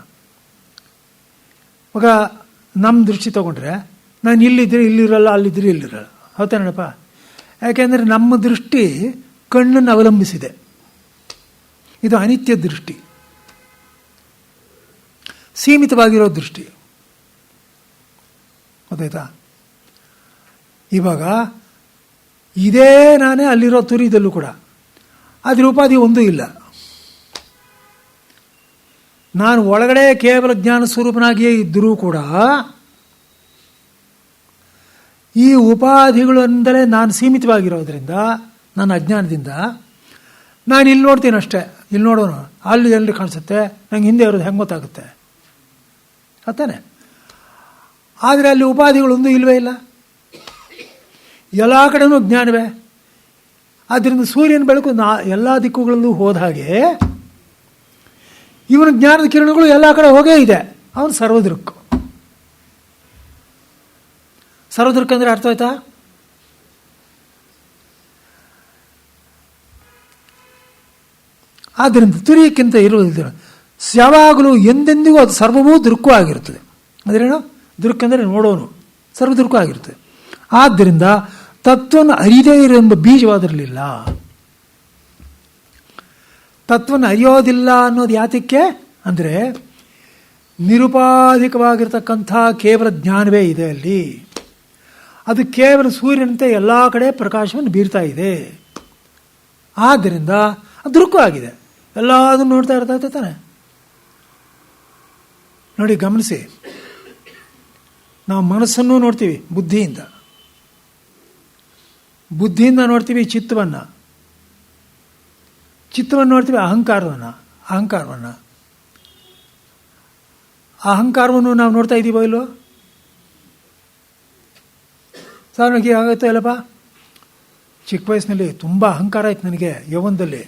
ಇವಾಗ ನಮ್ಮ ದೃಷ್ಟಿ ತಗೊಂಡ್ರೆ ನಾನು ಇಲ್ಲಿದ್ದರೆ ಇಲ್ಲಿರಲ್ಲ, ಅಲ್ಲಿದ್ದರೆ ಇಲ್ಲಿರಲ್ಲ. ಹೌದೇನಪ್ಪ? ಯಾಕೆಂದರೆ ನಮ್ಮ ದೃಷ್ಟಿ ಕಣ್ಣನ್ನು ಅವಲಂಬಿಸಿದೆ. ಇದು ಅನಿತ್ಯ ದೃಷ್ಟಿ, ಸೀಮಿತವಾಗಿರೋ ದೃಷ್ಟಿ. ಗೊತ್ತಾಯ್ತಾ? ಇವಾಗ ಇದೇ ನಾನೇ ಅಲ್ಲಿರೋ ತುರಿದಲ್ಲೂ ಕೂಡ ಅದರ ಉಪಾಧಿ ಒಂದೂ ಇಲ್ಲ. ನಾನು ಒಳಗಡೆ ಕೇವಲ ಜ್ಞಾನ ಸ್ವರೂಪನಾಗಿಯೇ ಇದ್ದರೂ ಕೂಡ ಈ ಉಪಾಧಿಗಳಿಂದಲೇ ನಾನು ಸೀಮಿತವಾಗಿರೋದ್ರಿಂದ, ನನ್ನ ಅಜ್ಞಾನದಿಂದ ನಾನು ಇಲ್ಲಿ ನೋಡ್ತೀನಿ ಅಷ್ಟೇ. ಇಲ್ಲಿ ನೋಡೋನು ಅಲ್ಲಿ ಎಲ್ಲಿ ಕಾಣಿಸುತ್ತೆ, ನಂಗೆ ಹಿಂದೆ ಇರೋದು ಹೆಂಗೆ ಗೊತ್ತಾಗುತ್ತೆ? ಅತ್ತಾನೆ. ಆದರೆ ಅಲ್ಲಿ ಉಪಾಧಿಗಳೊಂದು ಇಲ್ಲವೇ ಇಲ್ಲ, ಎಲ್ಲ ಕಡೆನೂ ಜ್ಞಾನವೇ. ಆದ್ದರಿಂದ ಸೂರ್ಯನ ಬೆಳಕು ಎಲ್ಲ ದಿಕ್ಕುಗಳಲ್ಲೂ ಹೋದ ಹಾಗೆ ಇವನ ಜ್ಞಾನದ ಕಿರಣಗಳು ಎಲ್ಲ ಕಡೆ ಹೋಗೇ ಇದೆ. ಅವನು ಸರ್ವದೃಕ್. ಸರ್ವದೃಕ್ ಅಂದರೆ ಅರ್ಥ ಆಯ್ತಾ? ಆದ್ದರಿಂದ ತುರಿಯಕ್ಕಿಂತ ಇರುವುದಿಲ್ಲ. ಯಾವಾಗಲೂ ಎಂದೆಂದಿಗೂ ಅದು ಸರ್ವವೂ ದೃಕ್ಕು ಆಗಿರುತ್ತದೆ. ಅದರೇನು ದೃಕ್ ಅಂದರೆ ನೋಡೋನು, ಸರ್ವದೃಕ್ಕು ಆಗಿರುತ್ತದೆ. ಆದ್ದರಿಂದ ತತ್ವವನ್ನು ಅರಿಯದೇ ಇರೆಂಬ ಬೀಜವಾದಿರಲಿಲ್ಲ. ತತ್ವವನ್ನು ಅರಿಯೋದಿಲ್ಲ ಅನ್ನೋದು ಯಾತಕ್ಕೆ ಅಂದರೆ ನಿರುಪಾಧಿಕವಾಗಿರ್ತಕ್ಕಂಥ ಕೇವಲ ಜ್ಞಾನವೇ ಇದೆ ಅಲ್ಲಿ. ಅದು ಕೇವಲ ಸೂರ್ಯನಂತೆ ಎಲ್ಲ ಕಡೆ ಪ್ರಕಾಶವನ್ನು ಬೀರ್ತಾ ಇದೆ. ಆದ್ದರಿಂದ ಅದು ದೃಕ್ಕು ಆಗಿದೆ. ಎಲ್ಲ ಅದನ್ನು ನೋಡ್ತಾ ಇರ್ತೈತೆ ತಾನೆ. ನೋಡಿ, ಗಮನಿಸಿ, ನಾವು ಮನಸ್ಸನ್ನು ನೋಡ್ತೀವಿ ಬುದ್ಧಿಯಿಂದ ನೋಡ್ತೀವಿ ಚಿತ್ತವನ್ನು ನೋಡ್ತೀವಿ ಅಹಂಕಾರವನ್ನು ನಾವು ನೋಡ್ತಾ ಇದ್ದೀವೋ ಇಲ್ಲೋ? ಸಾಧಾರಣವಾಗಿ ಆಗುತ್ತೆ ಅಲ್ಲಪ್ಪ, ಚಿಕ್ಕ ವಯಸ್ಸಿನಲ್ಲಿ ತುಂಬ ಅಹಂಕಾರ ಆಯ್ತು ನನಗೆ, ಯೌವನದಲ್ಲಿ,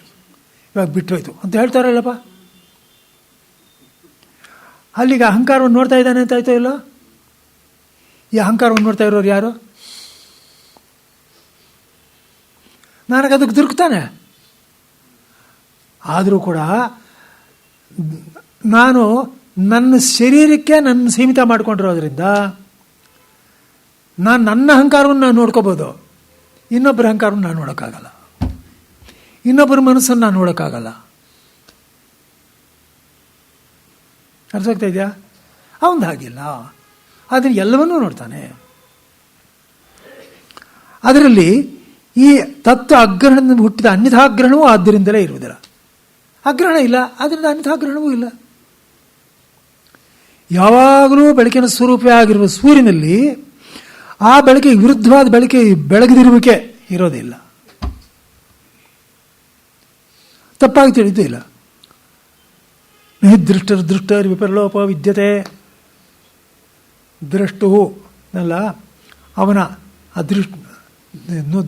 ಇವಾಗ ಬಿಟ್ಟೋಯ್ತು ಅಂತ ಹೇಳ್ತಾರಲ್ಲಪ್ಪ. ಅಲ್ಲಿಗೆ ಅಹಂಕಾರವನ್ನು ನೋಡ್ತಾ ಇದ್ದಾನೆ ಅಂತ ಆಯ್ತೋ ಇಲ್ಲೋ? ಈ ಅಹಂಕಾರವನ್ನು ನೋಡ್ತಾ ಇರೋರು ಯಾರು? ನನಗೆ ಅದಕ್ಕೆ ದೊರಕ್ತಾನೆ. ಆದರೂ ಕೂಡ ನಾನು ನನ್ನ ಶರೀರಕ್ಕೆ ನನ್ನ ಸೀಮಿತ ಮಾಡಿಕೊಂಡಿರೋದ್ರಿಂದ ನಾನು ನನ್ನ ಅಹಂಕಾರವನ್ನು ನಾನು ನೋಡ್ಕೋಬೋದು, ಇನ್ನೊಬ್ಬರ ಅಹಂಕಾರವನ್ನು ನಾನು ನೋಡೋಕ್ಕಾಗಲ್ಲ, ಇನ್ನೊಬ್ಬರ ಮನಸ್ಸನ್ನು ನಾನು ನೋಡೋಕ್ಕಾಗಲ್ಲ. ಅರ್ಥ ಆಗ್ತಾ ಇದೆಯಾ? ಅವನು ಹಾಗಿಲ್ಲ, ಅದನ್ನು ಎಲ್ಲವನ್ನೂ ನೋಡ್ತಾನೆ. ಅದರಲ್ಲಿ ಈ ತತ್ವ ಅಗ್ರಹಣದಿಂದ ಹುಟ್ಟಿದ ಅನ್ಯಥಾಗ್ರಹಣವೂ ಆದ್ದರಿಂದಲೇ ಇರುವುದಿಲ್ಲ. ಅಗ್ರಹಣ ಇಲ್ಲ, ಆದ್ದರಿಂದ ಅನ್ಯಥಾಗ್ರಹಣವೂ ಇಲ್ಲ. ಯಾವಾಗಲೂ ಬೆಳಕಿನ ಸ್ವರೂಪವೇ ಆಗಿರುವ ಸೂರ್ಯನಲ್ಲಿ ಆ ಬೆಳಕಿಗೆ ವಿರುದ್ಧವಾದ ಬೆಳಗದಿರುವಿಕೆ ಇರೋದಿಲ್ಲ. ತಪ್ಪಾಗಿ ತಿಳಿದು ಇಲ್ಲ. ದೃಷ್ಟರ್ ವಿಪರ್ಲೋಪ ವಿದ್ಯತೆ. ದ್ರಷ್ಟು ಅಲ್ಲ, ಅವನ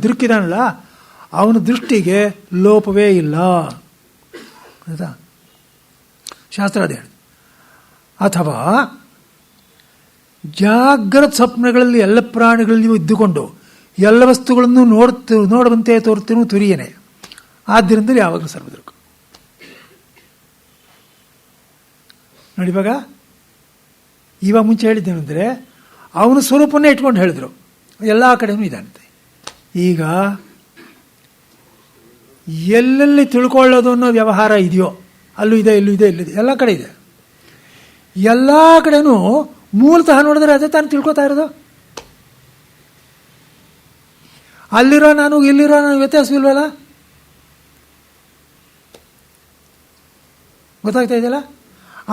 ದೃಕ್ಕಿದಾನಲ್ಲ, ಅವನ ದೃಷ್ಟಿಗೆ ಲೋಪವೇ ಇಲ್ಲ. ಆಯಿತಾ? ಶಾಸ್ತ್ರ ಅದೇ ಹೇಳಿ. ಅಥವಾ ಜಾಗ್ರತ್ ಸ್ವಪ್ನಗಳಲ್ಲಿ ಎಲ್ಲ ಪ್ರಾಣಿಗಳಲ್ಲಿಯೂ ಇದ್ದುಕೊಂಡು ಎಲ್ಲ ವಸ್ತುಗಳನ್ನು ನೋಡುವಂತೆ ತೋರುತ್ತಿರುವ ತುರಿಯನೇ. ಆದ್ದರಿಂದ ಯಾವಾಗಲೂ ಸರ್ವದೃಕ್. ನೋಡಿ, ಇವಾಗ ಮುಂಚೆ ಹೇಳಿದ್ದೇನೆಂದರೆ ಅವನ ಸ್ವರೂಪನ್ನೇ ಇಟ್ಕೊಂಡು ಹೇಳಿದ್ರು, ಎಲ್ಲ ಕಡೆಯೂ ಇದಂತೆ. ಈಗ ಎಲ್ಲೆಲ್ಲಿ ತಿಳ್ಕೊಳ್ಳೋದು ಅನ್ನೋ ವ್ಯವಹಾರ ಇದೆಯೋ ಅಲ್ಲೂ ಇದೆ, ಇಲ್ಲೂ ಇದೆ, ಇಲ್ಲಿದೆ, ಎಲ್ಲ ಕಡೆ ಇದೆ. ಎಲ್ಲ ಕಡೆನೂ ಮೂಲತಃ ನೋಡಿದ್ರೆ ಅದೇ ತಾನು ತಿಳ್ಕೊತಾ ಇರೋದು. ಅಲ್ಲಿರೋ ನಾನು ಇಲ್ಲಿರೋ ನಾನು ವ್ಯತ್ಯಾಸವಿಲ್ವಲ್ಲ? ಗೊತ್ತಾಗ್ತಾ ಇದೆಯಲ್ಲ?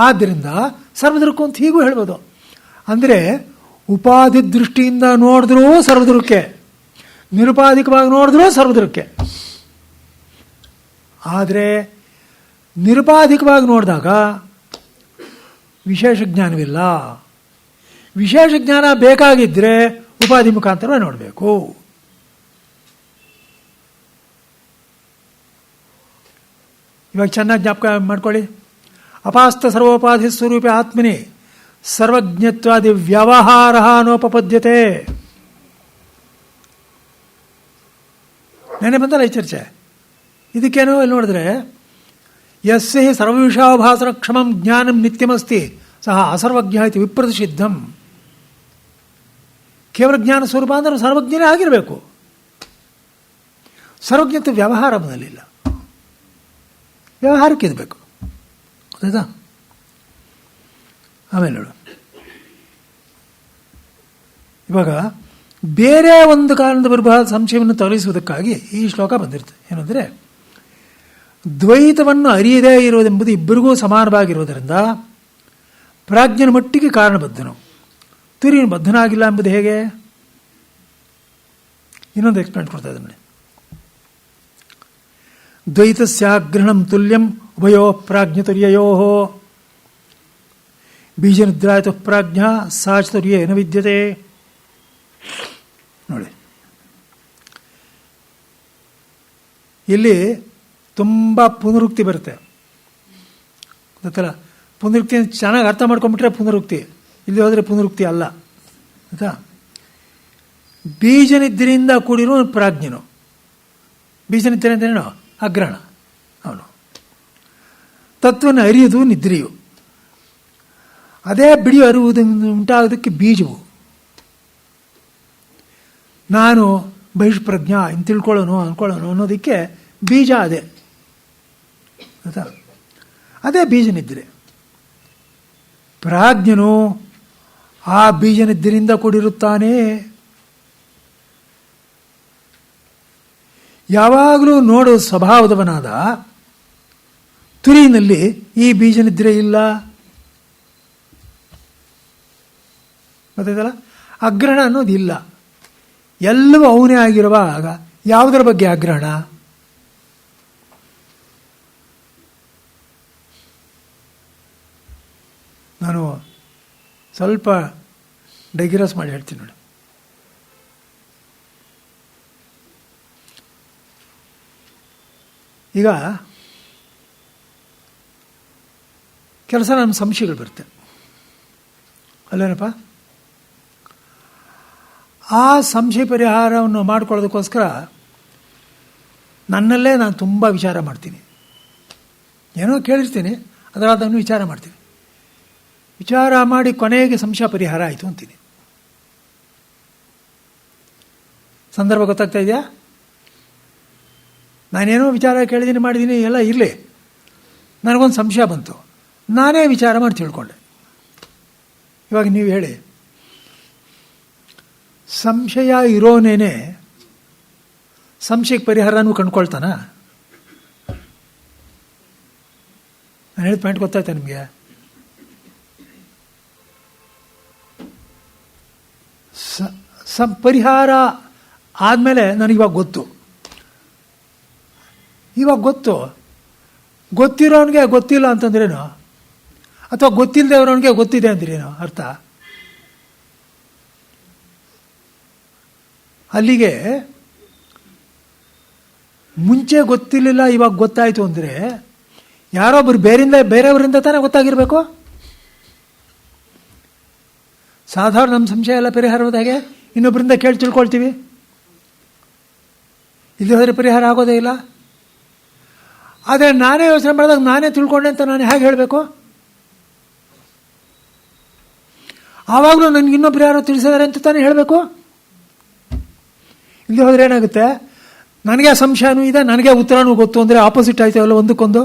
ಆದ್ದರಿಂದ ಸರ್ವದೃಕ್ಕು ಅಂತ ಹೀಗೂ ಹೇಳ್ಬೋದು. ಅಂದರೆ ಉಪಾಧಿ ದೃಷ್ಟಿಯಿಂದ ನೋಡಿದ್ರೂ ಸರ್ವದೃಕ್ಕೆ, ನಿರುಪಾಧಿಕವಾಗಿ ನೋಡಿದ್ರೂ ಸರ್ವದೃಕ್ಕೆ. ಆದರೆ ನಿರುಪಾಧಿಕವಾಗಿ ನೋಡಿದಾಗ ವಿಶೇಷ ಜ್ಞಾನವಿಲ್ಲ. ವಿಶೇಷ ಜ್ಞಾನ ಬೇಕಾಗಿದ್ದರೆ ಉಪಾಧಿ ಮುಖಾಂತರ ನೋಡಬೇಕು. ಇವಾಗ ಚೆನ್ನಾಗಿ ಜ್ಞಾಪಕ ಮಾಡ್ಕೊಳ್ಳಿ. ಅಪಾಸ್ತ ಸರ್ವೋಪಾಧಿ ಸ್ವರೂಪೆ ಆತ್ಮನಿ ಸರ್ವಜ್ಞತ್ವಾದಿ ವ್ಯವಹಾರ ನೋಪಪದ್ಯತೆ. ನೆನೆ ಬಂದಲ್ಲ ಈ ಚರ್ಚೆ. ಇದಕ್ಕೇನೋ ಇಲ್ಲಿ ನೋಡಿದ್ರೆ ಯಸ್ಯ ಹಿ ಸರ್ವವಿಷಯಾಭಾಸರ ಕ್ಷಮಂ ಜ್ಞಾನಂ ನಿತ್ಯಮಸ್ತಿ ಸಹ ಅಸರ್ವಜ್ಞ ಇತಿ ವಿಪ್ರತಿಷಿದ್ಧಂ. ಕೇವಲ ಜ್ಞಾನ ಸ್ವರೂಪ ಅಂದ್ರೆ ಸರ್ವಜ್ಞನೇ ಆಗಿರಬೇಕು. ಸರ್ವಜ್ಞತೆ ವ್ಯವಹಾರದಲ್ಲಿಲ್ಲ, ವ್ಯವಹಾರಕ್ಕೆ ಇರಬೇಕು. ಗೊತ್ತಾಯ್ತಾ? ಆಮೇಲೆ ನೋಡು, ಇವಾಗ ಬೇರೆ ಒಂದು ಕಾರಣದ ಬರಬಹುದಾದ ಸಂಶಯವನ್ನು ತೊಲಗಿಸುವುದಕ್ಕಾಗಿ ಈ ಶ್ಲೋಕ ಬಂದಿರುತ್ತೆ. ಏನಂದರೆ, ದ್ವೈತವನ್ನು ಅರಿಯದೇ ಇರುವುದೆಂಬುದು ಇಬ್ಬರಿಗೂ ಸಮಾನವಾಗಿರುವುದರಿಂದ ಪ್ರಾಜ್ಞನ ಮಟ್ಟಿಗೆ ಕಾರಣಬದ್ಧನು, ತುರಿಯನ್ನು ಬದ್ಧನಾಗಿಲ್ಲ ಎಂಬುದು ಹೇಗೆ? ಇನ್ನೊಂದು ಎಕ್ಸ್ಪ್ಲೇನ್ ಕೊಡ್ತಾ ಇದ್ದಾನೆ. ದ್ವೈತಸ್ಯಾಗ್ರಹಣಂ ತುಲ್ಯಂ ಉಭಯೋ ಪ್ರಾಜ್ಞತುರ್ಯಯೋ ಬೀಜನಿದ್ರಾಯತು ಪ್ರಾಜ್ಞ ಸಾಚತುರ್ಯೇನ ವಿದ್ಯತೆ. ನೋಡಿ, ಇಲ್ಲಿ ತುಂಬ ಪುನರುಕ್ತಿ ಬರುತ್ತೆ. ಗೊತ್ತಲ್ಲ, ಪುನರುಕ್ತಿ ಚೆನ್ನಾಗಿ ಅರ್ಥ ಮಾಡ್ಕೊಂಡ್ಬಿಟ್ರೆ ಪುನರುಕ್ತಿ, ಇಲ್ಲಿ ಹೋದರೆ ಪುನರುಕ್ತಿ ಅಲ್ಲ. ಆಯಿತಾ? ಬೀಜನಿದ್ರೆಯಿಂದ ಕೂಡಿರೋ ಪ್ರಾಜ್ಞನು. ಬೀಜನಿದ್ರೆ ಅಂದ್ರೇನು? ಅಗ್ರಹಣ. ಅವನು ತತ್ವವನ್ನು ಅರಿಯುವುದು ನಿದ್ರೆಯು. ಅದೇ ಬಿಡಿಯು ಅರಿಯುವುದನ್ನು ಉಂಟಾಗೋದಕ್ಕೆ ಬೀಜವು. ನಾನು ಬಹಿಷ್ಪ್ರಜ್ಞ ಇನ್ನು ತಿಳ್ಕೊಳ್ಳೋನು ಅಂದ್ಕೊಳ್ಳೋನು ಅನ್ನೋದಕ್ಕೆ ಬೀಜ ಅದೇ. ಆಯಿತಾ? ಅದೇ ಬೀಜನಿದ್ರೆ. ಪ್ರಾಜ್ಞನು ಆ ಬೀಜನಿದ್ದರಿಂದ ಕೂಡಿರುತ್ತಾನೆ. ಯಾವಾಗಲೂ ನೋಡುವ ಸ್ವಭಾವದವನಾದ ತುರಿನಲ್ಲಿ ಈ ಬೀಜನಿದ್ರೆ ಇಲ್ಲ. ಗೊತ್ತಾಯ್ತಲ್ಲ? ಅಗ್ರಹಣ ಅನ್ನೋದಿಲ್ಲ. ಎಲ್ಲವೂ ಅವನೇ ಆಗಿರುವಾಗ ಯಾವುದರ ಬಗ್ಗೆ ಅಗ್ರಹಣ? ನಾನು ಸ್ವಲ್ಪ ಡೈಗ್ರೆಸ್ ಮಾಡಿ ಹೇಳ್ತೀನಿ ನೋಡಿ. ಈಗ ಕೆಲಸ ನಮ್ಮ ಸಂಶಯಗಳು ಬರುತ್ತೆ ಅಲ್ಲೇನಪ್ಪ. ಆ ಸಂಶಯ ಪರಿಹಾರವನ್ನು ಮಾಡ್ಕೊಳ್ಳೋದಕ್ಕೋಸ್ಕರ ನನ್ನಲ್ಲೇ ನಾನು ತುಂಬ ವಿಚಾರ ಮಾಡ್ತೀನಿ. ಏನೋ ಕೇಳಿರ್ತೀನಿ, ಅದನ್ನು ವಿಚಾರ ಮಾಡ್ತೀನಿ. ವಿಚಾರ ಮಾಡಿ ಕೊನೆಗೆ ಸಂಶಯ ಪರಿಹಾರ ಆಯಿತು ಅಂತೀನಿ. ಸಂದರ್ಭ ಗೊತ್ತಾಗ್ತಾ ಇದೆಯಾ? ನಾನೇನೋ ವಿಚಾರ ಕೇಳಿದ್ದೀನಿ, ಮಾಡಿದ್ದೀನಿ, ಎಲ್ಲ ಇರಲಿ, ನನಗೊಂದು ಸಂಶಯ ಬಂತು, ನಾನೇ ವಿಚಾರ ಮಾಡಿ ತಿಳ್ಕೊಂಡೆ. ಇವಾಗ ನೀವು ಹೇಳಿ, ಸಂಶಯ ಇರೋನೇನೆ ಸಂಶಯಕ್ಕೆ ಪರಿಹಾರನೂ ಕಂಡುಕೊಳ್ತಾನ? ನಾನು ಹೇಳಿದ ಪಾಯಿಂಟ್ ಗೊತ್ತಾಯ್ತಾ ನಿಮಗೆ? ಪರಿಹಾರ ಆದಮೇಲೆ ನನಗಿವಾಗ ಗೊತ್ತು. ಇವಾಗ ಗೊತ್ತಿರೋನಿಗೆ ಗೊತ್ತಿಲ್ಲ ಅಂತಂದ್ರೇನು, ಅಥವಾ ಗೊತ್ತಿಲ್ಲದೆ ಇರೋನಿಗೆ ಗೊತ್ತಿದೆ ಅಂದ್ರೇನು ಅರ್ಥ? ಅಲ್ಲಿಗೆ ಮುಂಚೆ ಗೊತ್ತಿರಲಿಲ್ಲ, ಇವಾಗ ಗೊತ್ತಾಯಿತು ಅಂದರೆ ಯಾರೊಬ್ಬರು ಬೇರೆಯವರಿಂದ ತಾನೇ ಗೊತ್ತಾಗಿರಬೇಕು. ಸಾಧಾರಣ ನಮ್ಮ ಸಂಶಯ ಎಲ್ಲ ಪರಿಹಾರವಾದ ಹಾಗೆ ಇನ್ನೊಬ್ಬರಿಂದ ಕೇಳಿ ತಿಳ್ಕೊಳ್ತೀವಿ. ಇಲ್ಲಿ ಹೋದರೆ ಪರಿಹಾರ ಆಗೋದೇ ಇಲ್ಲ. ಆದರೆ ನಾನೇ ಯೋಚನೆ ಮಾಡಿದಾಗ ನಾನೇ ತಿಳ್ಕೊಂಡೆ ಅಂತ ನಾನು ಹೇಗೆ ಹೇಳಬೇಕು? ಆವಾಗಲೂ ನನಗೆ ಇನ್ನೊಬ್ರು ಯಾರೋ ತಿಳಿಸಿದ್ದಾರೆ ಅಂತ ತಾನೇ ಹೇಳಬೇಕು. ಇಲ್ಲಿ ಹೋದರೆ ಏನಾಗುತ್ತೆ, ನನಗೆ ಸಂಶಯನೂ ಇದೆ, ನನಗೆ ಉತ್ತರನೂ ಗೊತ್ತು ಅಂದರೆ ಆಪೋಸಿಟ್ ಆಯ್ತಾವಲ್ಲ ಒಂದಕ್ಕೊಂದು.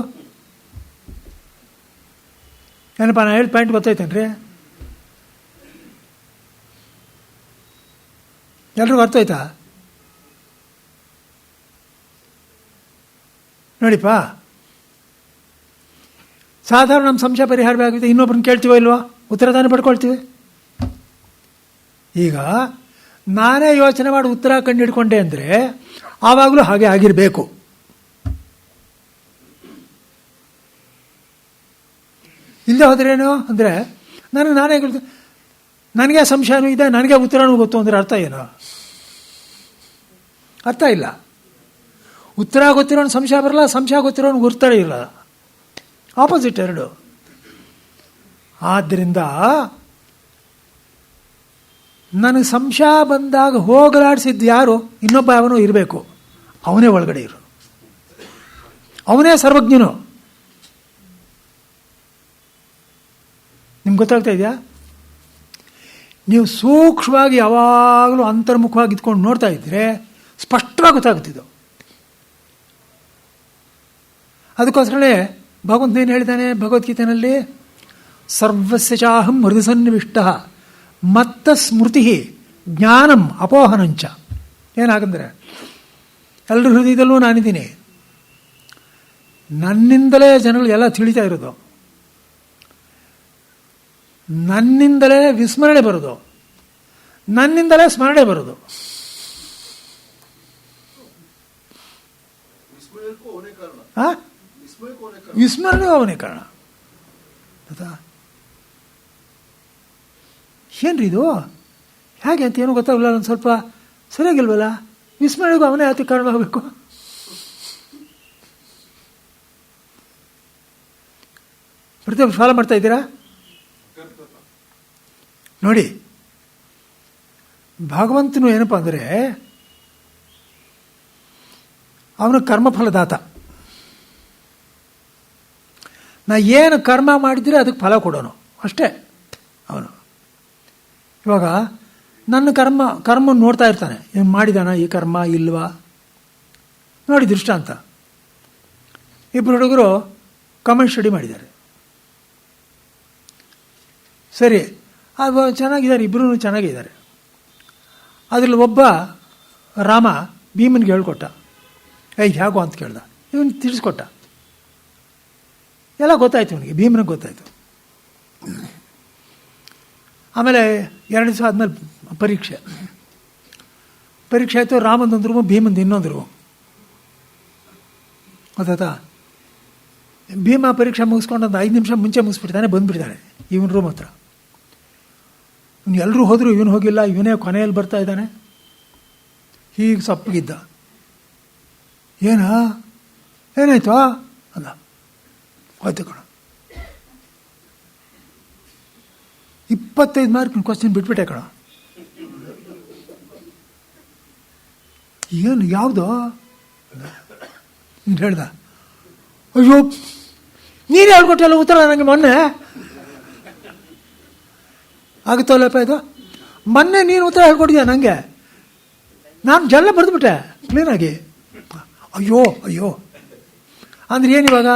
ಏನಪ್ಪ ನಾನು ಹೇಳಿ ಪಾಯಿಂಟ್ ಗೊತ್ತಾಯ್ತೇನ್ರಿ? ಎಲ್ರಿಗೂ ಅರ್ಥ ಆಯ್ತಾ? ನೋಡಿಪ್ಪ, ಸಾಧಾರಣ ನಮ್ಮ ಸಂಶಯ ಪರಿಹಾರ ಆಗಿದೆ, ಇನ್ನೊಬ್ಬರನ್ನ ಕೇಳ್ತೀವೋ ಇಲ್ವಾ? ಉತ್ತರ ತಾನೇ ಪಡ್ಕೊಳ್ತೀವಿ. ಈಗ ನಾನೇ ಯೋಚನೆ ಮಾಡಿ ಉತ್ತರ ಕಂಡು ಹಿಡ್ಕೊಂಡೆ ಅಂದರೆ ಆವಾಗಲೂ ಹಾಗೆ ಆಗಿರಬೇಕು. ಇಲ್ಲದೆ ಹೋದ್ರೇನು ಅಂದರೆ ನಾನೇ ನನಗೆ ಸಂಶಯನೂ ಇದೆ, ನನಗೆ ಉತ್ತರನೂ ಗೊತ್ತು ಅಂದರೆ ಅರ್ಥ ಏನು? ಅರ್ಥ ಇಲ್ಲ. ಉತ್ತರ ಗೊತ್ತಿರೋನು ಸಂಶಯ ಬರಲ್ಲ, ಸಂಶಯ ಗೊತ್ತಿರೋನು ಉತ್ತರ ಇಲ್ಲ. ಆಪೋಸಿಟ್ ಎರಡು. ಆದ್ದರಿಂದ ನನಗೆ ಸಂಶಯ ಬಂದಾಗ ಹೋಗಲಾಡಿಸಿದ್ದು ಯಾರು? ಇನ್ನೊಬ್ಬ ಅವನು ಇರಬೇಕು. ಅವನೇ ಒಳಗಡೆ ಇರು, ಅವನೇ ಸರ್ವಜ್ಞನು. ನಿಮ್ಗೆ ಗೊತ್ತಾಗ್ತಾ ಇದೆಯಾ? ನೀವು ಸೂಕ್ಷ್ಮವಾಗಿ ಯಾವಾಗಲೂ ಅಂತರ್ಮುಖವಾಗಿ ಇದ್ಕೊಂಡು ನೋಡ್ತಾ ಇದ್ದರೆ ಸ್ಪಷ್ಟವಾಗಿ ಗೊತ್ತಾಗುತ್ತಿದ್ದು. ಅದಕ್ಕೋಸ್ಕರನೇ ಭಗವಂತ ಏನು ಹೇಳಿದ್ದಾನೆ ಭಗವದ್ಗೀತೆಯಲ್ಲಿ? ಸರ್ವಸ್ಯ ಚಾಹಂ ಹೃದಯ ಸನ್ನಿವಿಷ್ಟ ಮತ್ತ ಸ್ಮೃತಿ ಜ್ಞಾನಂ ಅಪೋಹನಂಚ. ಏನಾಗಂದರೆ ಎಲ್ಲರ ಹೃದಯದಲ್ಲೂ ನಾನಿದ್ದೀನಿ. ನನ್ನಿಂದಲೇ ಜನಗಳು ಎಲ್ಲ ತಿಳಿತಾ ಇರೋದು, ನನ್ನಿಂದಲೇ ವಿಸ್ಮರಣೆ ಬರೋದು, ನನ್ನಿಂದಲೇ ಸ್ಮರಣೆ ಬರೋದು. ವಿಸ್ಮರಣೆ ಅವನೇ ಕಾರಣ. ಏನ್ರಿ ಇದು ಹೇಗೆ ಅಂತ ಏನೂ ಗೊತ್ತಾಗಲ್ಲ. ಒಂದು ಸ್ವಲ್ಪ ಸರಿಯಾಗಿಲ್ವಲ್ಲ? ವಿಸ್ಮರಣೆಗೂ ಅವನೇ ಅತಿ ಕಾರಣವಾಗಬೇಕು. ಪ್ರತಿಯೊಬ್ಬರು ಫಾಲೋ ಮಾಡ್ತಾ ಇದ್ದೀರಾ? ನೋಡಿ, ಭಗವಂತನು ಏನಪ್ಪ ಅಂದರೆ ಅವನು ಕರ್ಮಫಲದಾತ. ನಾ ಏನು ಕರ್ಮ ಮಾಡಿದರೆ ಅದಕ್ಕೆ ಫಲ ಕೊಡೋನು ಅಷ್ಟೇ ಅವನು. ಇವಾಗ ನನ್ನ ಕರ್ಮ ನೋಡ್ತಾ ಇರ್ತಾನೆ, ಏನು ಮಾಡಿದಾನ ಈ ಕರ್ಮ ಇಲ್ವಾ ನೋಡಿ. ದೃಷ್ಟಾಂತ, ಇಬ್ಬರು ಹುಡುಗರು ಕಾಮೆಂಟ್ ಸ್ಟಡಿ ಮಾಡಿದ್ದಾರೆ. ಸರಿ, ಅದು ಚೆನ್ನಾಗಿದ್ದಾರೆ, ಇಬ್ಬರೂ ಚೆನ್ನಾಗಿದ್ದಾರೆ. ಅದರಲ್ಲಿ ಒಬ್ಬ ರಾಮ ಭೀಮನಿಗೆ ಹೇಳ್ಕೊಟ್ಟ, ಹೇಗೋ ಅಂತ ಕೇಳ್ದ. ಇವನು ತಿಳಿಸ್ಕೊಟ್ಟ. ಎಲ್ಲ ಗೊತ್ತಾಯ್ತು ಇವನಿಗೆ, ಭೀಮನಿಗೆ ಗೊತ್ತಾಯ್ತು. ಆಮೇಲೆ 2 ದಿವಸ ಆದಮೇಲೆ ಪರೀಕ್ಷೆ ಆಯಿತು. ರಾಮಂದೊಂದು ರೂಮು, ಭೀಮಂದು ಇನ್ನೊಂದು ರೂಮು. ಗೊತ್ತಾಯ್ತಾ? ಭೀಮ ಪರೀಕ್ಷೆ ಮುಗಿಸ್ಕೊಂಡು ಒಂದು 5 ನಿಮಿಷ ಮುಂಚೆ ಮುಗಿಸ್ಬಿಡ್ತಾನೆ, ಬಂದುಬಿಡ್ತಾನೆ ಇವನ ರೂಮ್ ಹತ್ರ. ಇವನು ಎಲ್ಲರೂ ಹೋದರೂ ಇವನು ಹೋಗಿಲ್ಲ, ಇವನೇ ಕೊನೆಯಲ್ಲಿ ಬರ್ತಾ ಇದ್ದಾನೆ. ಹೀಗೆ ಸಪ್ಪಗಿದ್ದ. ಏನಾಯ್ತು ಅಲ್ಲ, ಹೋಯ್ತು ಕಣ. 25 ಮಾರ್ಕ್ ಕ್ವಶನ್ ಬಿಟ್ಬಿಟ್ಟೆ ಕಣ. ಏನು ಯಾವುದು ನೀನು ಹೇಳ್ದ? ಅಯ್ಯೋ, ನೀನು ಹೇಳ್ಕೊಟ್ಟಲ್ಲ ಉತ್ತರ ನನಗೆ ಮೊನ್ನೆ. ಆಗುತ್ತಲ್ಲಪ್ಪ ಇದು? ಮೊನ್ನೆ ನೀನು ಉತ್ತರ ಹೇಳ್ಕೊಟ್ಟಿದ್ಯಾ ನನಗೆ, ನಾನು ಜಲ್ಲ ಬರೆದ್ಬಿಟ್ಟೆ ಕ್ಲೀನಾಗಿ. ಅಯ್ಯೋ ಅಂದ್ರೆ ಏನಿವಾಗ?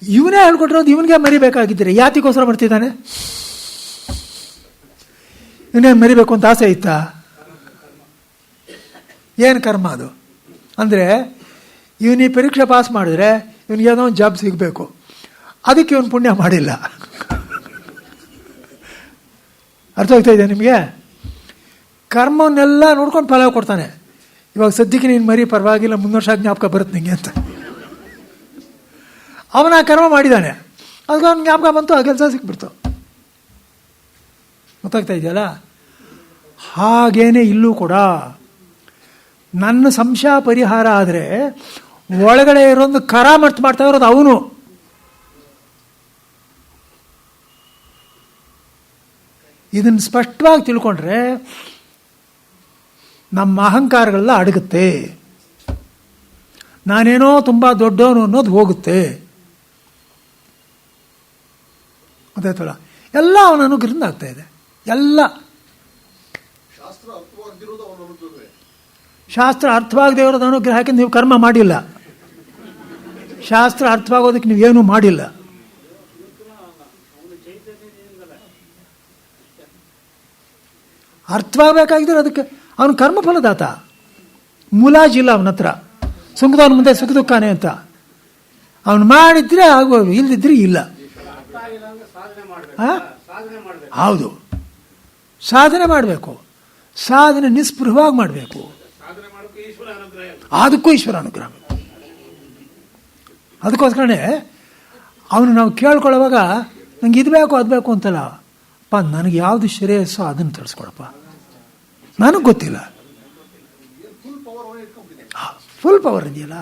ಇವನೇ ಹೇಳ್ಕೊಟ್ಟಿರೋದು ಇವನಿಗೆ ಮರಿಬೇಕಾಗಿದ್ದರೆ ಯಾತಿಗೋಸ್ಕರ ಮಾಡ್ತಿದ್ದಾನೆ? ಇವನೇ ಮರಿಬೇಕು ಅಂತ ಆಸೆ ಇತ್ತಾ? ಏನು ಕರ್ಮ ಅದು? ಅಂದರೆ ಇವನು ಈ ಪರೀಕ್ಷೆ ಪಾಸ್ ಮಾಡಿದ್ರೆ ಇವನಿಗೆ ಏನೋ ಒಂದು ಜಾಬ್ ಸಿಗಬೇಕು, ಅದಕ್ಕೆ ಇವನು ಪುಣ್ಯ ಮಾಡಿಲ್ಲ. ಅರ್ಥ ಆಗ್ತಾ ಇದೆ ನಿಮಗೆ? ಕರ್ಮವನ್ನೆಲ್ಲ ನೋಡ್ಕೊಂಡು ಫಲ ಕೊಡ್ತಾನೆ. ಇವಾಗ ಸದ್ಯಕ್ಕೆ ನೀನು ಮರಿ ಪರವಾಗಿಲ್ಲ, 3 ವರ್ಷ ಜ್ಞಾಪಕ ಬರುತ್ತೆ ನಿಂಗೆ ಅಂತ. ಅವನ ಕರ್ಮ ಮಾಡಿದ್ದಾನೆ, ಅದಕ್ಕೆ ಅವ್ನ ಜ್ಞಾಪಕ ಬಂತು, ಆ ಕೆಲಸ ಸಿಕ್ಬಿಡ್ತು. ಗೊತ್ತಾಗ್ತಾ ಇದೆಯಲ್ಲ? ಹಾಗೇನೆ ಇಲ್ಲೂ ಕೂಡ ನನ್ನ ಸಂಶಯ ಪರಿಹಾರ ಆದರೆ ಒಳಗಡೆ ಇರೋದು ಕರಾಮರ್ಥ ಮಾಡ್ತಾ ಇರೋದು ಅವನು. ಇದನ್ನು ಸ್ಪಷ್ಟವಾಗಿ ತಿಳ್ಕೊಂಡ್ರೆ ನಮ್ಮ ಅಹಂಕಾರಗಳೆಲ್ಲ ಅಡಗುತ್ತೆ, ನಾನೇನೋ ತುಂಬ ದೊಡ್ಡವನು ಅನ್ನೋದು ಹೋಗುತ್ತೆ. ಗೊತ್ತಾಯ್ತಲ್ಲ? ಎಲ್ಲ ಅವನ ಅನುಗ್ರಹದಿಂದ ಆಗ್ತಾ ಇದೆ. ಎಲ್ಲ ಶಾಸ್ತ್ರ ಅರ್ಥವಾಗದೇ ಇರೋದು ಅನುಗ್ರಹಕ್ಕೆ ನೀವು ಕರ್ಮ ಮಾಡಿಲ್ಲ. ಶಾಸ್ತ್ರ ಅರ್ಥವಾಗೋದಕ್ಕೆ ನೀವೇನೂ ಮಾಡಿಲ್ಲ. ಅರ್ಥವಾಗಬೇಕಾಗಿದ್ರೆ ಅದಕ್ಕೆ ಅವನು ಕರ್ಮಫಲದಾತ. ಮುಲಾಜಿಲ್ಲ ಅವನ ಹತ್ರ. ಸುಖದವನ ಮುಂದೆ ಸುಖ ದುಃಖಾನೆ ಅಂತ. ಅವನು ಮಾಡಿದ್ರೆ ಆಗುವ, ಇಲ್ದಿದ್ರೆ ಇಲ್ಲ. ಹೌದು, ಸಾಧನೆ ಮಾಡಬೇಕು. ಸಾಧನೆ ನಿಸ್ಪೃಹವಾಗಿ ಮಾಡಬೇಕು. ಅದಕ್ಕೂ ಈಶ್ವರ ಅನುಗ್ರಹ. ಅದಕ್ಕೋಸ್ಕರನೇ ಅವನು ನಾವು ಕೇಳ್ಕೊಳ್ಳುವಾಗ ನಂಗೆ ಇದು ಬೇಕು ಅದು ಬೇಕು ಅಂತಲ್ಲ, ನನಗೆ ಯಾವುದು ಶ್ರೇಯಸ್ಸೋ ಅದನ್ನು ತಿಳಿಸ್ಕೊಡಪ್ಪ, ನನಗೆ ಗೊತ್ತಿಲ್ಲ. ಫುಲ್ ಪವರ್ ಇದೆಯಲ್ಲ,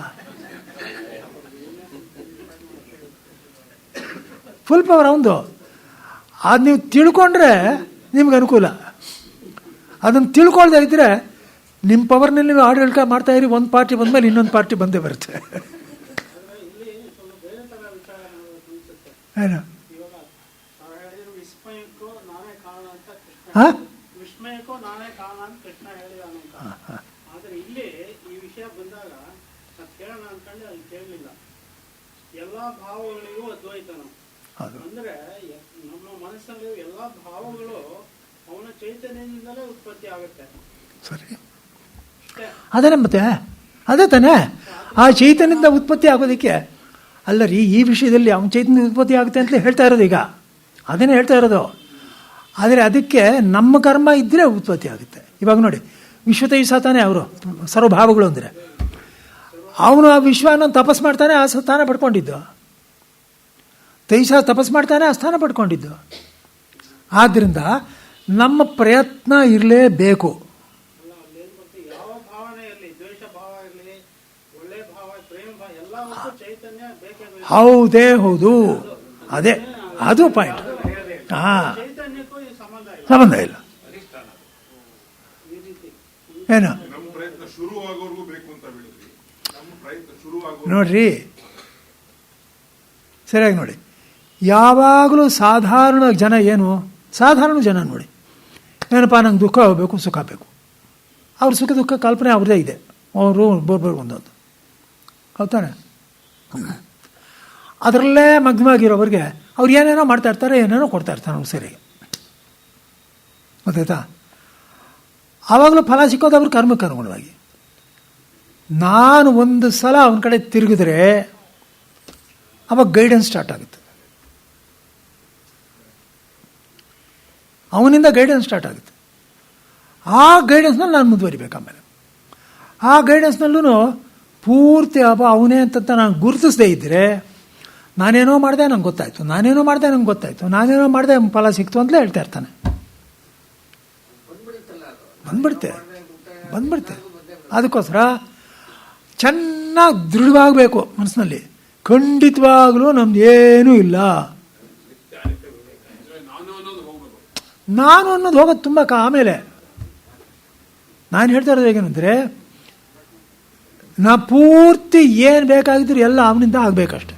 ಫುಲ್ ಪವರ್ ಅವಂದು. ಅದು ನೀವು ತಿಳ್ಕೊಂಡ್ರೆ ನಿಮ್ಗೆ ಅನುಕೂಲ. ಅದನ್ನು ತಿಳ್ಕೊಳ್ದೇ ಇದ್ರೆ ನಿಮ್ಮ ಪವರ್ನಲ್ಲಿ ನೀವು ಆಡಳಿತ ಮಾಡ್ತಾ ಇರಿ, ಒಂದು ಪಾರ್ಟಿ ಬಂದಮೇಲೆ ಇನ್ನೊಂದು ಪಾರ್ಟಿ ಬಂದೇ ಬರುತ್ತೆ. ಇಲ್ಲಿ ಸ್ವಲ್ಪ ಬೇರೆ ತರ ವಿಚಾರ ಮಾಡ್ಬೇಕು ಅನ್ಸುತ್ತೆ. ಏನು ಇವಾಗ ನಾವು ಹೇಳಿದ್ರು ವಿಸ್ಮಯಕ್ಕೂ ನಾನೇ ಕಾರಣ ಅಂತ ಕೃಷ್ಣ ಹಾ? ವಿಸ್ಮಯಕ್ಕೂ ನಾನೇ ಕಾರಣ ಅಂತ ಕೃಷ್ಣ ಹೇಳಿದಾನಂತ. ಆದ್ರೆ ಇಲ್ಲಿ ಈ ವಿಷಯ ಬಂದಾಗ ನಾನು ಕೇಳೋಣ ಅನ್ಕೊಂಡೆ ಅಲ್ಲಿ ಕೇಳಲಿಲ್ಲ. ಎಲ್ಲಾ ಭಾವಗಳಿಗೂ ಅದ್ವೈತನ ಹೌದು. ಅಂದ್ರೆ ನಮ್ಮ ಮನಸ್ಸಲ್ಲಿ ಎಲ್ಲಾ ಭಾವಗಳು ಅವನ ಚೈತನ್ಯದಿಂದಲೇ ಉತ್ಪತ್ತಿ ಆಗುತ್ತೆ. ಸರಿ, ಅಷ್ಟೇ. ಅದೇ ಮತ್ತೆ ಅದೇ ತಾನೇ ಆ ಚೈತನ್ಯದಿಂದ ಉತ್ಪತ್ತಿ ಆಗೋದಕ್ಕೆ. ಅಲ್ಲ ರೀ, ಈ ವಿಷಯದಲ್ಲಿ ಅವನ ಚೈತನ್ಯ ಉತ್ಪತ್ತಿ ಆಗುತ್ತೆ ಅಂತಲೇ ಹೇಳ್ತಾ ಇರೋದು ಈಗ, ಅದನ್ನೇ ಹೇಳ್ತಾ ಇರೋದು. ಆದರೆ ಅದಕ್ಕೆ ನಮ್ಮ ಕರ್ಮ ಇದ್ದರೆ ಉತ್ಪತ್ತಿ ಆಗುತ್ತೆ. ಇವಾಗ ನೋಡಿ, ವಿಶ್ವತೈಸ ತಾನೇ ಅವರು ಸರ್ವಭಾವಗಳು ಅಂದರೆ, ಅವನು ಆ ವಿಶ್ವನ ತಪಸ್ ಮಾಡ್ತಾನೆ, ಆ ಸ್ಥಾನ ಪಡ್ಕೊಂಡಿದ್ದು. ತೈಸ ತಪಸ್ ಮಾಡ್ತಾನೆ, ಆ ಸ್ಥಾನ ಪಡ್ಕೊಂಡಿದ್ದು. ಆದ್ದರಿಂದ ನಮ್ಮ ಪ್ರಯತ್ನ ಇರಲೇಬೇಕು. ಅಲ್ಲ, ಅಲ್ಲೇನ್ ಗೊತ್ತಾ, ಯಾವ ಭಾವನೆ ಇರಲಿ, ದ್ವೇಷ ಭಾವ ಇರಲಿ, ಒಳ್ಳೆ ಭಾವ, ಪ್ರೇಮ ಭಾವ, ಎಲ್ಲವಕ್ಕೂ ಚೈತನ್ಯ ಬೇಕೇ ಬೇಕು. ಹೌದೇ ಹೌದು, ಅದೇ ಅದು ಪಾಯಿಂಟ್. ಹಾಂ, ಚೈತನ್ಯಕ್ಕೂ ಈ ಸಂಬಂಧ ಇಲ್ಲ. ಸಂಬಂಧ ಇಲ್ಲ. ಈ ರೀತಿ ಏನು ನಮ್ಮ ಪ್ರಯತ್ನ ಶುರುವಾಗೋರ್ಗೂ ಬೇಕು ಅಂತ ಹೇಳಿದ್ರಿ. ನಮ್ಮ ಪ್ರಯತ್ನ ಶುರುವಾಗೋ ನೋಡ್ರಿ, ಸರಿಯಾಗಿ ನೋಡಿ, ಯಾವಾಗಲೂ ಸಾಧಾರಣ ಜನ ಏನು, ಸಾಧಾರಣ ಜನ ನೋಡಿ, ಏನಪ್ಪ ನಂಗೆ ದುಃಖ ಆಗಬೇಕು, ಸುಖ ಬೇಕು. ಅವ್ರ ಸುಖ ದುಃಖ ಕಲ್ಪನೆ ಅವ್ರದ್ದೇ ಇದೆ, ಅವರು ಬರ್ಬೋದು ಒಂದೊಂದು, ಹೌದಾನೆ. ಅದರಲ್ಲೇ ಮಗ್ನವಾಗಿರೋರಿಗೆ ಅವ್ರು ಏನೇನೋ ಮಾಡ್ತಾ ಇರ್ತಾರೆ, ಏನೇನೋ ಕೊಡ್ತಾ ಇರ್ತಾರೆ ಅವ್ರು ಸರಿ, ಗೊತ್ತಾಯ್ತಾ. ಆವಾಗಲೂ ಫಲ ಸಿಕ್ಕೋದು ಅವ್ರ ಕರ್ಮಕ್ಕೆ ಅನುಗುಣವಾಗಿ. ನಾನು ಒಂದು ಸಲ ಅವನ ಕಡೆ ತಿರುಗಿದ್ರೆ ಅವಾಗ ಗೈಡೆನ್ಸ್ ಸ್ಟಾರ್ಟ್ ಆಗುತ್ತೆ, ಅವನಿಂದ ಗೈಡೆನ್ಸ್ ಸ್ಟಾರ್ಟ್ ಆಗುತ್ತೆ. ಆ ಗೈಡೆನ್ಸ್ನಲ್ಲಿ ನಾನು ಮುಂದುವರಿಬೇಕು. ಆಮೇಲೆ ಆ ಗೈಡೆನ್ಸ್ನಲ್ಲೂ ಪೂರ್ತಿ ಅವನೇ ಅಂತ ನಾನು ಗುರುತಿಸದೇ ಇದ್ದರೆ, ನಾನೇನೋ ಮಾಡಿದೆ ನಂಗೆ ಗೊತ್ತಾಯಿತು, ನಾನೇನೋ ಮಾಡಿದೆ ನಂಗೆ ಗೊತ್ತಾಯಿತು, ನಾನೇನೋ ಮಾಡಿದೆ ಫಲ ಸಿಕ್ತು ಅಂತಲೇ ಹೇಳ್ತಾ ಇರ್ತಾನೆ. ಬಂದ್ಬಿಡುತ್ತೆ. ಅದಕ್ಕೋಸ್ಕರ ಚೆನ್ನಾಗಿ ದೃಢವಾಗಬೇಕು ಮನಸ್ಸಿನಲ್ಲಿ. ಖಂಡಿತವಾಗಲೂ ನಮ್ದು ಏನೂ ಇಲ್ಲ, ನಾನು ಅನ್ನೋದು ಹೋಗೋದು ತುಂಬ ಆಮೇಲೆ. ನಾನು ಹೇಳ್ತಾ ಇರೋದು ಹೇಗೇನೆಂದರೆ, ನಾ ಪೂರ್ತಿ ಏನು ಬೇಕಾಗಿದ್ರು ಎಲ್ಲ ಅವನಿಂದ ಆಗಬೇಕಷ್ಟೆ.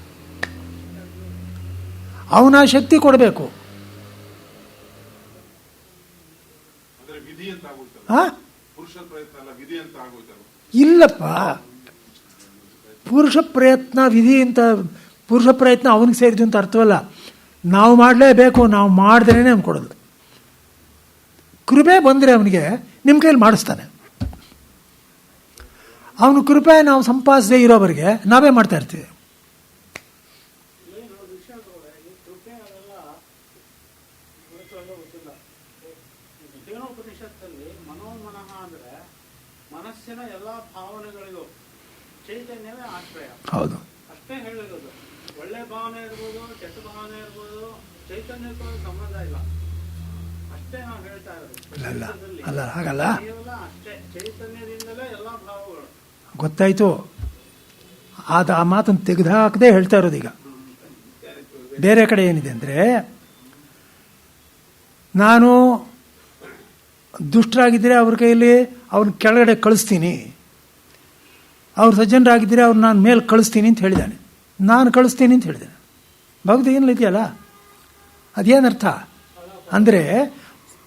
ಅವನ ಶಕ್ತಿ ಕೊಡಬೇಕು. ಅಂದ್ರೆ ವಿಧಿ ಅಂತ ಆಗೋಯ್ತಲ್ಲ, ಆ ಪುರುಷರ ಪ್ರಯತ್ನ ಅಲ್ಲ, ವಿಧಿ ಅಂತ ಆಗೋಯ್ತಲ್ಲ. ಇಲ್ಲಪ್ಪ, ಪುರುಷ ಪ್ರಯತ್ನ ವಿಧಿ ಅಂತ, ಪುರುಷ ಪ್ರಯತ್ನ ಅವನಿಗೆ ಸೇರಿದ್ದು ಅಂತ ಅರ್ಥವಲ್ಲ. ನಾವು ಮಾಡಲೇಬೇಕು, ನಾವು ಮಾಡಿದ್ರೇ ಅವ್ನು ಕೊಡೋದು. ಕೃಪೆ ಬಂದರೆ ಅವನಿಗೆ ನಿಮ್ಮ ಕೈಯಲ್ಲಿ ಮಾಡಿಸ್ತಾನೆ. ಅವನು ಕೃಪೆ ನಾವು ಸಂಪಾದಿಸದೇ ಇರೋವರೆಗೆ ನಾವೇ ಮಾಡ್ತಾ ಇರ್ತೀವಿ. ಏನು ವಿಷಯಗಳು ಈ ಕೃಪೆ ಅದೆಲ್ಲ ಗೊತ್ತಿಲ್ಲ. ಕೇನೋಪನಿಷತ್ತಲ್ಲಿ ಮನೋಮನಃ ಅಂದ್ರೆ ಮನಸ್ಸಿನ ಎಲ್ಲಾ ಭಾವನೆಗಳಿಗೂ ಚೈತನ್ಯವೇ ಆಶ್ರಯ. ಹೌದು, ಅಷ್ಟೇ ಹೇಳಿರೋದು. ಒಳ್ಳೆ ಭಾವನೆ ಇರ್ಬೋದು, ಕೆಟ್ಟ ಭಾವನೆ ಇರ್ಬೋದು, ಚೈತನ್ಯಕ್ಕೂ ಸಂಬಂಧ ಇಲ್ಲ. ಅಷ್ಟೇ ನಾವು ಹೇಳ್ತಾ ಅಲ್ಲ ಇರೋದು. ಅಲ್ಲ ಹಾಗಲ್ಲ, ಕೇವಲ ಅಷ್ಟೇ, ಚೈತನ್ಯದಿಂದಲೇ ಎಲ್ಲಾ ಭಾವಗಳು. ಗೊತ್ತಾಯ್ತು. ಆ ಮಾತನ್ನು ತೆಗೆದುಹಾಕದೆ ಹೇಳ್ತಾ ಇರೋದು. ಈಗ ಬೇರೆ ಕಡೆ ಏನಿದೆ ಅಂದರೆ, ನಾನು ದುಷ್ಟರಾಗಿದ್ದರೆ ಅವ್ರ ಕೈಯಲ್ಲಿ ಅವ್ರನ್ನ ಕೆಳಗಡೆ ಕಳಿಸ್ತೀನಿ, ಅವ್ರು ಸಜ್ಜನರಾಗಿದ್ದರೆ ಅವ್ರು ನಾನು ಮೇಲೆ ಕಳಿಸ್ತೀನಿ ಅಂತ ಹೇಳಿದ್ದಾನೆ. ನಾನು ಕಳಿಸ್ತೀನಿ ಅಂತ ಹೇಳಿದ್ದಾನೆ. ಭಗವದ್ಗೀತೆಯಲ್ಲಿ ಇದೆಯಲ್ಲ, ಅದೇನರ್ಥ ಅಂದರೆ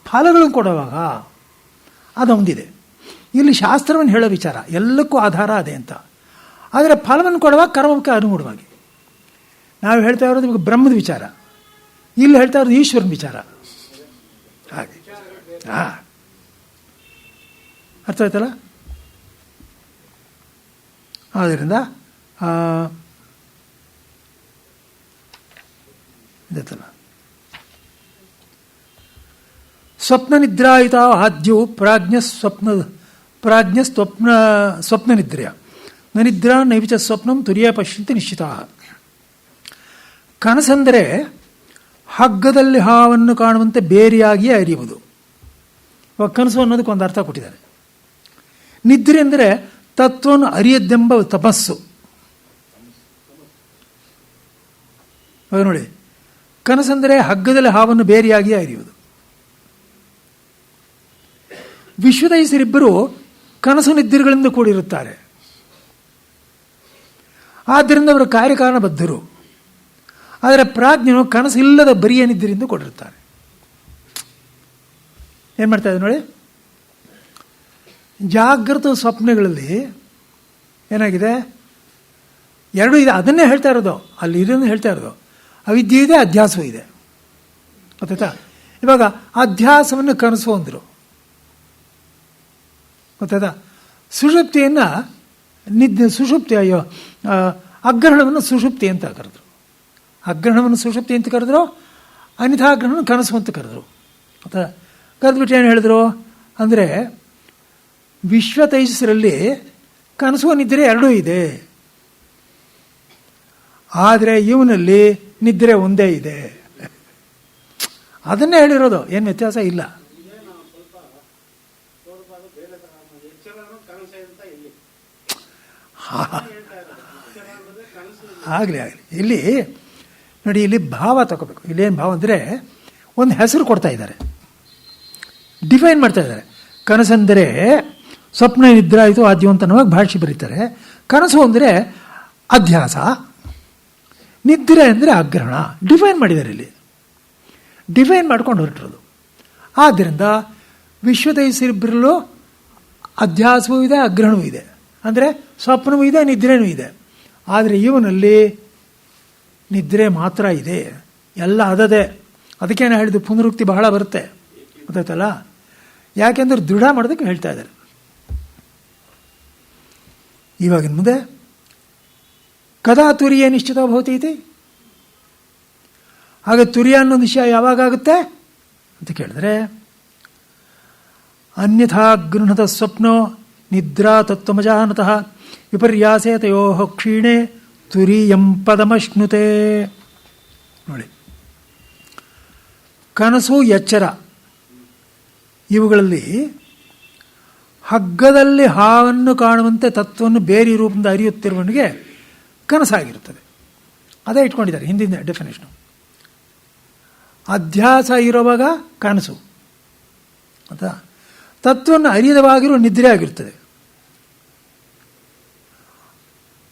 ಫಲಗಳನ್ನು ಕೊಡುವಾಗ ಅದೊಂದಿದೆ. ಇಲ್ಲಿ ಶಾಸ್ತ್ರವನ್ನು ಹೇಳೋ ವಿಚಾರ ಎಲ್ಲಕ್ಕೂ ಆಧಾರ ಅದೇ ಅಂತ. ಆದರೆ ಫಲವನ್ನು ಕೊಡುವಾಗ ಕರ್ಮಕ್ಕೆ ಅನುಗುಣವಾಗಿ ನಾವು ಹೇಳ್ತಾ ಇರೋದು ಇವಾಗ ಬ್ರಹ್ಮದ ವಿಚಾರ, ಇಲ್ಲಿ ಹೇಳ್ತಾ ಇರೋದು ಈಶ್ವರನ ವಿಚಾರ. ಹಾಗೆ ಅರ್ಥ ಆಯ್ತಲ್ಲ. ಆದ್ದರಿಂದ ಇದತ್ತಲ್ಲ, ಸ್ವಪ್ನ ನಿದ್ರಾಯಿತ ಆದ್ಯು ಪ್ರಾಜ್ಞ ಸ್ವಪ್ನ ನಿದ್ರೆಯ ನ ನಿದ್ರಾ ನೈವಿಚ ಸ್ವಪ್ನಂ ತುರಿಯ ಪಶ್ಯಂತಿ ನಿಶ್ಚಿತ. ಕನಸಂದರೆ ಹಗ್ಗದಲ್ಲಿ ಹಾವನ್ನು ಕಾಣುವಂತೆ ಬೇರೆಯಾಗಿಯೇ ಅರಿಯುವುದು. ಇವಾಗ ಕನಸು ಅನ್ನೋದಕ್ಕೆ ಒಂದು ಅರ್ಥ ಕೊಟ್ಟಿದ್ದಾರೆ. ನಿದ್ರೆ ಅಂದರೆ ತತ್ವವನ್ನು ಅರಿಯದ್ದೆಂಬ ತಪಸ್ಸು. ನೋಡಿ, ಕನಸಂದರೆ ಹಗ್ಗದಲ್ಲಿ ಹಾವನ್ನು ಬೇರೆಯಾಗಿಯೇ ಅರಿಯುವುದು. ವಿಶ್ವದ ಹೆಸರಿಬ್ಬರು ಕನಸು ನಿದ್ರೆಗಳಿಂದ ಕೂಡಿರುತ್ತಾರೆ. ಆದ್ದರಿಂದ ಅವರು ಕಾರ್ಯಕಾರಣ ಬದ್ಧರು. ಆದರೆ ಪ್ರಾಜ್ಞನು ಕನಸಿಲ್ಲದ ಬರಿಯ ನಿದ್ರೆಯಿಂದ ಕೊಟ್ಟಿರ್ತಾರೆ. ಏನು ಮಾಡ್ತಾ ಇದ್ದಾರೆ ನೋಡಿ, ಜಾಗೃತ ಸ್ವಪ್ನಗಳಲ್ಲಿ ಏನಾಗಿದೆ, ಎರಡೂ ಇದೆ. ಅದನ್ನೇ ಹೇಳ್ತಾ ಇರೋದು, ಅಲ್ಲಿ ಇರೋದನ್ನು ಹೇಳ್ತಾ ಇರೋದು. ಅವಿದ್ಯೆ ಇದೆ, ಅಧ್ಯಾಸವೂ ಇದೆ. ಗೊತ್ತಾಯ್ತಾ? ಇವಾಗ ಅಧ್ಯಾಸವನ್ನು ಕನಸು ಅಂದರು, ಗೊತ್ತಾಯ್ತಾ? ಸುಷುಪ್ತಿಯನ್ನು ಸುಷುಪ್ತಿ, ಅಯ್ಯೋ, ಅಗ್ರಹಣವನ್ನು ಸುಷುಪ್ತಿ ಅಂತ ಕರೆದ್ರು. ಅಗ್ರಹಣವನ್ನು ಸುಷುಪ್ತಿ ಅಂತ ಕರೆದ್ರು, ಅನಿತಾಗ್ರಹಣವನ್ನು ಕನಸು ಅಂತ ಕರೆದ್ರು. ಅಥವಾ ಕರೆದ್ಬಿಟ್ಟು ಏನು ಹೇಳಿದ್ರು ಅಂದರೆ, ವಿಶ್ವ ತೈಜಸ್ಸರಲ್ಲಿ ಕನಸು ನಿದ್ರೆ ಎರಡೂ ಇದೆ, ಆದರೆ ಇವನಲ್ಲಿ ನಿದ್ರೆ ಒಂದೇ ಇದೆ. ಅದನ್ನೇ ಹೇಳಿರೋದು, ಏನು ವ್ಯತ್ಯಾಸ ಇಲ್ಲ. ಆಗಲಿ ಇಲ್ಲಿ ನೋಡಿ, ಇಲ್ಲಿ ಭಾವ ತಗೋಬೇಕು. ಇಲ್ಲೇನು ಭಾವ ಅಂದರೆ, ಒಂದು ಹೆಸರು ಕೊಡ್ತಾ ಇದ್ದಾರೆ, ಡಿಫೈನ್ ಮಾಡ್ತಾ ಇದ್ದಾರೆ. ಕನಸಂದರೆ ಸ್ವಪ್ನ ನಿದ್ರೆ ಆಯಿತು ಆದ್ಯವಂತನವಾಗಿ ಭಾಷೆ ಬರೀತಾರೆ. ಕನಸು ಅಂದರೆ ಅಧ್ಯಾಸ, ನಿದ್ರೆ ಅಂದರೆ ಅಗ್ರಹಣ. ಡಿಫೈನ್ ಮಾಡಿದ್ದಾರೆ ಇಲ್ಲಿ, ಡಿಫೈನ್ ಮಾಡ್ಕೊಂಡು ಹೊರಟಿರೋದು. ಆದ್ದರಿಂದ ವಿಶ್ವದ ಹೆಸರಿಬ್ಬರಲ್ಲೂ ಅಧ್ಯಾಸವೂ ಇದೆ, ಅಗ್ರಹಣವೂ ಇದೆ. ಅಂದರೆ ಸ್ವಪ್ನವೂ ಇದೆ, ನಿದ್ರೆನೂ ಇದೆ. ಆದರೆ ಇವನಲ್ಲಿ ನಿದ್ರೆ ಮಾತ್ರ ಇದೆ, ಎಲ್ಲ ಅದದೇ. ಅದಕ್ಕೇನು ಹೇಳಿದ್ದು, ಪುನರುಕ್ತಿ ಬಹಳ ಬರುತ್ತೆ, ಗೊತ್ತಾಯ್ತಲ್ಲ? ಯಾಕೆಂದ್ರೆ ದೃಢ ಮಾಡೋದಕ್ಕೆ ಹೇಳ್ತಾ ಇದ್ದಾರೆ. ಇವಾಗಿನ ಮುಂದೆ ಕದಾ ತುರಿಯ ನಿಶ್ಚಿತ ಭವತಿ ಇದೆ. ಹಾಗೆ ತುರಿಯ ಅನ್ನೋ ವಿಷಯ ಯಾವಾಗ ಆಗುತ್ತೆ ಅಂತ ಕೇಳಿದ್ರೆ, ಅನ್ಯಥಾ ಗೃಹದ ಸ್ವಪ್ನೋ ನಿದ್ರಾ ತತ್ವಮಜಾನತಃ ವಿಪರ್ಯಾಸೆ ತಯೋ ಕ್ಷೀಣೆ ತುರಿಯಂ ಪದಮಶ್ನುತೆ. ನೋಡಿ, ಕನಸು ಎಚ್ಚರ ಇವುಗಳಲ್ಲಿ ಹಗ್ಗದಲ್ಲಿ ಹಾವನ್ನು ಕಾಣುವಂತೆ ತತ್ವವನ್ನು ಬೇರೆ ರೂಪದಿಂದ ಅರಿಯುತ್ತಿರುವವನಿಗೆ ಕನಸಾಗಿರುತ್ತದೆ. ಅದೇ ಇಟ್ಕೊಂಡಿದ್ದಾರೆ ಹಿಂದಿನ ಡೆಫಿನೇಷನು. ಅಧ್ಯಾಸ ಇರುವಾಗ ಕನಸು, ಅಥವಾ ತತ್ವವನ್ನು ಅರಿಯದವಾಗಿರುವ ನಿದ್ರೆ ಆಗಿರ್ತದೆ.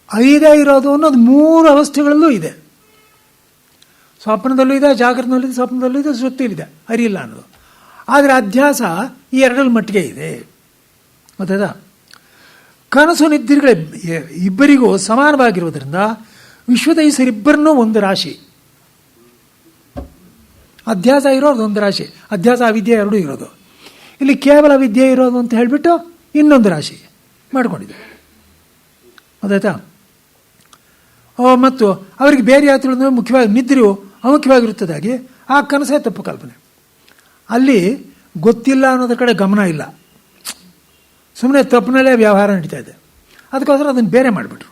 ಅರಿಯದೇ ಇರೋದು ಅನ್ನೋದು ಮೂರು ಅವಸ್ಥೆಗಳಲ್ಲೂ ಇದೆ. ಸ್ವಪ್ನದಲ್ಲೂ ಇದೆ, ಜಾಗೃತದಲ್ಲೂ ಇದೆ, ಸ್ವಪ್ನದಲ್ಲೂ ಇದೆ, ಸುತ್ತಿಲಿದೆ, ಅರಿಯಿಲ್ಲ ಅನ್ನೋದು. ಆದರೆ ಅಧ್ಯಾಸ ಈ ಎರಡರಲ್ಲಿ ಮಟ್ಟಿಗೆ ಇದೆ, ಗೊತ್ತಾಯ್ತಾ? ಕನಸು ನಿದ್ರೆಗಳೇ ಇಬ್ಬರಿಗೂ ಸಮಾನವಾಗಿರುವುದರಿಂದ ವಿಶ್ವದ ಹೆಸರಿಬ್ಬರನ್ನೂ ಒಂದು ರಾಶಿ. ಅಧ್ಯಾಸ ಇರೋದು ಒಂದು ರಾಶಿ, ಅಧ್ಯಾಸ ಅವಿದ್ಯೆ ಎರಡೂ ಇರೋದು. ಇಲ್ಲಿ ಕೇವಲ ವಿದ್ಯೆ ಇರೋದು ಅಂತ ಹೇಳಿಬಿಟ್ಟು ಇನ್ನೊಂದು ರಾಶಿ ಮಾಡಿಕೊಂಡಿದೆ, ಗೊತ್ತಾಯ್ತಾ? ಮತ್ತು ಅವರಿಗೆ ಬೇರೆ ಯಾತ್ರೆ ಮುಖ್ಯವಾಗಿ ನಿದ್ರೆಯು ಅಮುಖ್ಯವಾಗಿರುತ್ತದಾಗಿ ಆ ಕನಸೇ ತಪ್ಪು ಕಲ್ಪನೆ. ಅಲ್ಲಿ ಗೊತ್ತಿಲ್ಲ ಅನ್ನೋದ್ರ ಕಡೆ ಗಮನ ಇಲ್ಲ, ಸುಮ್ಮನೆ ತಪ್ಪಿನಲ್ಲೇ ವ್ಯವಹಾರ ನಡೀತಾ ಇದೆ. ಅದಕ್ಕೋಸ್ಕರ ಅದನ್ನು ಬೇರೆ ಮಾಡಿಬಿಟ್ರು.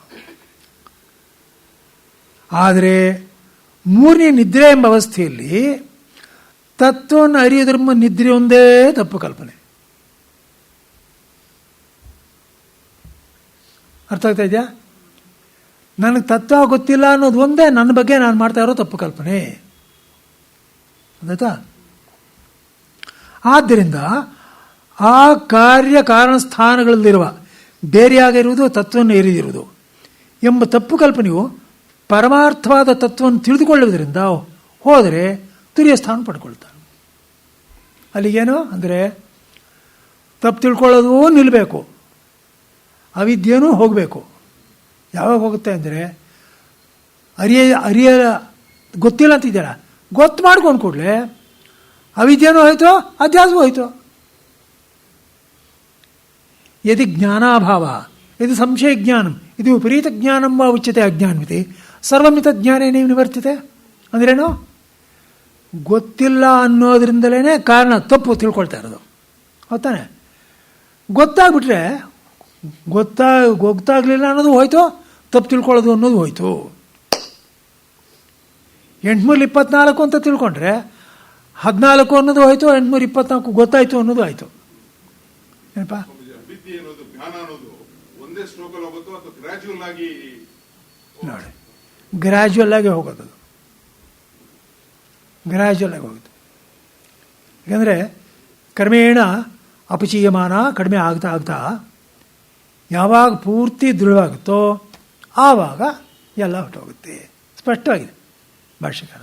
ಆದರೆ ಮೂರನೇ ನಿದ್ರೆ ಎಂಬ ಅವಸ್ಥೆಯಲ್ಲಿ ತತ್ವವನ್ನು ಅರಿಯೋದ್ರ ನಿದ್ರೆ ಒಂದೇ ತಪ್ಪು ಕಲ್ಪನೆ. ಅರ್ಥ ಆಗ್ತಾ ಇದೆಯಾ? ನನಗೆ ತತ್ವ ಗೊತ್ತಿಲ್ಲ ಅನ್ನೋದು ಒಂದೇ ನನ್ನ ಬಗ್ಗೆ ನಾನು ಮಾಡ್ತಾ ಇರೋ ತಪ್ಪು ಕಲ್ಪನೆ, ಆಯ್ತಾ? ಆದ್ದರಿಂದ ಆ ಕಾರ್ಯ ಕಾರಣ ಸ್ಥಾನಗಳಲ್ಲಿರುವ ಬೇರೆಯಾಗಿರುವುದು ತತ್ವವನ್ನು ಎರಿದಿರುವುದು ಎಂಬ ತಪ್ಪು ಕಲ್ಪನೆಯು ಪರಮಾರ್ಥವಾದ ತತ್ವವನ್ನು ತಿಳಿದುಕೊಳ್ಳುವುದರಿಂದ ಹೋದರೆ ತುರಿಯ ಸ್ಥಾನ ಪಡ್ಕೊಳ್ತಾನೆ. ಅಲ್ಲಿಗೇನು ಅಂದರೆ ತಪ್ಪು ತಿಳ್ಕೊಳ್ಳೋದು ನಿಲ್ಲಬೇಕು, ಅವಿದ್ಯೆನೂ ಹೋಗಬೇಕು. ಯಾವಾಗ ಹೋಗುತ್ತೆ ಅಂದರೆ ಅರಿಯ ಗೊತ್ತಿಲ್ಲ ಅಂತಿದ್ದೀರ, ಗೊತ್ತು ಮಾಡ್ಕೊಂಡು ಕೂಡಲೇ ಅವಿದ್ಯೆನೂ ಹೋಯ್ತು, ಅಧ್ಯಾಸವೂ ಹೋಯ್ತು. ಯದಿ ಜ್ಞಾನಾಭಾವ ಯದಿ ಸಂಶಯ ಜ್ಞಾನಂ ಇದು ವಿಪರೀತ ಜ್ಞಾನಂ ವಾ ಉಚ್ಯತೆ ಅಜ್ಞಾನಮಿತಿ ಸರ್ವಮಿತ ಜ್ಞಾನೇನೇ ನಿವರ್ತಿತೆ. ಅಂದ್ರೇನು? ಗೊತ್ತಿಲ್ಲ ಅನ್ನೋದ್ರಿಂದಲೇ ಕಾರಣ ತಪ್ಪು ತಿಳ್ಕೊಳ್ತಾ ಇರೋದು, ಹೌದಾನೆ? ಗೊತ್ತಾಗ್ಬಿಟ್ರೆ ಗೊತ್ತಾಗಲಿಲ್ಲ ಅನ್ನೋದು ಹೋಯ್ತು, ತಪ್ಪು ತಿಳ್ಕೊಳ್ಳೋದು ಅನ್ನೋದು ಹೋಯ್ತು. 824 ಅಂತ ತಿಳ್ಕೊಂಡ್ರೆ 14 ಅನ್ನೋದು ಆಯಿತು, 824 ಗೊತ್ತಾಯಿತು ಅನ್ನೋದು ಆಯಿತು. ಏನಪ್ಪ ಅಭಿದ್ಯೆ ಅನ್ನೋದು, ಜ್ಞಾನ ಅನ್ನೋದು ಒಂದೇ ಸ್ಟ್ರೋಕಲ್ಲಿ ಹೋಗುತ್ತೋ ಅಥವಾ ಗ್ರಾಜುವಲ್ ಆಗಿ? ನೋಡಿ, ಗ್ರ್ಯಾಜುವಲ್ ಆಗಿ ಹೋಗೋದು, ಗ್ರ್ಯಾಜುವಲ್ ಆಗಿ ಹೋಗುತ್ತೆ. ಯಾಕಂದರೆ ಕ್ರಮೇಣ ಅಪಚೀಯಮಾನ ಕಡಿಮೆ ಆಗ್ತಾ ಆಗ್ತಾ ಯಾವಾಗ ಪೂರ್ತಿ ದೃಢವಾಗುತ್ತೋ ಆವಾಗ ಎಲ್ಲ ಹೊರಟೋಗುತ್ತೆ. ಸ್ಪಷ್ಟವಾಗಿದೆ ಭಾಷೆಕಾರ.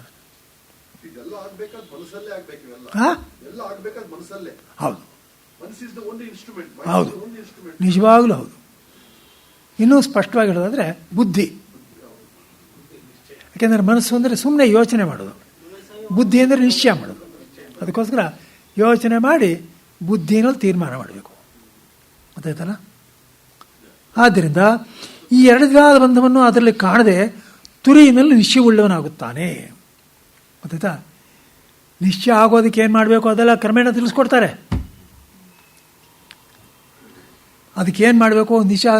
ಇದೆಲ್ಲ ಆಗ್ಬೇಕಾದ ಮನಸ್ಸಲ್ಲೇ ಆಗ್ಬೇಕು. ಇವೆಲ್ಲ ಹಾಂ, ಎಲ್ಲ ಆಗ್ಬೇಕಾದ ಮನಸ್ಸಲ್ಲೇ. ಹೌದು, ಮನಸ್ಸು ಇಸ್ ದ ಓನ್ಲಿ ಇನ್ಸ್ಟ್ರೂಮೆಂಟ್. ಹೌದು, ನಿಜವಾಗ್ಲೂ ಹೌದು. ಇನ್ನೂ ಸ್ಪಷ್ಟವಾಗಿ ಹೇಳೋದಾದರೆ ಬುದ್ಧಿ. ಯಾಕೆಂದರೆ ಮನಸ್ಸು ಅಂದರೆ ಸುಮ್ಮನೆ ಯೋಚನೆ ಮಾಡೋದು, ಬುದ್ಧಿ ಅಂದರೆ ನಿಶ್ಚಯ ಮಾಡೋದು. ಅದಕ್ಕೋಸ್ಕರ ಯೋಚನೆ ಮಾಡಿ ಬುದ್ಧಿನಲ್ಲಿ ತೀರ್ಮಾನ ಮಾಡಬೇಕು. ಗೊತ್ತಾಯ್ತಲ್ಲ? ಆದ್ದರಿಂದ ಈ ಎರಡು ವಿಧವಾದ ಬಂಧವನ್ನು ಅದರಲ್ಲಿ ಕಾಣದೆ ತುರಿಯಿನಲ್ಲಿ ನಿಶ್ಚಯವುಳ್ಳವನಾಗುತ್ತಾನೆ. ಗೊತ್ತಾಯ್ತಾ? ನಿಶ್ಚಯ ಆಗೋದಕ್ಕೆ ಏನು ಮಾಡಬೇಕು ಅದೆಲ್ಲ ಕ್ರಮೇಣ ತಿಳಿಸ್ಕೊಡ್ತಾರೆ. ಅದಕ್ಕೇನು ಮಾಡಬೇಕು, ನಿಶ್ಚಯ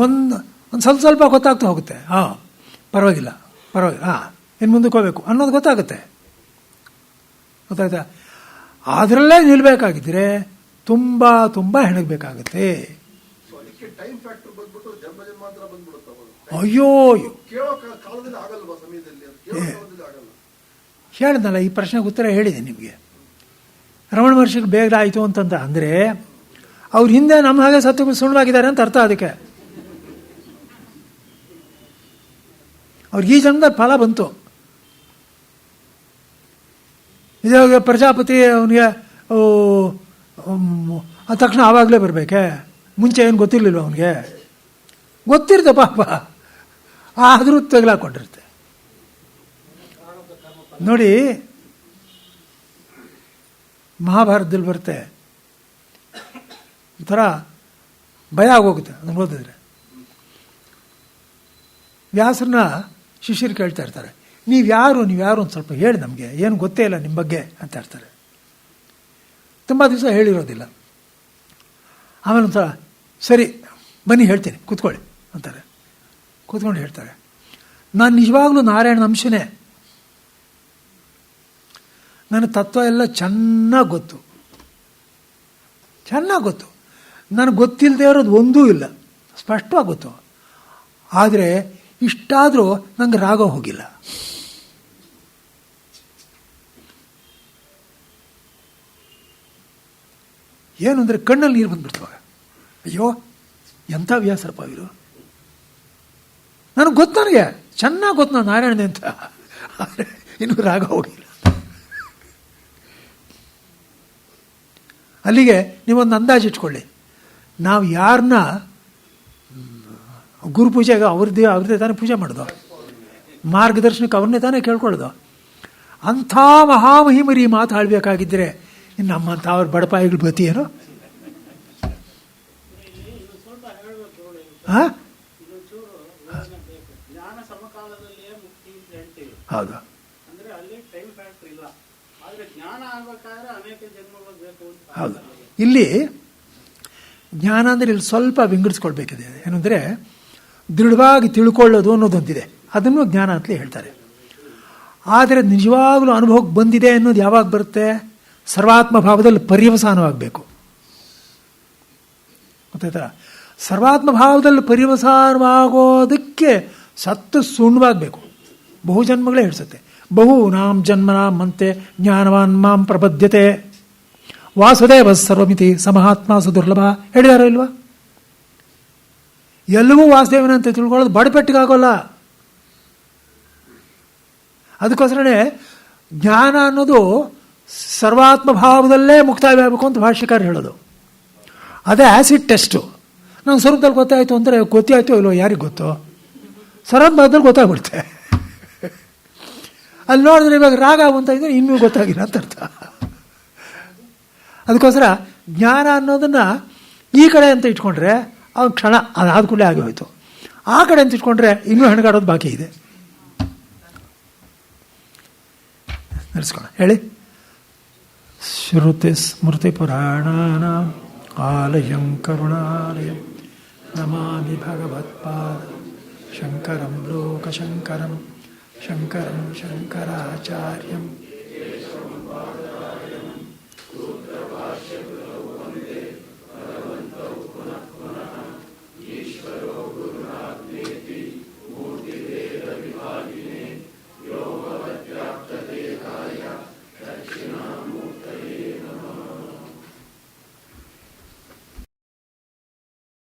ಒಂದು ಸ್ವಲ್ಪ ಗೊತ್ತಾಗ್ತಾ ಹೋಗುತ್ತೆ. ಹಾಂ, ಪರವಾಗಿಲ್ಲ, ಹಾಂ, ಇನ್ನು ಮುಂದಕ್ಕೆ ಹೋಗಬೇಕು ಅನ್ನೋದು ಗೊತ್ತಾಗುತ್ತೆ. ಗೊತ್ತಾಯ್ತಾ? ಅದರಲ್ಲೇ ನಿಲ್ಲಬೇಕಾಗಿದ್ದರೆ ತುಂಬ ತುಂಬ ಹೆಣಗಬೇಕಾಗುತ್ತೆ. ಅದಕ್ಕೆ ಟೈಮ್ ಫ್ಯಾಕ್ಟರ್ ಬಂದ್ಬಿಟ್ಟು ಜನ್ಮ ಜನ್ಮಾಂತರ ಬಂದ್ಬಿಡುತ್ತೆ. ಅಯ್ಯೋ, ಕೇಳೋ ಕಾಲದಲ್ಲಿ ಆಗಲ್ವಾ? ಸಮಯದಲ್ಲಿ ಕೇಳೋ ಕಾಲದಲ್ಲಿ ಆಗಲ್ಲ. ಹೇಳಿದ್ನಲ್ಲ, ಈ ಪ್ರಶ್ನೆಗೆ ಉತ್ತರ ಹೇಳಿದೆ ನಿಮಗೆ. ರಮಣ ಮಹರ್ಷಿಗೆ ಬೇಗ ಆಯಿತು ಅಂತಂದ ಅಂದರೆ ಅವ್ರ ಹಿಂದೆ ನಮ್ಮ ಹಾಗೆ ಸತ್ತು ಸುಣ್ಣವಾಗಿದ್ದಾರೆ ಅಂತ ಅರ್ಥ. ಅದಕ್ಕೆ ಅವ್ರಿಗೆ ಈ ಜನ್ಮದ ಫಲ ಬಂತು. ಇದಾಗ ಪ್ರಜಾಪತಿ ಅವನಿಗೆ ತಕ್ಷಣ ಆವಾಗಲೇ ಬರಬೇಕೆ? ಮುಂಚೆ ಏನು ಗೊತ್ತಿರಲಿಲ್ವ ಅವನಿಗೆ? ಗೊತ್ತಿರುತ್ತೆ ಪಾಪ, ಆದರೂ ತೆಗಲಾಕೊಂಡಿರುತ್ತೆ. ನೋಡಿ, ಮಹಾಭಾರತದಲ್ಲಿ ಬರುತ್ತೆ, ಒಂಥರ ಭಯ ಆಗೋಗುತ್ತೆ ಅದನ್ನು ಓದಿದ್ರೆ. ವ್ಯಾಸರನ್ನ ಶಿಷ್ಯರು ಕೇಳ್ತಾ ಇರ್ತಾರೆ, ನೀವ್ಯಾರು ಒಂದು ಸ್ವಲ್ಪ ಹೇಳಿ ನಮಗೆ, ಏನು ಗೊತ್ತೇ ಇಲ್ಲ ನಿಮ್ಮ ಬಗ್ಗೆ ಅಂತ ಇರ್ತಾರೆ. ತುಂಬ ದಿವಸ ಹೇಳಿರೋದಿಲ್ಲ. ಆಮೇಲೆ ಒಂಥರ ಸರಿ ಬನ್ನಿ ಹೇಳ್ತೀನಿ ಕೂತ್ಕೊಳ್ಳಿ ಅಂತಾರೆ. ಕೂತ್ಕೊಂಡು ಹೇಳ್ತಾರೆ, ನಾನು ನಿಜವಾಗ್ಲೂ ನಾರಾಯಣನ ಅಂಶನೇ, ನನ್ನ ತತ್ವ ಎಲ್ಲ ಚೆನ್ನಾಗಿ ಗೊತ್ತು, ನನಗೆ ಗೊತ್ತಿಲ್ಲದೆ ಇರೋದು ಒಂದೂ ಇಲ್ಲ, ಸ್ಪಷ್ಟವಾಗಿ ಗೊತ್ತು. ಆದರೆ ಇಷ್ಟಾದರೂ ನಂಗೆ ರಾಗ ಹೋಗಿಲ್ಲ. ಏನು ಅಂದರೆ ಕಣ್ಣಲ್ಲಿ ನೀರು ಬಂದ್ಬಿಡ್ತವಾಗ. ಅಯ್ಯೋ ಎಂಥ ವ್ಯಾಸರಪ್ಪ ಇವರು, ನನಗೆ ಚೆನ್ನಾಗಿ ಗೊತ್ತು ನಾನು ನಾರಾಯಣನೇ ಅಂತ, ಆದರೆ ಇನ್ನೂ ರಾಗ ಹೋಗಿಲ್ಲ. ಅಲ್ಲಿಗೆ ನೀವೊಂದು ಅಂದಾಜು ಇಟ್ಕೊಳ್ಳಿ, ನಾವು ಯಾರನ್ನ ಗುರುಪೂಜೆಗೆ ಅವ್ರದ್ದೇ ತಾನೇ ಪೂಜೆ ಮಾಡೋದು, ಮಾರ್ಗದರ್ಶನಕ್ಕೆ ಅವ್ರನ್ನೇ ತಾನೇ ಕೇಳ್ಕೊಳ್ಳೋದು. ಅಂಥ ಮಹಾಮಹಿಮರಿ ಮಾತಾಡಬೇಕಾಗಿದ್ದರೆ ಇನ್ನು ನಮ್ಮಂಥ ಅವ್ರ ಬಡಪಾಯಿಗಳು ಬತ್ತಿ ಏನೋ. ಸ್ವಲ್ಪ ಹೇಳಬೇಕು. ಹಾಂ, ಜ್ಞಾನ ಸಮಕಾಲದಲ್ಲಿಯೇ ಮುಕ್ತಿ ಅಂತ ಹೇಳ್ತೀವಿ. ಹೌದು, ಅಂದ್ರೆ ಅಲ್ಲಿ ಟೈಮ್ ಫ್ಯಾಕ್ಟರ್ ಇಲ್ಲ. ಆದ್ರೆ ಜ್ಞಾನ ಆಗ್ಬೇಕಾದ್ರೆ ಅನೇಕ ಜನ್ಮಗಳು ಬೇಕು ಅಂತ. ಹೌದು. ಇಲ್ಲಿ ಜ್ಞಾನ ಅಂದರೆ ಇಲ್ಲಿ ಸ್ವಲ್ಪ ವಿಂಗಡಿಸ್ಕೊಳ್ಬೇಕಿದೆ. ಏನಂದರೆ ದೃಢವಾಗಿ ತಿಳ್ಕೊಳ್ಳೋದು ಅನ್ನೋದೊಂದಿದೆ, ಅದನ್ನು ಜ್ಞಾನ ಅಂತಲೇ ಹೇಳ್ತಾರೆ. ಆದರೆ ನಿಜವಾಗಲೂ ಅನುಭವಕ್ಕೆ ಬಂದಿದೆ ಅನ್ನೋದು ಯಾವಾಗ ಬರುತ್ತೆ? ಸರ್ವಾತ್ಮ ಭಾವದಲ್ಲಿ ಪರ್ಯವಸಾನವಾಗಬೇಕು. ಗೊತ್ತಾಯ್ತಾ? ಸರ್ವಾತ್ಮ ಭಾವದಲ್ಲಿ ಪರ್ಯವಸಾನವಾಗೋದಕ್ಕೆ ಸತ್ತು ಸುಣ್ಣವಾಗಬೇಕು. ಬಹುಜನ್ಮಗಳೇ ಹಿಡಿಸುತ್ತೆ. ಬಹೂನಾಂ ಜನ್ಮನಾಂ ಮಂತೆ ಜ್ಞಾನವಾನ್ ಮಾಂ ಪ್ರಬದ್ಯತೆ ವಾಸುದೇವ ಸರ್ವಮಿತಿ ಸಮಹಾತ್ಮ ಸುದುರ್ಲಭ ಹೇಳಿದಾರೋ ಇಲ್ವಾ? ಎಲ್ಲವೂ ವಾಸುದೇವನಂತೆ ತಿಳ್ಕೊಳ್ಳೋದು ಬಡಪೆಟ್ಟಿಗಾಗೋಲ್ಲ. ಅದಕ್ಕೋಸ್ಕರನೇ ಜ್ಞಾನ ಅನ್ನೋದು ಸರ್ವಾತ್ಮ ಭಾವದಲ್ಲೇ ಮುಕ್ತಾಯವಾಗಬೇಕು ಅಂತ ಭಾಷ್ಯಕಾರ ಹೇಳೋದು. ಅದೇ ಆ್ಯಸಿಡ್ ಟೆಸ್ಟು. ನಂಗೆ ಸ್ವರೂಪದಲ್ಲಿ ಗೊತ್ತಾಯಿತು ಅಂದರೆ ಗೊತ್ತಾಯ್ತು ಇಲ್ವೋ ಯಾರಿಗೆ ಗೊತ್ತು? ಸರ್ವಾತ್ಮ ಭಾವದಲ್ಲಿ ಗೊತ್ತಾಗ್ಬಿಡುತ್ತೆ. ಅಲ್ಲಿ ನೋಡಿದ್ರೆ ಇವಾಗ ರಾಗ ಅಂತ ಇದ್ರೆ ಇನ್ನೂ ಗೊತ್ತಾಗಿಲ್ಲ ಅಂತ ಅರ್ಥ. ಅದಕ್ಕೋಸ್ಕರ ಜ್ಞಾನ ಅನ್ನೋದನ್ನು ಈ ಕಡೆ ಅಂತ ಇಟ್ಕೊಂಡ್ರೆ ಅವ್ನ ಕ್ಷಣ ಅದಾದ ಕೂಡಲೇ ಆಗಿ ಹೋಯಿತು. ಆ ಕಡೆ ಅಂತ ಇಟ್ಕೊಂಡ್ರೆ ಇನ್ನೂ ಹೆಣಗಾಡೋದು ಬಾಕಿ ಇದೆ. ನಡೆಸ್ಕೋಣ, ಹೇಳಿ. ಶ್ರುತಿ ಸ್ಮೃತಿ ಪುರಾಣಾನಾಂ ಆಲಯಂ ಕರುಣಾಲಯಂ ನಮಾಮಿ ಭಗವತ್ಪಾದ ಶಂಕರಂ ಲೋಕಶಂಕರಂ ಶಂಕರಂ ಶಂಕರಾಚಾರ್ಯಂ